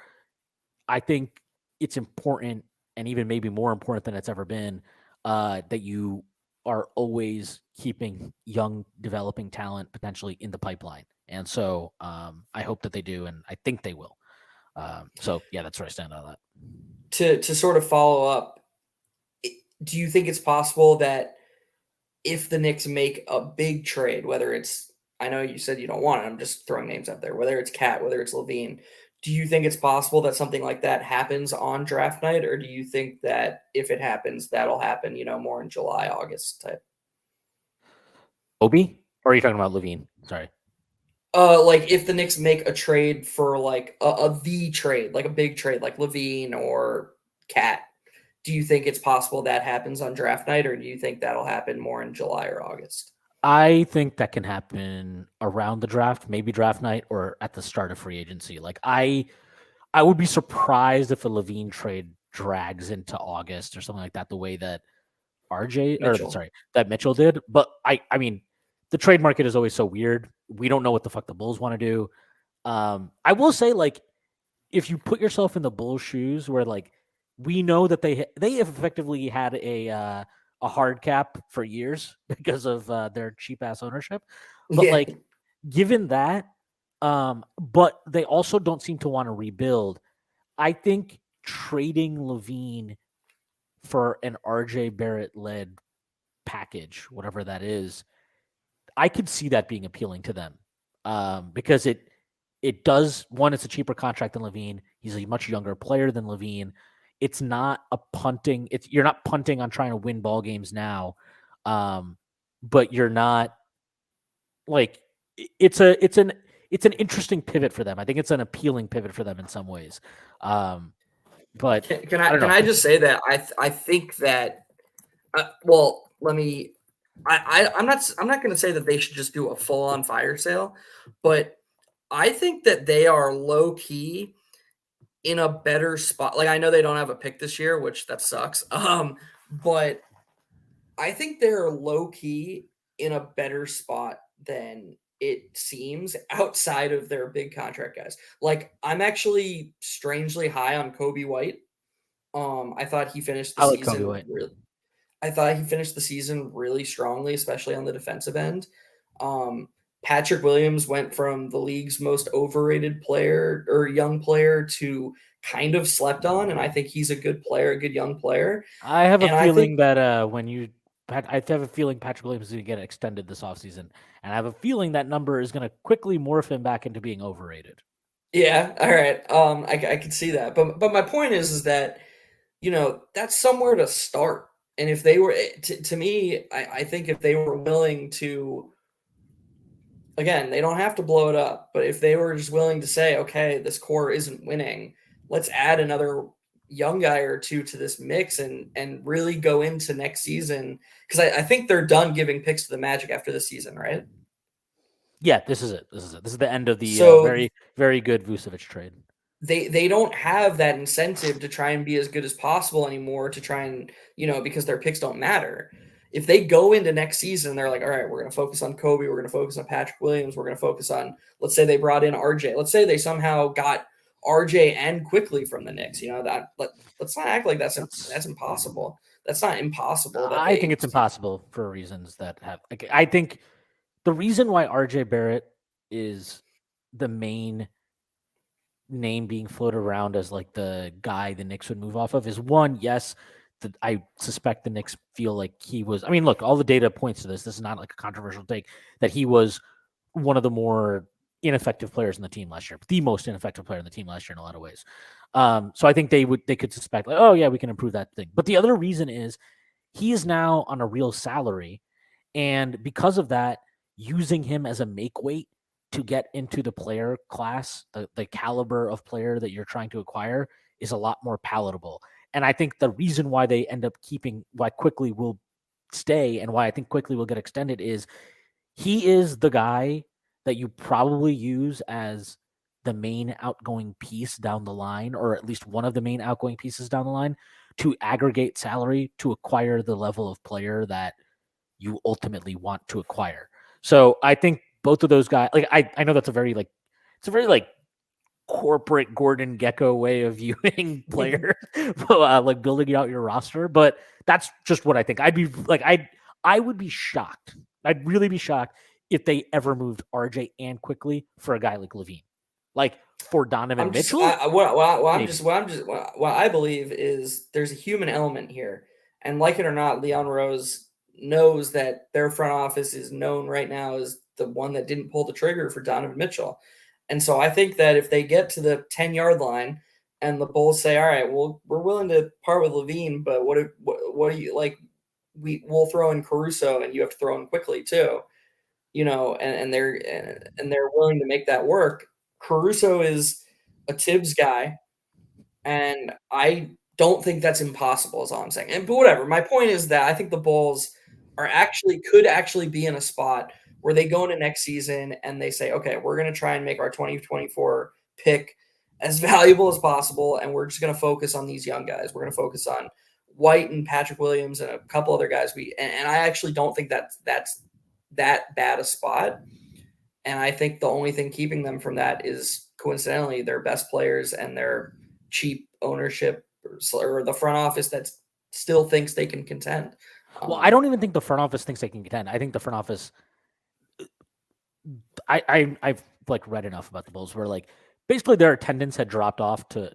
I think it's important, and even maybe more important than it's ever been, that you are always keeping young, developing talent potentially in the pipeline. And so I hope that they do, and I think they will. So, yeah, that's where I stand on that. To sort of follow up, do you think it's possible that if the Knicks make a big trade, whether it's, I know you said you don't want it, I'm just throwing names out there, whether it's Cat, whether it's Lavine, do you think it's possible that something like that happens on draft night? Or do you think that if it happens, that'll happen, more in July, August type? Obi? Or are you talking about Lavine? Sorry. Like if the Knicks make a trade for like the trade, like a big trade, like Lavine or Cat, do you think it's possible that happens on draft night, or do you think that'll happen more in July or August? I think that can happen around the draft, maybe draft night or at the start of free agency. Like I would be surprised if a Lavine trade drags into August or something like that, the way that that Mitchell did. But I mean, the trade market is always so weird. We don't know what the fuck the Bulls want to do. I will say, like, if you put yourself in the Bulls' shoes, where like we know that they have effectively had a hard cap for years because of their cheap ass ownership, but like given that, but they also don't seem to want to rebuild. I think trading Lavine for an RJ Barrett led package, whatever that is, I could see that being appealing to them because it does. One, it's a cheaper contract than Lavine. He's a much younger player than Lavine. It's not a punting. You're not punting on trying to win ball games now, but you're not like it's it's an interesting pivot for them. I think it's an appealing pivot for them in some ways. But Can I just say that I think that well, let me I'm not going to say that they should just do a full on fire sale, but I think that they are low key in a better spot. Like I know they don't have a pick this year, which that sucks. But I think they're low key in a better spot than it seems outside of their big contract guys. Like I'm actually strangely high on Kobe White. I thought he finished the I like Kobe season White. I thought he finished the season really strongly, especially on the defensive end. Patrick Williams went from the league's most overrated player or young player to kind of slept on, and I think he's a good player, a good young player. I have a And I feeling think that I have a feeling Patrick Williams is going to get extended this offseason, and I have a feeling that number is going to quickly morph him back into being overrated. yeah, all right. I can see that, but my point is that that's somewhere to start. And if they were to me, I think if they were willing to, again, they don't have to blow it up, but if they were just willing to say, okay, this core isn't winning, let's add another young guy or two to this mix and really go into next season, because I think they're done giving picks to the Magic after this season, right? Yeah, this is it. This is the end of the So very, very good Vucevic trade. they don't have that incentive to try and be as good as possible anymore, to try and because their picks don't matter. If they go into next season, they're like, all right, we're going to focus on Kobe, we're going to focus on Patrick Williams, we're going to focus on, let's say they brought in RJ, let's say they somehow got RJ and quickly from the Knicks, let's not act like that's impossible. That's not impossible. I think it's impossible for reasons that have. I think the reason why RJ Barrett is the main name being floated around as like the guy the Knicks would move off of is one, yes, that I suspect the Knicks feel like he was. I mean, look, all the data points to this. This is not like a controversial take that he was one of the more ineffective players in the team last year, the most ineffective player in the team last year in a lot of ways. So I think they could suspect like, oh yeah, we can improve that thing. But the other reason is he is now on a real salary, and because of that, using him as a make weight to get into the player class, the caliber of player that you're trying to acquire is a lot more palatable. And I think the reason why they end up why Quickly will stay and why I think Quickly will get extended is he is the guy that you probably use as the main outgoing piece down the line, or at least one of the main outgoing pieces down the line, to aggregate salary to acquire the level of player that you ultimately want to acquire. So I think both of those guys, like I know that's a very corporate Gordon Gekko way of viewing players, like building out your roster. But that's just what I think. I would be shocked. I'd really be shocked if they ever moved RJ and Quickly for a guy like Lavine, like for Donovan Mitchell. What I believe is there's a human element here, and like it or not, Leon Rose knows that their front office is known right now as the one that didn't pull the trigger for Donovan Mitchell. And so I think that if they get to the 10-yard line and the Bulls say, all right, well, we're willing to part with Lavine, but what do you like? We'll throw in Caruso and you have to throw in Quickly too, and they're willing to make that work. Caruso is a Tibbs guy, and I don't think that's impossible is all I'm saying. But whatever. My point is that I think the Bulls could actually be in a spot where they go into next season and they say, okay, we're going to try and make our 2024 pick as valuable as possible, and we're just going to focus on these young guys. We're going to focus on White and Patrick Williams and a couple other guys. And I actually don't think that's that bad a spot. And I think the only thing keeping them from that is coincidentally their best players and their cheap ownership or the front office that still thinks they can contend. Well, I don't even think the front office thinks they can contend. I think the front office. I've like read enough about the Bulls where like basically their attendance had dropped off to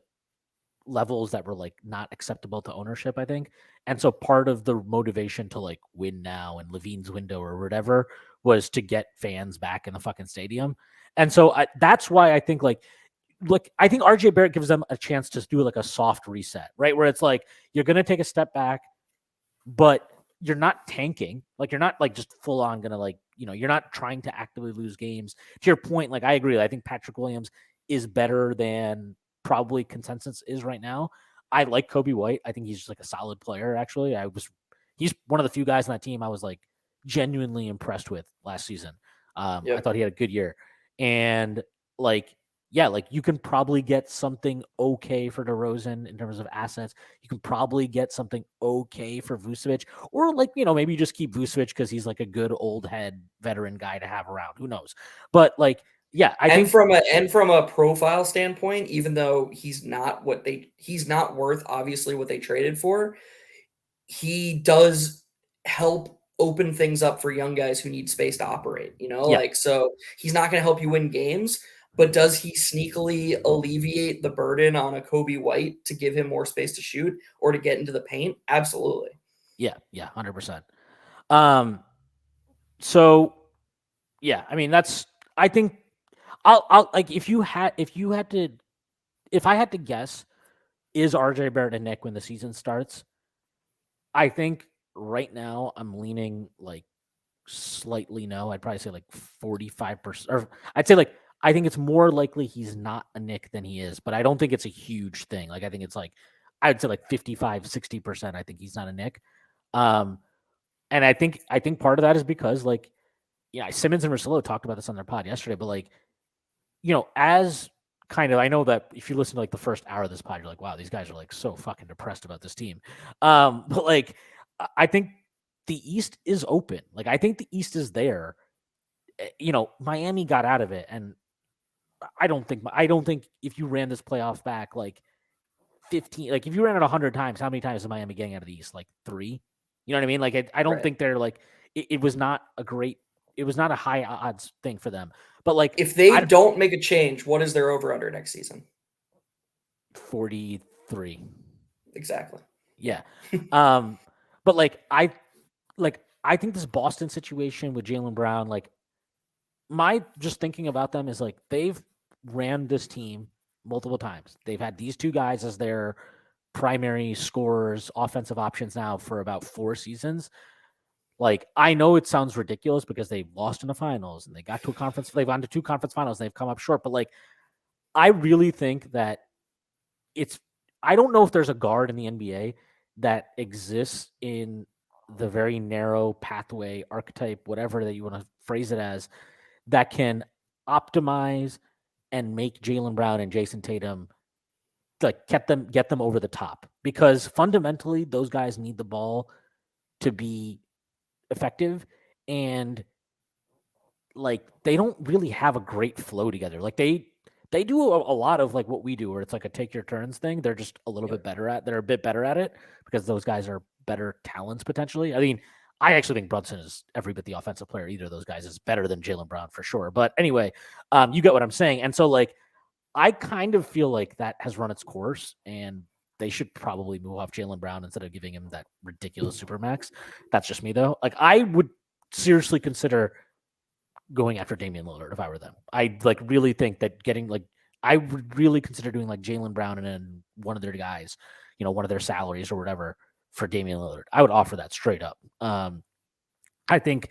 levels that were like not acceptable to ownership, I think. And so part of the motivation to like win now and Lavine's window or whatever was to get fans back in the fucking stadium. And so that's why I think like I think RJ Barrett gives them a chance to do like a soft reset, right? Where it's like you're going to take a step back, but you're not tanking. Like you're not like just full on going to like you're not trying to actively lose games. To your point, like I agree. I think Patrick Williams is better than probably consensus is right now. I like Kobe White. I think he's just like a solid player. Actually, he's one of the few guys on that team I was like genuinely impressed with last season. I thought he had a good year, and like you can probably get something okay for DeRozan in terms of assets. You can probably get something okay for Vucevic, or like maybe you just keep Vucevic because he's like a good old head veteran guy to have around. Who knows? But like, yeah, I think from a profile standpoint, even though he's not worth obviously what they traded for, he does help open things up for young guys who need space to operate. So he's not going to help you win games. But does he sneakily alleviate the burden on a Kobe White to give him more space to shoot or to get into the paint? Absolutely. Yeah, 100%. So yeah, I mean I think I'll like if I had to guess, is RJ Barrett a Knick when the season starts? I think right now I'm leaning like slightly no. I'd probably say like 45%, or I'd say like I think it's more likely he's not a Knick than he is, but I don't think it's a huge thing. Like I think it's like I'd say like 55-60%. I think he's not a Knick. And I think part of that is because like Simmons and Russillo talked about this on their pod yesterday, but like as kind of I know that if you listen to like the first hour of this pod, you're like, wow, these guys are like so fucking depressed about this team. But like I think the East is open. Like I think the East is there. Miami got out of it, and I don't think if you ran this playoff back like 15, like if you ran it 100 times, how many times is Miami getting out of the East? Like 3. You know what I mean? Like I don't think they're like it was not a high odds thing for them. But like if they don't make a change, what is their over under next season? 43. Exactly. Yeah. But like I think this Boston situation with Jaylen Brown, like my just thinking about them is like they've ran this team multiple times. They've had these two guys as their primary scorers, offensive options now for about 4 seasons. Like I know it sounds ridiculous because they've lost in the finals and they've gone to 2 conference finals and they've come up short. But like I really think that I don't know if there's a guard in the NBA that exists in the very narrow pathway archetype, whatever that you want to phrase it as, that can optimize and make Jaylen Brown and Jason Tatum like get them over the top, because fundamentally those guys need the ball to be effective, and like they don't really have a great flow together. Like they do a lot of like what we do, where it's like a take your turns thing. They're just a little bit better at. They're a bit better at it because those guys are better talents potentially. I mean, I actually think Brunson is every bit the offensive player. Either of those guys is better than Jaylen Brown for sure. But anyway, you get what I'm saying. And so like I kind of feel like that has run its course, and they should probably move off Jaylen Brown instead of giving him that ridiculous supermax. That's just me though. Like I would seriously consider going after Damian Lillard if I were them. I like really think that I would really consider doing like Jaylen Brown and then one of their guys, one of their salaries or whatever for Damian Lillard. I would offer that straight up. I think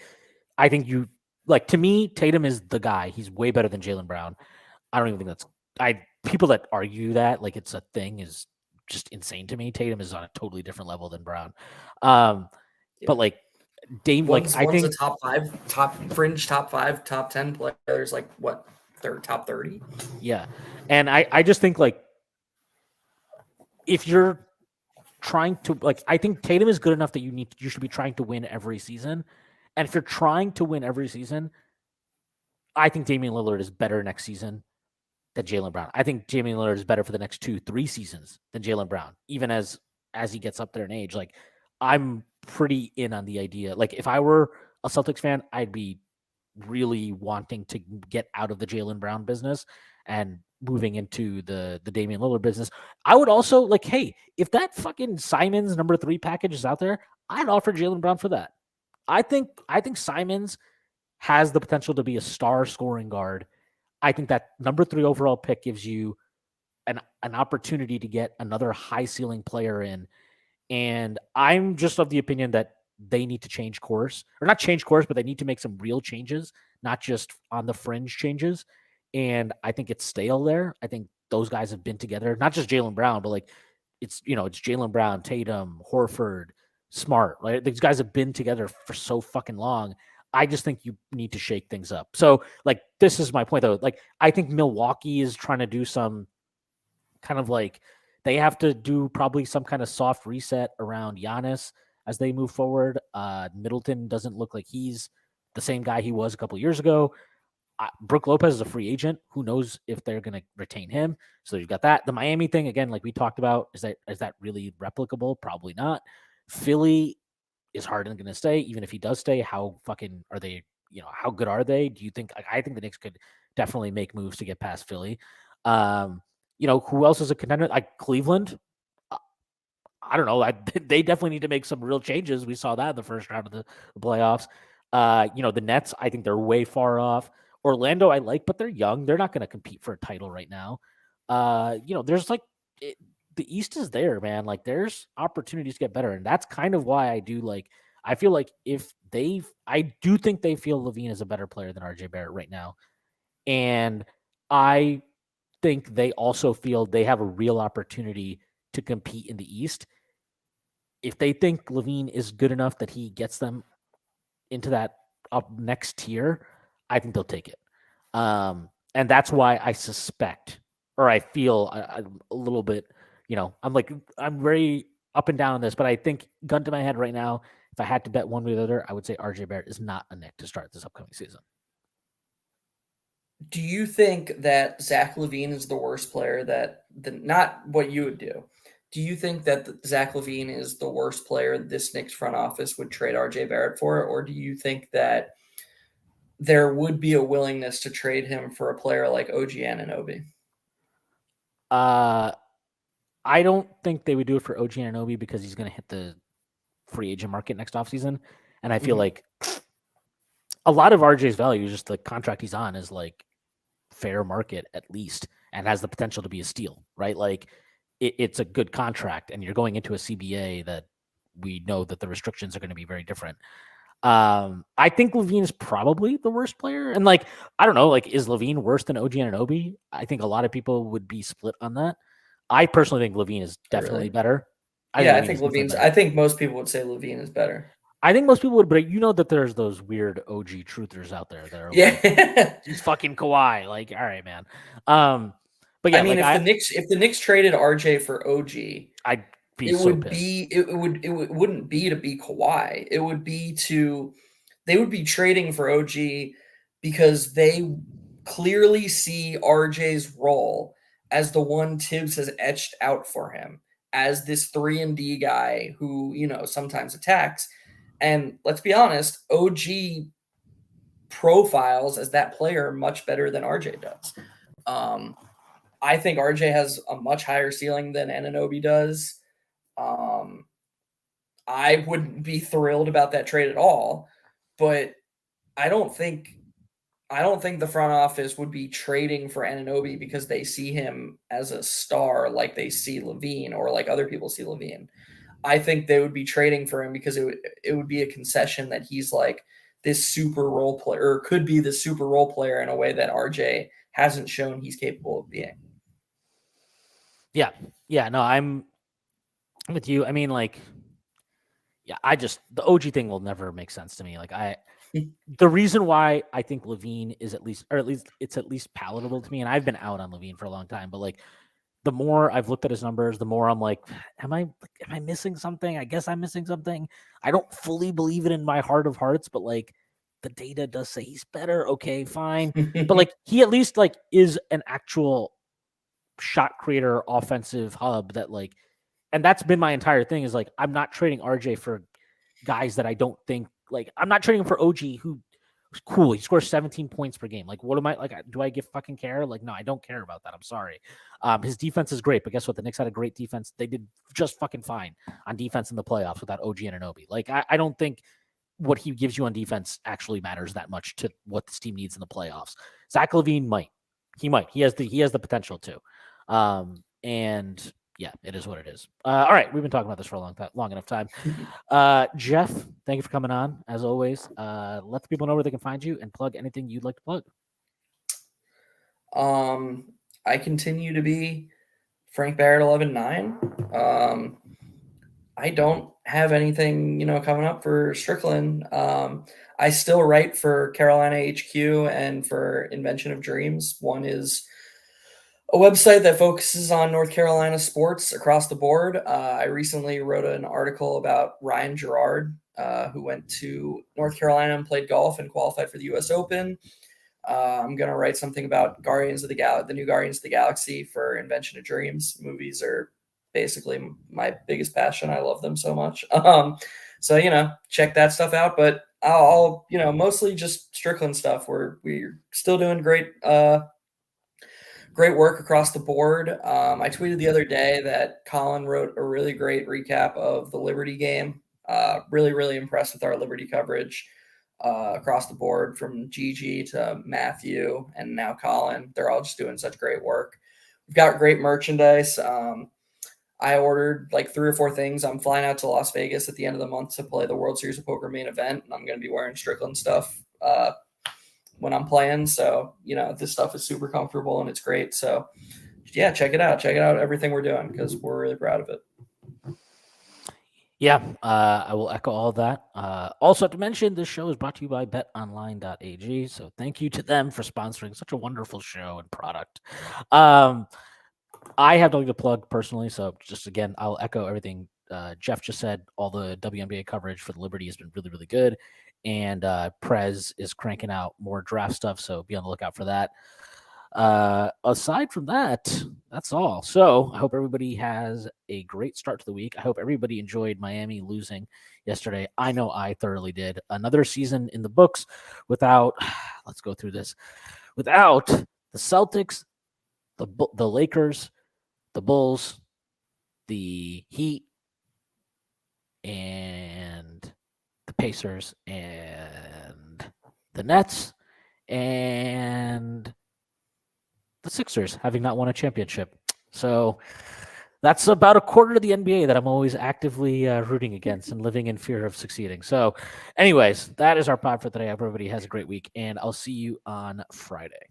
you like, to me, Tatum is the guy. He's way better than Jaylen Brown. I don't even think people that argue that like it's a thing is just insane to me. Tatum is on a totally different level than Brown. But like Dame, one's I think a top 5, top 10 players. Like what? They're top 30. Yeah, and I just think like if you're trying to like, I think Tatum is good enough that you should be trying to win every season, and if you're trying to win every season, I think Damian Lillard is better next season than Jaylen Brown. I think Damian Lillard is better for the next 2-3 seasons than Jaylen Brown, even as he gets up there in age. Like I'm pretty in on the idea. Like if I were a Celtics fan, I'd be really wanting to get out of the Jaylen Brown business and moving into the Damian Lillard business. I would also like, hey, if that fucking Simons number 3 package is out there, I'd offer Jaylen Brown for that. I think Simons has the potential to be a star scoring guard. I think that number 3 overall pick gives you an opportunity to get another high ceiling player in. And I'm just of the opinion that they need to change course, or not change course, but they need to make some real changes, not just on the fringe changes. And I think it's stale there. I think those guys have been together, not just Jaylen Brown, but like it's Jaylen Brown, Tatum, Horford, Smart, right? These guys have been together for so fucking long. I just think you need to shake things up. So, like, this is my point, though. Like, I think Milwaukee is trying to do some kind of like they have to do probably some kind of soft reset around Giannis as they move forward. Middleton doesn't look like he's the same guy he was a couple years ago. Brook Lopez is a free agent. Who knows if they're going to retain him? So you've got that. The Miami thing, again, like we talked about, is that really replicable? Probably not. Philly, is Harden going to stay? Even if he does stay, how fucking are they? How good are they? Do you think? I think the Knicks could definitely make moves to get past Philly. Who else is a contender? Like Cleveland. I don't know. They definitely need to make some real changes. We saw that in the first round of the playoffs. The Nets, I think they're way far off. Orlando, I like, but they're young. They're not going to compete for a title right now. There's the East is there, man. Like there's opportunities to get better. And that's kind of why I feel like I do think they feel Lavine is a better player than RJ Barrett right now. And I think they also feel they have a real opportunity to compete in the East. If they think Lavine is good enough that he gets them into that up next tier, I think they'll take it. And that's why I suspect, or I feel a little bit, I'm very up and down on this, but I think gun to my head right now, if I had to bet one way or the other, I would say RJ Barrett is not a Knick to start this upcoming season. Do you think that Zach Lavine is the worst player not what you would do? Do you think that Zach Lavine is the worst player this Knicks front office would trade RJ Barrett for? Or do you think that there would be a willingness to trade him for a player like OG Anunoby? I don't think they would do it for OG Anunoby because he's going to hit the free agent market next offseason. And I feel like a lot of RJ's value is just the contract he's on is like fair market at least and has the potential to be a steal, right? Like it's a good contract and you're going into a CBA that we know that the restrictions are going to be very different. I think Lavine is probably the worst player. And I don't know, is Lavine worse than OG Anunoby? I think a lot of people would be split on that. I personally think Lavine is definitely better. I think most people would say Lavine is better. I think most people would, but that there's those weird OG truthers out there that are he's fucking Kawhi. All right, man. But yeah, if the Knicks traded RJ for OG, I'd be it wouldn't be to be Kawhi. It would be they would be trading for OG because they clearly see RJ's role as the one Tibbs has etched out for him as this 3-and-D guy who, sometimes attacks. And let's be honest, OG profiles as that player much better than RJ does. I think RJ has a much higher ceiling than Anunoby does. I wouldn't be thrilled about that trade at all, but I don't think the front office would be trading for Anunoby because they see him as a star like they see Lavine or like other people see Lavine. I think they would be trading for him because it would be a concession that he's like this super role player or could be the super role player in a way that RJ hasn't shown he's capable of being. Yeah. Yeah. No, I'm with you. I mean, the OG thing will never make sense to me. The reason why I think Lavine is at least it's at least palatable to me, and I've been out on Lavine for a long time, but the more I've looked at his numbers, the more I'm like, am I missing something? I guess I'm missing something. I don't fully believe it in my heart of hearts, but the data does say he's better. Okay, fine. But he at least is an actual shot creator, offensive hub that and that's been my entire thing is I'm not trading RJ for guys that I don't think I'm not trading for OG who's cool. He scores 17 points per game. What am I do I fucking care? No, I don't care about that. I'm sorry. His defense is great, but guess what? The Knicks had a great defense. They did just fucking fine on defense in the playoffs without OG Anunoby. I don't think what he gives you on defense actually matters that much to what this team needs in the playoffs. Zach Lavine might. He has the potential to. And yeah, it is what it is. All right, we've been talking about this for a long enough time. Jeff, thank you for coming on. As always, let the people know where they can find you and plug anything you'd like to plug. I continue to be Frank Barrett 11-9. I don't have anything, coming up for Strickland. I still write for Carolina HQ and for Invention of Dreams. One is a website that focuses on North Carolina sports across the board. I recently wrote an article about Ryan Gerard, who went to North Carolina and played golf and qualified for the U.S. Open. I'm going to write something about the new Guardians of the Galaxy for Invention of Dreams. Movies are basically my biggest passion. I love them so much. So, check that stuff out. But I'll mostly just Strickland stuff. We're still doing great work across the board. I tweeted the other day that Colin wrote a really great recap of the Liberty game. Really, really impressed with our Liberty coverage across the board, from Gigi to Matthew and now Colin. They're all just doing such great work. We've got great merchandise. I ordered like 3 or 4 things. I'm flying out to Las Vegas at the end of the month to play the World Series of Poker main event, and I'm going to be wearing Strickland stuff when I'm playing. So, this stuff is super comfortable and it's great. So, yeah, check it out. Check it out, everything we're doing, because we're really proud of it. Yeah, I will echo all of that. Also, have to mention, this show is brought to you by betonline.ag. So thank you to them for sponsoring such a wonderful show and product. I have nothing to plug personally. So just again, I'll echo everything Jeff just said. All the WNBA coverage for the Liberty has been really, really good. And Prez is cranking out more draft stuff. So be on the lookout for that. Aside from that, that's all. So I hope everybody has a great start to the week. I hope everybody enjoyed Miami losing yesterday. I know I thoroughly did. Another season in the books without, let's go through this, without the Celtics, the Lakers, the Bulls, the Heat, and the Pacers, and the Nets, and the Sixers having not won a championship. So that's about a quarter of the NBA that I'm always actively rooting against and living in fear of succeeding. So anyways, that is our pod for today. Everybody has a great week, and I'll see you on Friday.